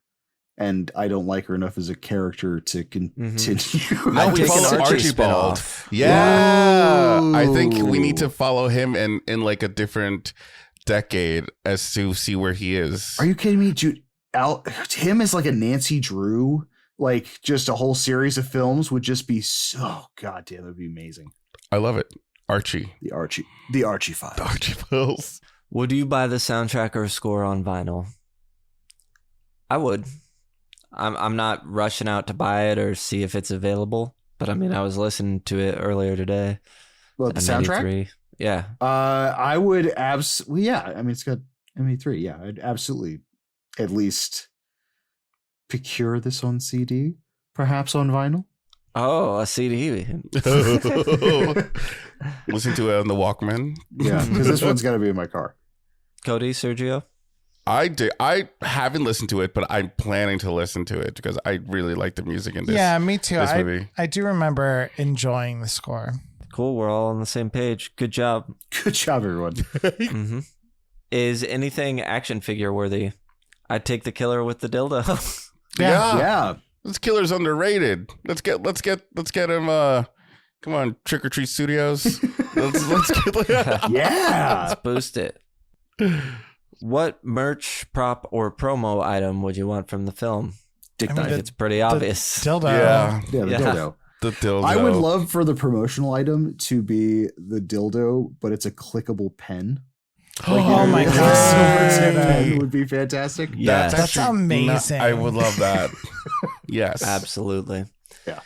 And I don't like her enough as a character to continue. No, we follow Archibald. Yeah. Whoa. I think we need to follow him in like a different decade as to see where he is. Are you kidding me, dude? Him as like a Nancy Drew, like just a whole series of films would just be so goddamn. It would be amazing. I love it. Archie. The Archie Files. The Archie Files. Would you buy the soundtrack or score on vinyl? I would. I'm not rushing out to buy it or see if it's available, but I mean, I was listening to it earlier today. Well, the soundtrack? Yeah. I would absolutely. Yeah, I mean, it's got MP3. Yeah, I'd absolutely at least procure this on CD, perhaps on vinyl. Oh, a CD. Listen to it on the Walkman. Yeah, because this one's got to be in my car. Cody, Sergio? I haven't listened to it, but I'm planning to listen to it because I really like the music in this. Yeah, me too. This movie. I do remember enjoying the score. Cool. We're all on the same page. Good job. Good job, everyone. Mm-hmm. Is anything action figure worthy? I'd take the killer with the dildo. Yeah. This killer's underrated. Let's get him. Come on, Trick or Treat Studios. let's get. Yeah. Let's boost it. What merch, prop, or promo item would you want from the film? Dick knife. It's pretty obvious. Dildo. Yeah, the dildo. The dildo. I would love for the promotional item to be the dildo, but it's a clickable pen. Oh my god, silver tip pen would be fantastic. Yeah, that's amazing. I would love that. Yes, absolutely. Yeah.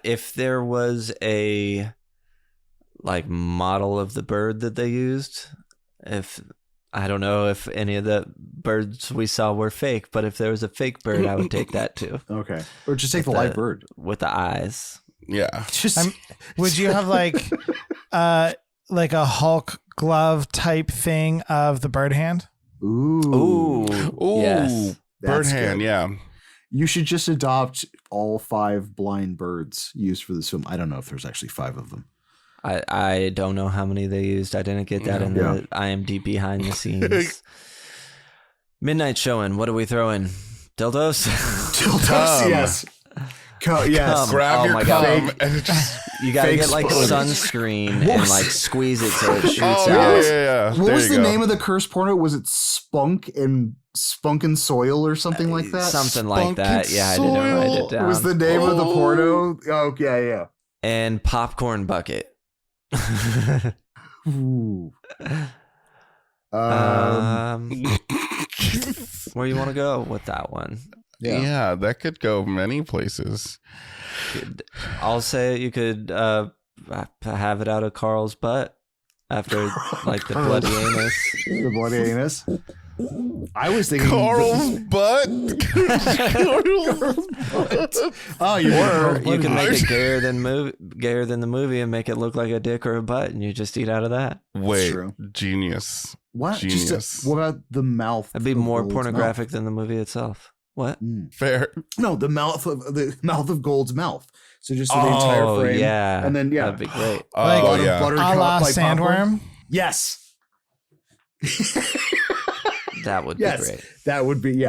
If there was a model of the bird that they used, I don't know if any of the birds we saw were fake, but if there was a fake bird, I would take that too. Okay, or just take the live bird with the eyes. Yeah. Would you have like a Hulk glove type thing of the bird hand? Ooh. Yes. Bird hand, yeah. You should just adopt all 5 blind birds used for this film. I don't know if there's actually 5 of them. I don't know how many they used. I didn't get that in the IMDb behind the scenes. Midnight showing. What do we throw in? Dildos? Dildos, yes. Yes. Grab your cum and just you gotta get sunscreen and squeeze it so it shoots out. Yeah. What was the name of the curse porno? Was it Spunk and Soil or something like that? Something like that. Yeah, I didn't write it down. Was the name of the porno? Oh yeah. And popcorn bucket. Ooh. Where you want to go with that one? Yeah, that could go many places. I'll say you could have it out of Carl's butt after the bloody anus. The bloody anus. I was thinking Carl's butt. Oh, you can make it gayer than the movie and make it look like a dick or a butt, and you just eat out of that. Wait, genius. What? Genius. What about the mouth? It'd be more pornographic than the movie itself. What? Fair. No, the mouth of Gold's mouth. So just the entire frame. Yeah, and then that'd be great. A la sandworm. Yes. That would be great. That would be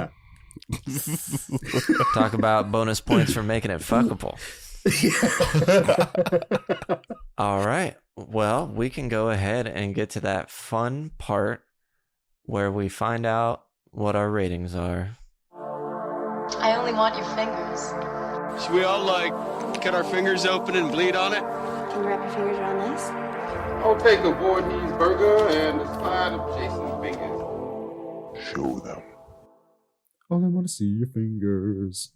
Talk about bonus points for making it fuckable. All right. Well, we can go ahead and get to that fun part where we find out what our ratings are. I only want your fingers. Should we all cut our fingers open and bleed on it? Can you wrap your fingers around this? I'll take a Voorhees burger and a side of Jason's fingers. Show them. All I want to see your fingers.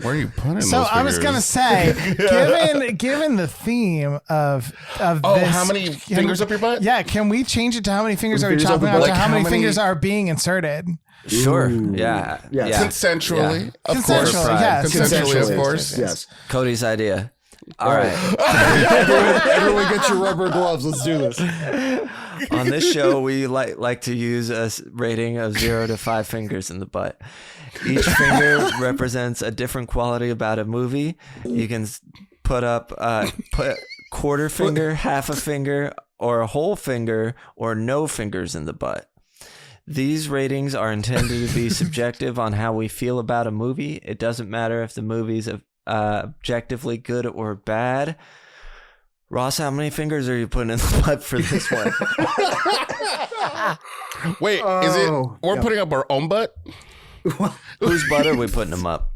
Where are you putting those I was fingers? gonna say, given the theme of this, how many fingers up your butt? Yeah, can we change it to how many fingers are we chopping out to how many fingers are being inserted? Sure. Ooh. Yeah. Consensually. Yeah. Of course. Yes. Consensually, of course. Yes. Cody's idea. All right. Everyone get your rubber gloves. Let's do this. On this show, we like to use a rating of 0 to 5 fingers in the butt. Each finger represents a different quality about a movie. You can put quarter finger, half a finger, or a whole finger, or no fingers in the butt. These ratings are intended to be subjective on how we feel about a movie. It doesn't matter if the movie's objectively good or bad. Ross, how many fingers are you putting in the butt for this one? Wait, is it? We're putting up our own butt? Whose butt are we putting them up?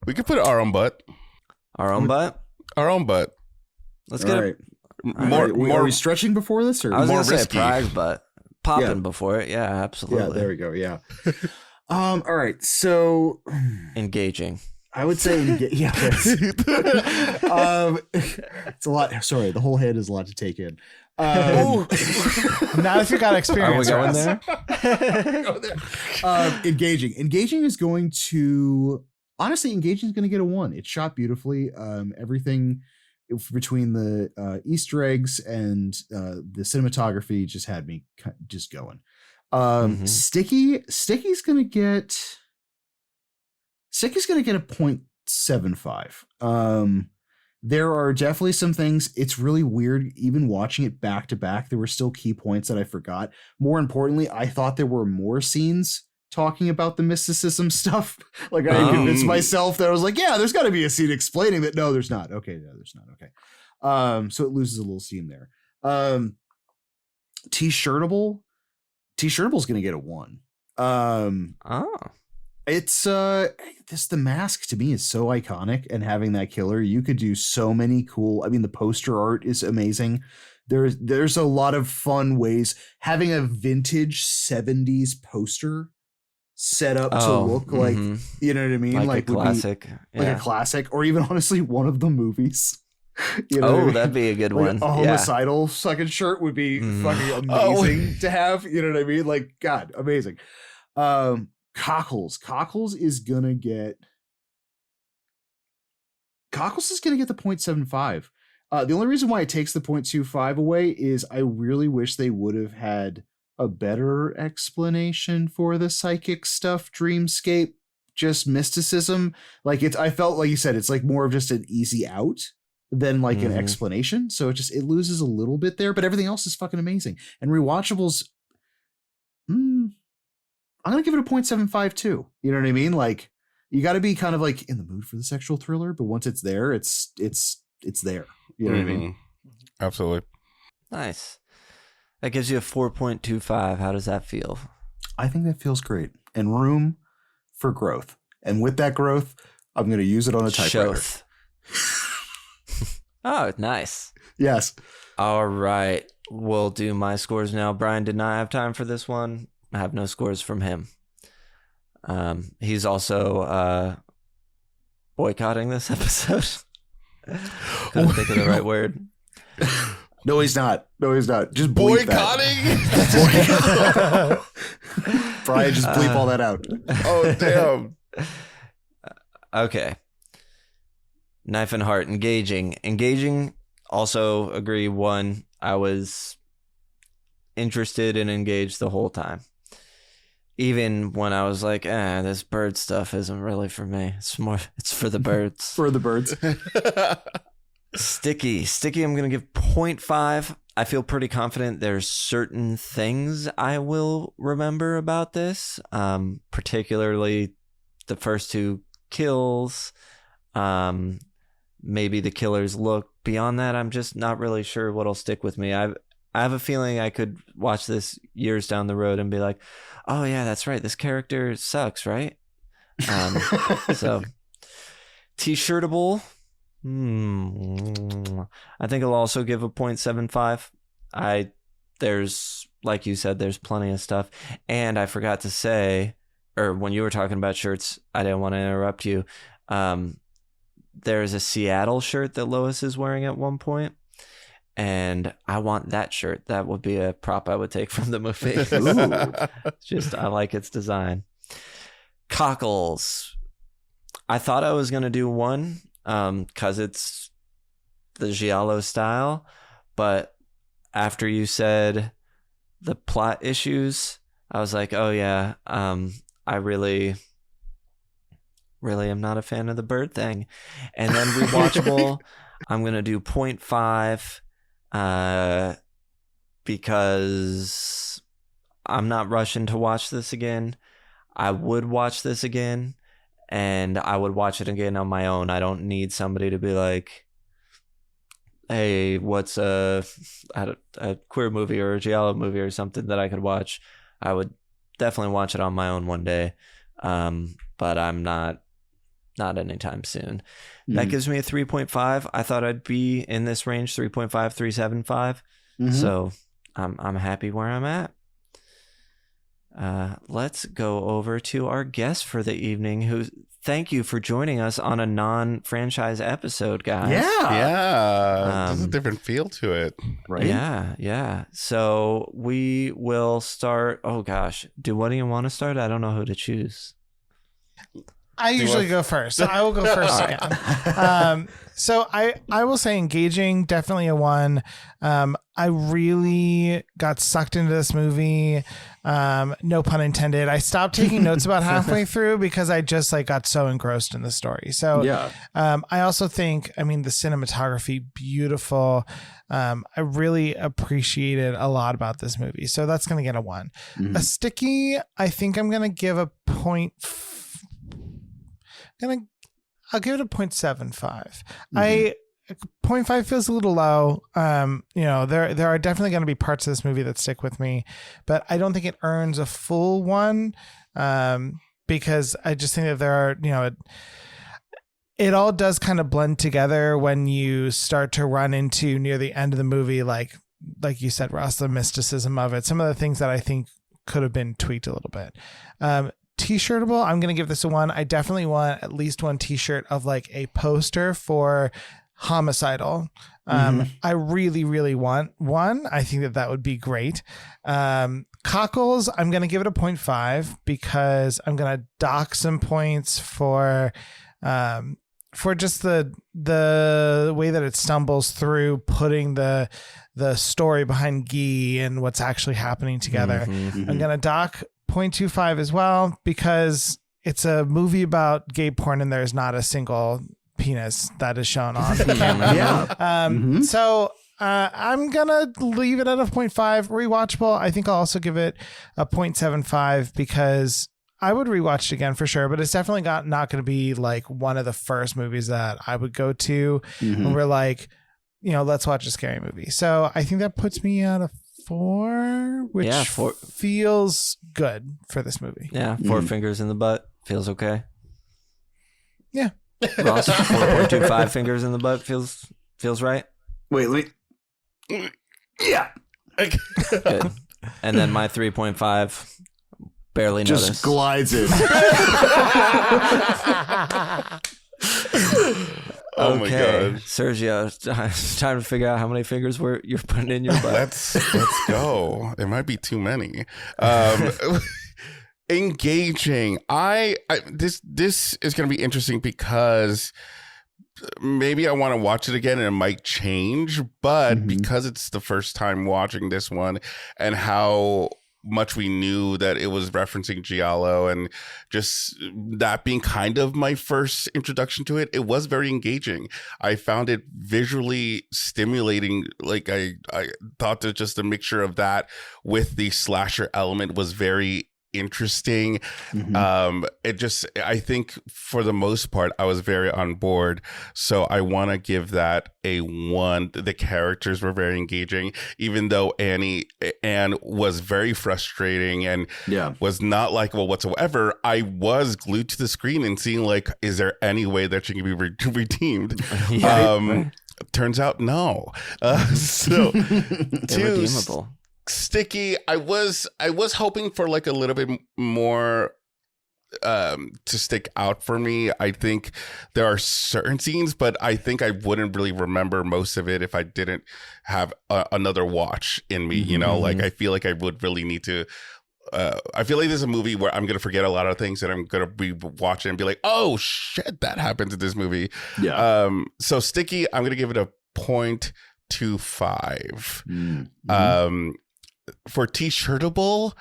We could put our own butt. Our own butt? Our own butt. Let's get it. More. Are we stretching before this, or I was more going to say risky? prize butt. Popping before it. Yeah, absolutely. Yeah, there we go. Yeah. All right. So engaging. I would say, yeah. It's a lot. Sorry, the whole head is a lot to take in. Now if you got experience, are we going there? Engaging. Engaging is going to engaging is going to get a 1. It's shot beautifully. Everything between the Easter eggs and the cinematography just had me just going. Sticky's going to get a 0.75. There are definitely some things. It's really weird. Even watching it back to back, there were still key points that I forgot. More importantly, I thought there were more scenes talking about the mysticism stuff. Like I convinced myself that I was like, yeah, there's got to be a scene explaining that. No, there's not. Okay, no, there's not. Okay. So it loses a little steam there. T-shirtable is going to get a 1. It's the mask to me is so iconic, and having that killer, you could do so many cool. I mean, the poster art is amazing. There's a lot of fun ways having a vintage 70s poster set up to look like, you know what I mean, like a classic, a classic, or even honestly one of the movies. You know that'd be a good one. A homicidal fucking shirt would be fucking amazing to have. You know what I mean? Like, God, amazing. Cockles is gonna get the 0.75. The only reason why it takes the 0.25 away is I really wish they would have had a better explanation for the psychic stuff, dreamscape, just mysticism. Like I felt like you said, it's like more of just an easy out than like an explanation. So it loses a little bit there, but everything else is fucking amazing. And rewatchables, I'm gonna give it a 0.75 too. You know what I mean? Like you got to be kind of like in the mood for the sexual thriller, but once it's there, it's there. You know what I mean? Absolutely. Nice. That gives you a 4.25. How does that feel? I think that feels great, and room for growth. And with that growth, I'm going to use it on a typewriter. Oh, nice. Yes. All right. We'll do my scores now. Brian did not have time for this one. I have no scores from him. He's also boycotting this episode. Couldn't think of the right word. No, he's not. Just boycotting. Brian, just bleep all that out. Oh, damn. Okay. Knife+Heart, engaging. Also agree 1. I was interested and engaged the whole time. Even when I was like, this bird stuff isn't really for me. It's for the birds. For the birds. Sticky, I'm going to give 0.5. I feel pretty confident there's certain things I will remember about this, particularly the first 2 kills, maybe the killer's look. Beyond that, I'm just not really sure what'll stick with me. I have a feeling I could watch this years down the road and be like, oh yeah, that's right, this character sucks, right? So T-shirtable, I think I'll also give a 0.75. There's, like you said, there's plenty of stuff. And I forgot to say, or when you were talking about shirts, I didn't want to interrupt you. There's a Seattle shirt that Lois is wearing at one point, and I want that shirt. That would be a prop I would take from the movie. Just, I like its design. Cockles. I thought I was going to do 1 because it's the giallo style, but after you said the plot issues, I was like, oh yeah, I really am not a fan of the bird thing. And then rewatchable, I'm going to do 0.5 because I'm not rushing to watch this again. I would watch this again, and I would watch it again on my own. I don't need somebody to be like, hey, what's a queer movie or a giallo movie or something that I could watch, I would definitely watch it on my own one day. But I'm not anytime soon. That gives me a 3.5. I thought I'd be in this range, 3.5, 3.75. So I'm happy where I'm at. Let's go over to our guest for the evening, thank you for joining us on a non-franchise episode, guys. Yeah. There's a different feel to it. Right? Yeah. So we will start. Oh, gosh. What do you want to start? I don't know who to choose. I usually go first. So I will go first again. So I will say engaging, definitely a 1. I really got sucked into this movie. No pun intended. I stopped taking notes about halfway through because I just got so engrossed in the story. So yeah. I also think, the cinematography, beautiful. I really appreciated a lot about this movie. So that's going to get a 1. A sticky, I think I'm going to give a point. I'll give it a 0.75. 0.5 feels a little low. There are definitely going to be parts of this movie that stick with me, but I don't think it earns a full 1 because I just think that there are, it all does kind of blend together when you start to run into near the end of the movie, like you said, Ross, the mysticism of it. Some of the things that I think could have been tweaked a little bit. T-shirtable, I'm going to give this a 1. I definitely want at least one T-shirt of a poster for Homicidal. I really, really want one. I think that would be great. Cockles, I'm going to give it a 0.5 because I'm going to dock some points for just the way that it stumbles through putting the story behind Guy and what's actually happening together. I'm going to dock 0.25 as well because it's a movie about gay porn and there's not a single penis that is shown on camera. So I'm gonna leave it at a 0.5. Rewatchable, I think I'll also give it a 0.75 because I would rewatch it again for sure, but it's definitely not going to be one of the first movies that I would go to when we're let's watch a scary movie. So I think that puts me at a 4, which feels good for this movie. Yeah, 4 fingers in the butt feels okay. Yeah. Ross, 4.25 fingers in the butt feels right. Wait. Yeah. Good. And then my 3.5 barely just noticed. Glides in. Oh my God, Sergio, it's time to figure out how many fingers you're putting in your butt. Let's go. It might be too many. Engaging. This is going to be interesting because maybe I want to watch it again and it might change, but because it's the first time watching this one and how much we knew that it was referencing giallo and just that being kind of my first introduction to it, it was very engaging. I found it visually stimulating. I thought that just a mixture of that with the slasher element was very interesting. I think for the most part I was very on board, so I want to give that a 1. The characters were very engaging, even though Anne was very frustrating and was not likable whatsoever. I was glued to the screen and seeing is there any way that she can be redeemed? Turns out no. So irredeemable. Sticky. I was hoping for a little bit more to stick out for me. I think there are certain scenes, but I think I wouldn't really remember most of it if I didn't have another watch in me. I feel like I would really need to. I feel like this is a movie where I'm gonna forget a lot of things and I'm gonna be watching and be like, oh shit, that happened in this movie. So Sticky, I'm gonna give it a 0.25. For T-shirtable,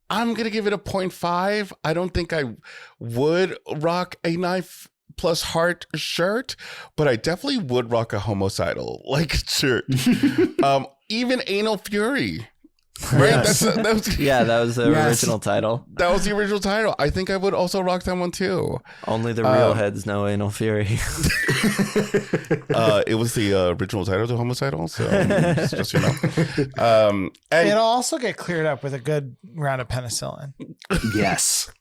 I'm going to give it a 0.5. I don't think I would rock a Knife+Heart shirt, but I definitely would rock a homicidal shirt. Even Anal Fury. Right? Yes. That was, that was the original title. That was the original title. I think I would also rock that one too. Only the real heads know anal fury. It was the original title to Homicidal, so just you know. And it'll also get cleared up with a good round of penicillin. Yes.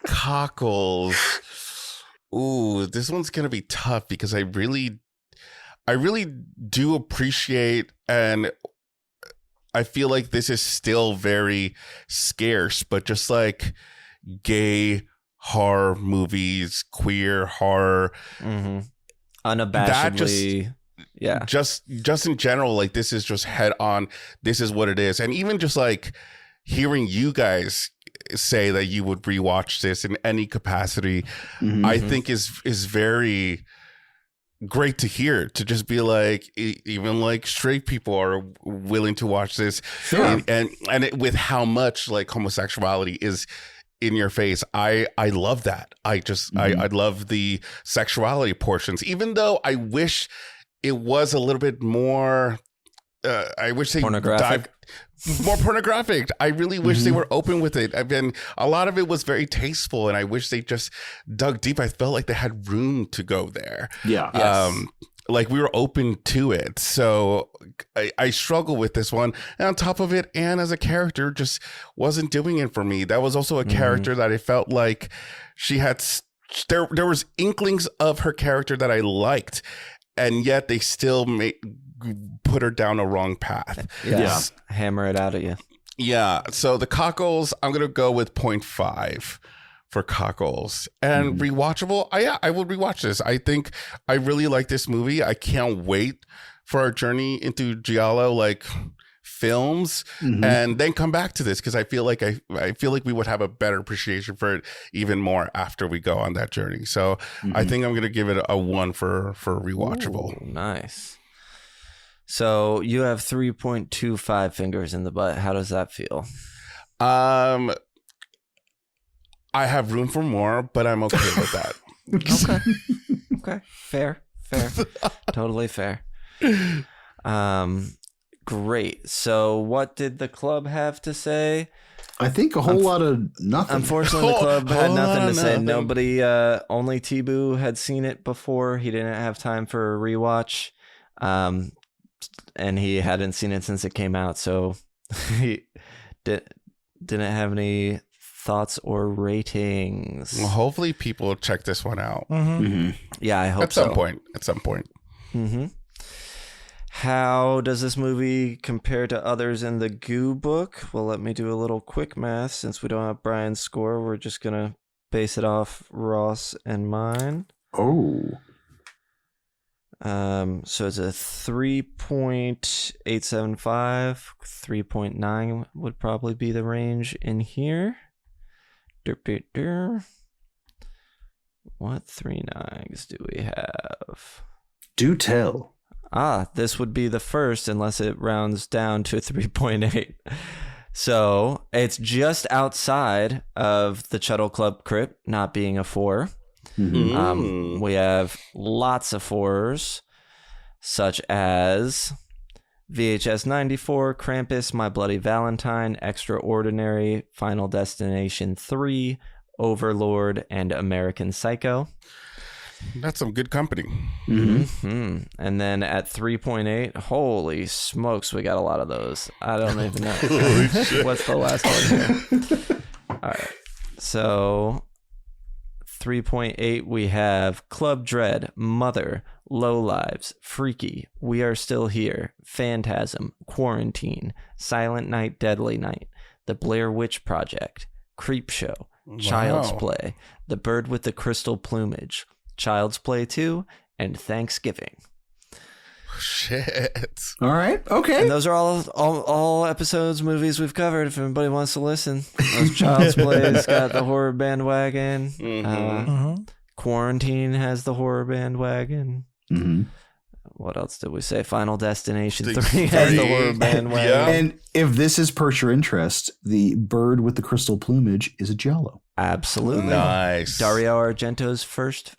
Cockles. Ooh, this one's gonna be tough because I really do appreciate, and I feel like this is still very scarce, but just like gay horror movies, queer horror, unabashedly, just in general, like this is just head on. This is what it is, and even just like hearing you guys say that you would rewatch this in any capacity, I think is very great to hear. To just be like, even like straight people are willing to watch this, and with how much like homosexuality is in your face. I love that. I love the sexuality portions, even though I wish it was a little bit more. I wish they dived more pornographic. I really wish they were open with it. A lot of it was very tasteful, and I wish they just dug deep. I felt like they had room to go there. Yeah. Yes. Like we were open to it. So I struggle with this one. And on top of it, Anne as a character just wasn't doing it for me. That was also a character that I felt like she had, there was inklings of her character that I liked, and yet they still put her down a wrong path. Yeah. Hammer it out at you. Yeah. So the Cockles, I'm going to go with 0.5 for Cockles. And rewatchable, I will rewatch this. I think I really like this movie. I can't wait for our journey into giallo like films, and then come back to this, because I feel like we would have a better appreciation for it even more after we go on that journey. So I think I'm going to give it a 1 for rewatchable. Ooh, nice. So you have 3.25 fingers in the butt. How does that feel? I have room for more, but I'm okay with that. Okay. Fair. Totally fair. Great. So what did the club have to say? I think a whole lot of nothing. Unfortunately, the club had nothing to say. Nobody, only T-Boo had seen it before. He didn't have time for a rewatch. And he hadn't seen it since it came out, so he didn't have any thoughts or ratings. Well, hopefully people check this one out. Yeah, I hope so. At some point. How does this movie compare to others in the Goo book? Well, let me do a little quick math. Since we don't have Brian's score, we're just going to base it off Ross and mine. Oh. So it's a 3.875, 3.9 would probably be the range in here. What 3 9s do we have? Do tell. This would be the first, unless it rounds down to 3.8. So it's just outside of the Chuddle Club crypt, not being a 4. We have lots of 4s, such as VHS 94, Krampus, My Bloody Valentine, Extraordinary, Final Destination 3, Overlord, and American Psycho. That's some good company. And then at 3.8, holy smokes, we got a lot of those. I don't even know. What's the last one here? All right. So 3.8, we have Club Dread, Mother, Low Lives, Freaky, We Are Still Here, Phantasm, Quarantine, Silent Night, Deadly Night, The Blair Witch Project, Creepshow, Child's Play, The Bird with the Crystal Plumage, Child's Play 2, and Thanksgiving. Shit. All right. Okay. And those are all episodes, movies we've covered. If anybody wants to listen, those Child's Play's got the Horror Bandwagon. Quarantine has the Horror Bandwagon. What else did we say? Final Destination 3 has the Horror Bandwagon. Yeah. And if this has perked your interest, The Bird with the Crystal Plumage is a giallo. Absolutely. Nice. Dario Argento's first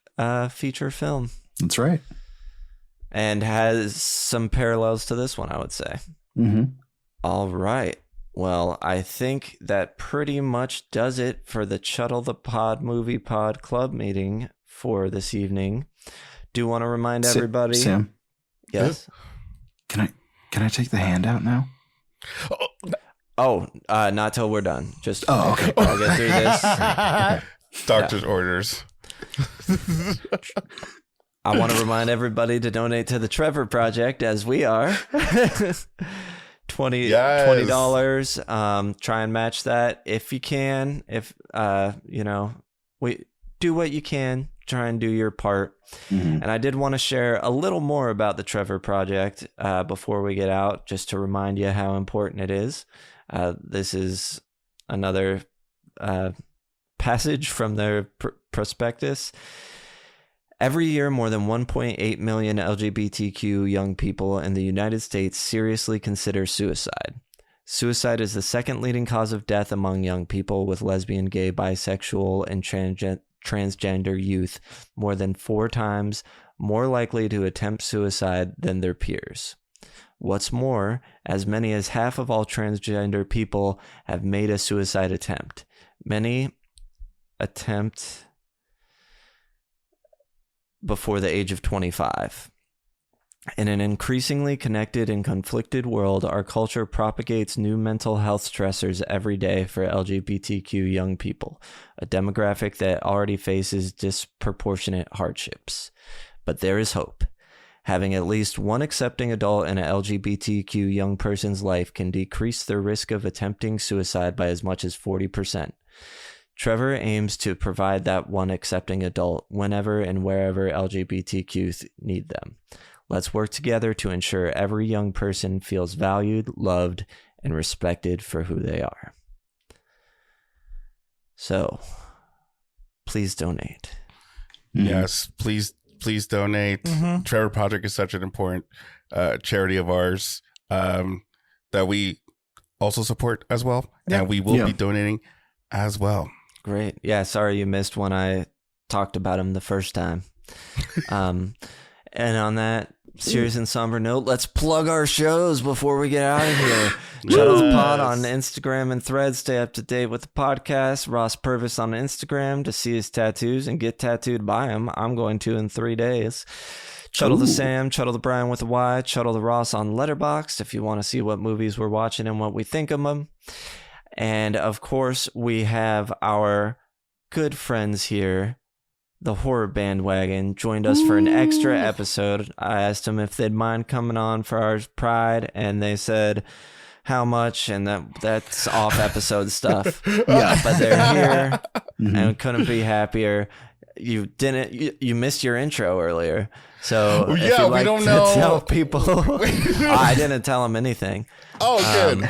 feature film. That's right. And has some parallels to this one, I would say. All right. Well, I think that pretty much does it for the Chuddle the Pod Movie Pod Club meeting for this evening. Do want to remind everybody, Sam? Yes. Can I take the handout now? Not till we're done. Just okay. I'll get through this. Doctor's orders. I want to remind everybody to donate to the Trevor Project, as we are. $20. Try and match that if you can. If we do what you can. Try and do your part. And I did want to share a little more about the Trevor Project before we get out, just to remind you how important it is. This is another passage from their prospectus. Every year, more than 1.8 million LGBTQ young people in the United States seriously consider suicide. Suicide is the second leading cause of death among young people, with lesbian, gay, bisexual, and transgender youth more than 4 times more likely to attempt suicide than their peers. What's more, as many as half of all transgender people have made a suicide attempt. Many attempt before the age of 25. In an increasingly connected and conflicted world, our culture propagates new mental health stressors every day for LGBTQ young people, a demographic that already faces disproportionate hardships. But there is hope. Having at least one accepting adult in an LGBTQ young person's life can decrease their risk of attempting suicide by as much as 40%. Trevor aims to provide that one accepting adult whenever and wherever LGBTQs need them. Let's work together to ensure every young person feels valued, loved, and respected for who they are. So, please donate. Yes, please donate. Trevor Project is such an important charity of ours that we also support as well. And we will be donating as well. Great. Yeah, sorry you missed when I talked about him the first time. And on that serious and somber note, let's plug our shows before we get out of here. Chuddle the Pod on Instagram and Threads. Stay up to date with the podcast. Ross Purvis on Instagram to see his tattoos and get tattooed by him. I'm going to in 3 days. Chuddle the Sam, Chuddle the Brian with a Y, Chuddle the Ross on Letterboxd if you want to see what movies we're watching and what we think of them. And of course, we have our good friends here, the Horror Bandwagon, joined us for an extra episode. I asked them if they'd mind coming on for our Pride, and they said how much, and that's off episode stuff. But they're here, and couldn't be happier. You missed your intro earlier. So if you'd like to tell people, I didn't tell them anything. Oh, good.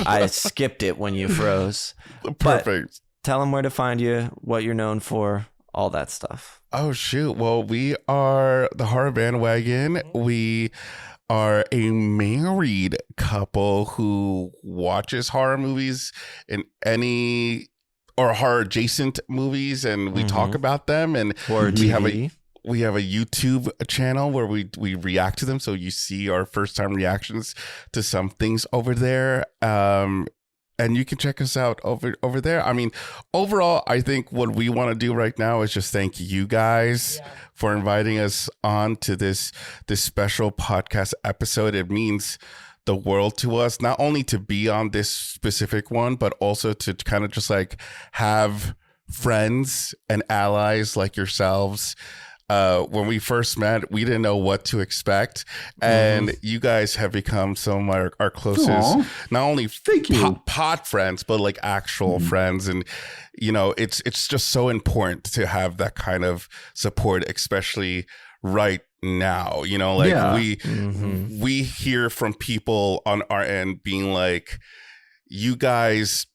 I skipped it when you froze. Perfect. But tell them where to find you, what you're known for, all that stuff. Oh, shoot. Well, we are the Horror Bandwagon. We are a married couple who watches horror movies in or horror adjacent movies, and we talk about them. And we have a YouTube channel where we react to them. So you see our first time reactions to some things over there. And you can check us out over there. I mean, overall, I think what we want to do right now is just thank you guys for inviting us on to this special podcast episode. It means the world to us, not only to be on this specific one, but also to kind of just like have friends and allies like yourselves. When we first met, we didn't know what to expect. And you guys have become some of our closest, not only pod friends, but like actual friends. And, you know, it's just so important to have that kind of support, especially right now. You know, like we hear from people on our end being like, you guys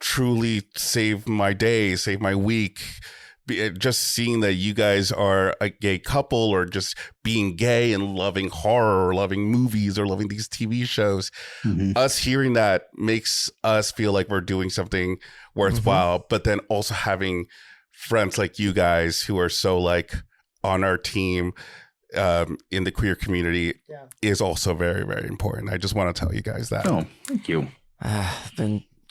truly saved my day, saved my week. Just seeing that you guys are a gay couple, or just being gay and loving horror or loving movies or loving these TV shows, us hearing that makes us feel like we're doing something worthwhile. But then also having friends like you guys who are so like on our team, in the queer community is also very, very important. I just want to tell you guys that. Oh, thank you.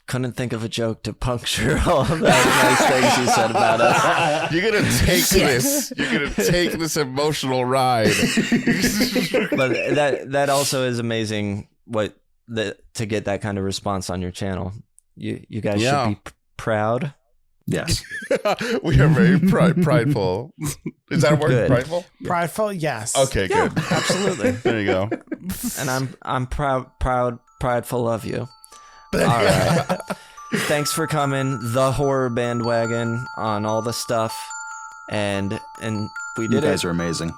Couldn't think of a joke to puncture all of that nice things you said about us. You're gonna take this. You're gonna take this emotional ride. But that also is amazing. To get that kind of response on your channel, you guys should be proud. Yes, we are very prideful. Is that a word? Good. Prideful? Prideful, yes. Okay, good. Absolutely. There you go. And I'm prideful of you. All right. Thanks for coming, the Horror Bandwagon, on all the stuff, and we did it. You guys are amazing.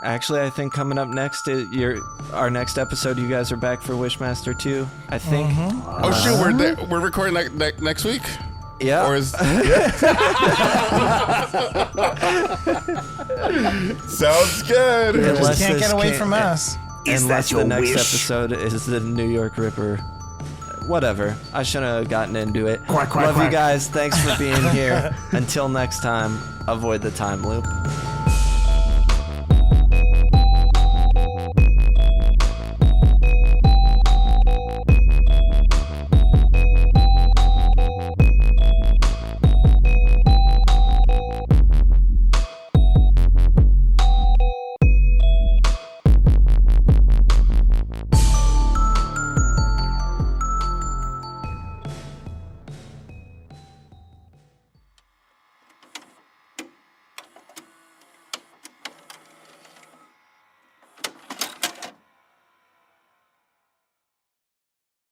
Actually, I think coming up next is our next episode. You guys are back for Wishmaster 2, I think. Oh shoot, we're recording next week. Yeah. Or is sounds good. You just can't get away from us. Unless the next episode is the New York Ripper. Whatever. I shouldn't have gotten into it. Love you guys. Thanks for being here. Until next time, avoid the time loop.